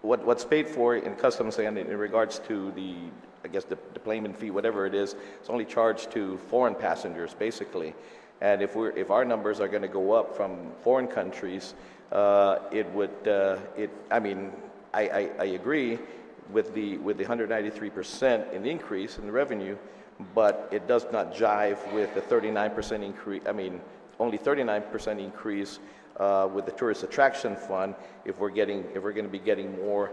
[SPEAKER 15] what's paid for in customs and in regards to the, I guess, the payment fee, whatever it is, it's only charged to foreign passengers, basically. And if our numbers are going to go up from foreign countries, it would, I agree with the 193% in increase in the revenue, but it does not jive with the 39% increase, only 39% increase with the Tourist Attraction Fund if we're going to be getting more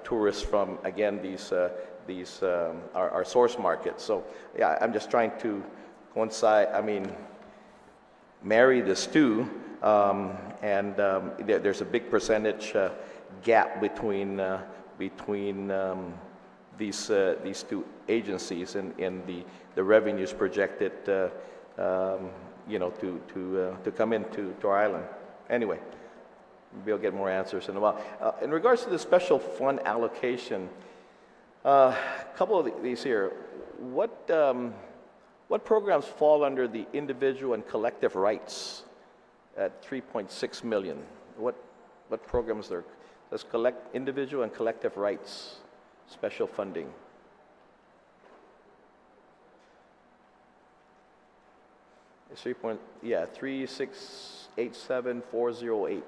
[SPEAKER 15] tourists from, again, our source markets. So yeah, I'm just trying to coincide, marry this two, and there's a big percentage gap between these two agencies and the revenues projected to come into our island. Anyway, we'll get more answers in a while. In regards to the special fund allocation, a couple of these here, what programs fall under the individual and collective rights at 3.6 million? What programs there? Let's collect individual and collective rights, special funding. It's 3687408.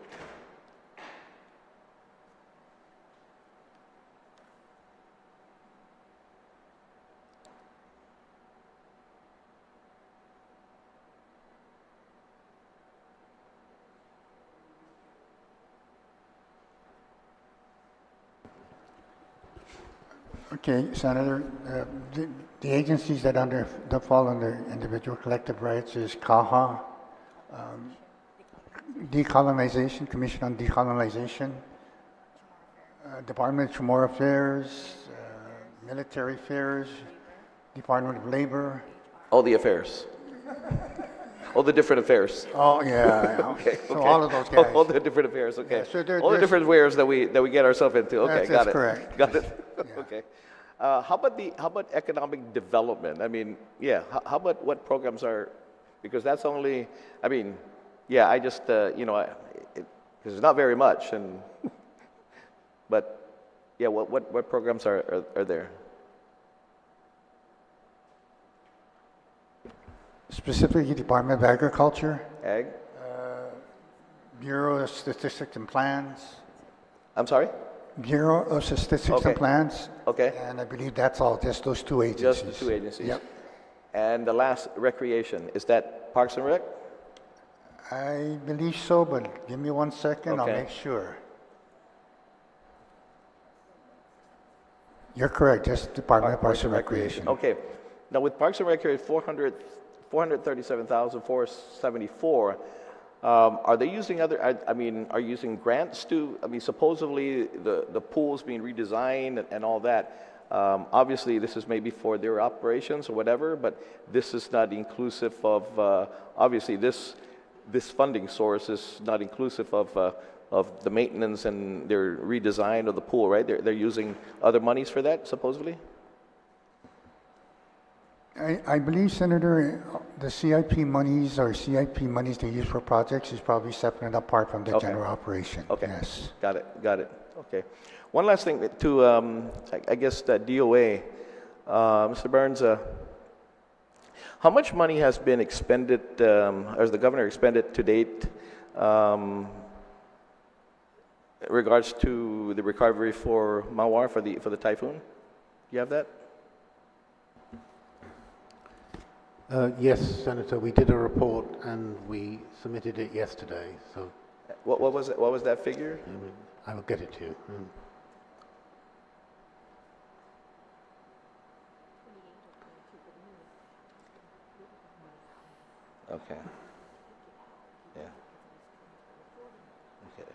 [SPEAKER 2] Okay, Senator, the agencies that fall under individual collective rights is CAHA, Decolonization, Commission on Decolonization, Department of Chamorro Affairs, Military Affairs, Department of Labor.
[SPEAKER 15] All the affairs. All the different affairs.
[SPEAKER 2] Oh, yeah.
[SPEAKER 15] Okay.
[SPEAKER 2] So all of those guys.
[SPEAKER 15] All the different affairs, okay.
[SPEAKER 2] Yeah, so
[SPEAKER 15] all the different affairs that we get ourselves into. Okay, got it.
[SPEAKER 2] That's correct.
[SPEAKER 15] Got it.
[SPEAKER 2] Yeah.
[SPEAKER 15] Okay. How about economic development? How about what programs are, because that's only, I just, because it's not very much, but yeah, what programs are there?
[SPEAKER 2] Specifically, Department of Agriculture.
[SPEAKER 15] Ag?
[SPEAKER 2] Bureau of Statistics and Plans.
[SPEAKER 15] I'm sorry?
[SPEAKER 2] Bureau of Statistics and Plans.
[SPEAKER 15] Okay.
[SPEAKER 2] And I believe that's all, just those two agencies.
[SPEAKER 15] Just the two agencies.
[SPEAKER 2] Yep.
[SPEAKER 15] And the last, recreation, is that Parks and Rec?
[SPEAKER 2] I believe so, but give me 1 second, I'll
[SPEAKER 15] Okay.
[SPEAKER 2] make sure. You're correct, just Department of Parks and Recreation.
[SPEAKER 15] Okay. Now with Parks and Recreation, 437,474. Are they using other? are you using grants to? Supposedly the pool's being redesigned and all that. Obviously, this is maybe for their operations or whatever, but this is not inclusive of. Obviously, this funding source is not inclusive of the maintenance and their redesign of the pool, right? They're using other monies for that, supposedly.
[SPEAKER 2] I believe, Senator, the CIP monies or CIP monies they use for projects is probably separate and apart from the
[SPEAKER 15] Okay.
[SPEAKER 2] general operation.
[SPEAKER 15] Okay.
[SPEAKER 2] Yes.
[SPEAKER 15] Got it. Okay. One last thing to, I guess, that DOA. Mr. Burns, how much money has been expended, or has the governor expended to date in regards to the recovery for Mawar, for the typhoon? Do you have that?
[SPEAKER 10] Yes, Senator, we did a report and we submitted it yesterday, so
[SPEAKER 15] What was it? What was that figure?
[SPEAKER 10] I will get it to you.
[SPEAKER 15] Okay. Yeah. Okay.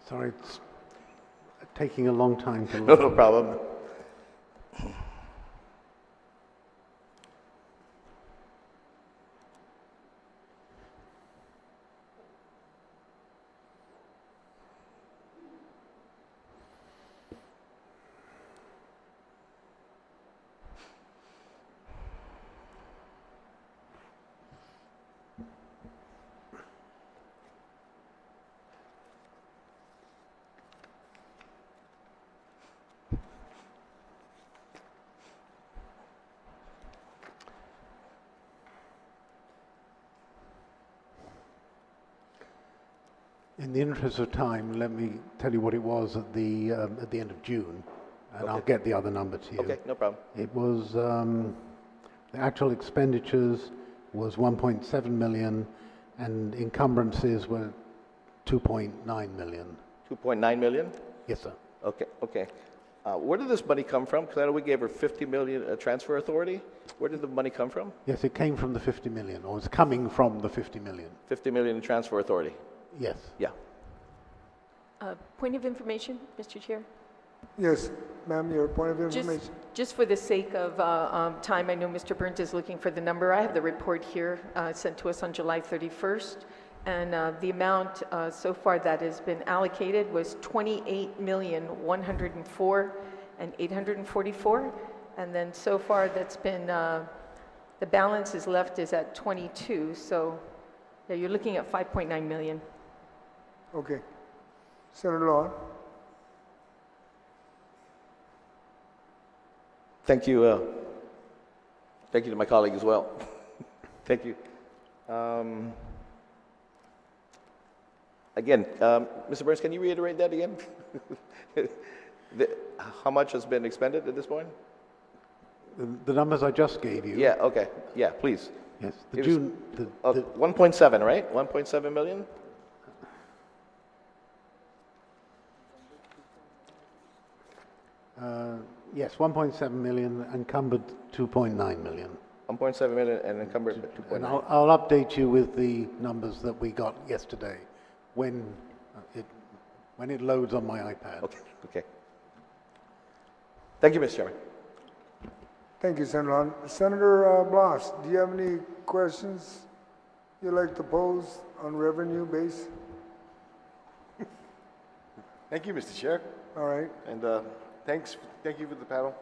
[SPEAKER 10] Sorry, it's taking a long time to
[SPEAKER 15] No,
[SPEAKER 10] load.
[SPEAKER 15] no problem.
[SPEAKER 10] In the interest of time, let me tell you what it was at the end of June, and I'll get the other number to you.
[SPEAKER 15] Okay, no problem.
[SPEAKER 10] It was, the actual expenditures was 1.7 million, and encumbrances were 2.9 million.
[SPEAKER 15] 2.9 million?
[SPEAKER 10] Yes, sir.
[SPEAKER 15] Okay. Where did this money come from? Because I know we gave her 50 million transfer authority. Where did the money come from?
[SPEAKER 10] Yes, it came from the 50 million, or it's coming from the 50 million.
[SPEAKER 15] 50 million in transfer authority.
[SPEAKER 10] Yes.
[SPEAKER 15] Yeah.
[SPEAKER 6] Point of information, Mr. Chair?
[SPEAKER 1] Yes, ma'am, your point of information.
[SPEAKER 6] Just for the sake of time, I know Mr. Burns is looking for the number. I have the report here sent to us on July 31st. And the amount so far that has been allocated was $28,104,844. And then so far that's been, the balance is left is at 22. So yeah, you're looking at 5.9 million.
[SPEAKER 1] Okay. Senator Lawn.
[SPEAKER 15] Thank you. Thank you to my colleague as well. Thank you. Again, Mr. Burns, can you reiterate that again? How much has been expended at this point?
[SPEAKER 10] The numbers I just gave you.
[SPEAKER 15] Yeah, okay. Yeah, please.
[SPEAKER 10] Yes,
[SPEAKER 15] It was 1.7, right? 1.7 million?
[SPEAKER 10] Yes, 1.7 million, encumbered 2.9 million.
[SPEAKER 15] 1.7 million and encumbered 2.9.
[SPEAKER 10] And I'll update you with the numbers that we got yesterday when it loads on my iPad.
[SPEAKER 15] Okay. Thank you, Mr. Chairman.
[SPEAKER 1] Thank you, Senator Lawn. Senator Blas, do you have any questions you'd like to pose on revenue base?
[SPEAKER 16] Thank you, Mr. Chair.
[SPEAKER 1] All right.
[SPEAKER 16] And thank you for the panel.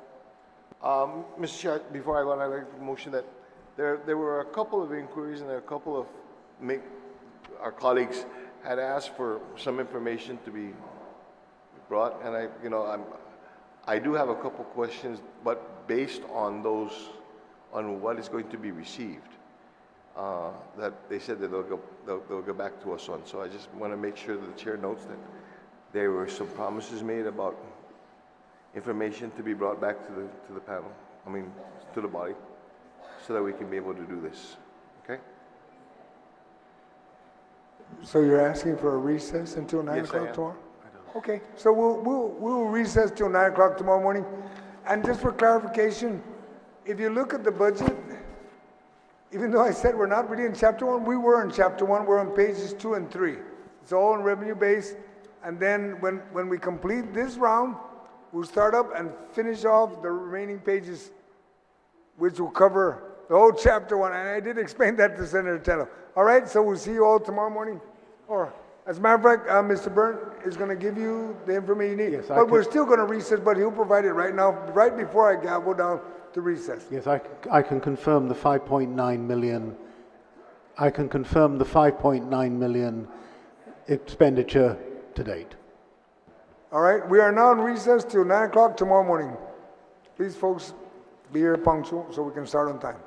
[SPEAKER 16] Mr. Chair, before I go on, I'd like to motion that there were a couple of inquiries and a couple of our colleagues had asked for some information to be brought, and I do have a couple questions, but based on on what is going to be received, that they said that they'll go back to us on. So I just want to make sure that the chair notes that there were some promises made about information to be brought back to the panel, to the body, so that we can be able to do this, okay?
[SPEAKER 1] So you're asking for a recess until 9
[SPEAKER 16] Yes, I
[SPEAKER 1] o'clock
[SPEAKER 16] am.
[SPEAKER 1] tomorrow? Okay, so we'll recess till 9 o'clock tomorrow morning. And just for clarification, if you look at the budget, even though I said we're not really in chapter 1, we were in chapter 1, we're on pages 2 and 3. It's all in revenue base. And then when we complete this round, we'll start up and finish off the remaining pages, which will cover the whole chapter 1. And I did explain that to Senator Tello. All right, so we'll see you all tomorrow morning. Or, as a matter of fact, Mr. Byrne is going to give you the information you need.
[SPEAKER 10] Yes,
[SPEAKER 1] but we're still going to recess, but he'll provide it right now, right before I gavel down to recess.
[SPEAKER 10] Yes, I can confirm the 5.9 million. I can confirm the 5.9 million expenditure to date.
[SPEAKER 1] All right, we are now in recess till 9 o'clock tomorrow morning. Please, folks, be here punctual so we can start on time.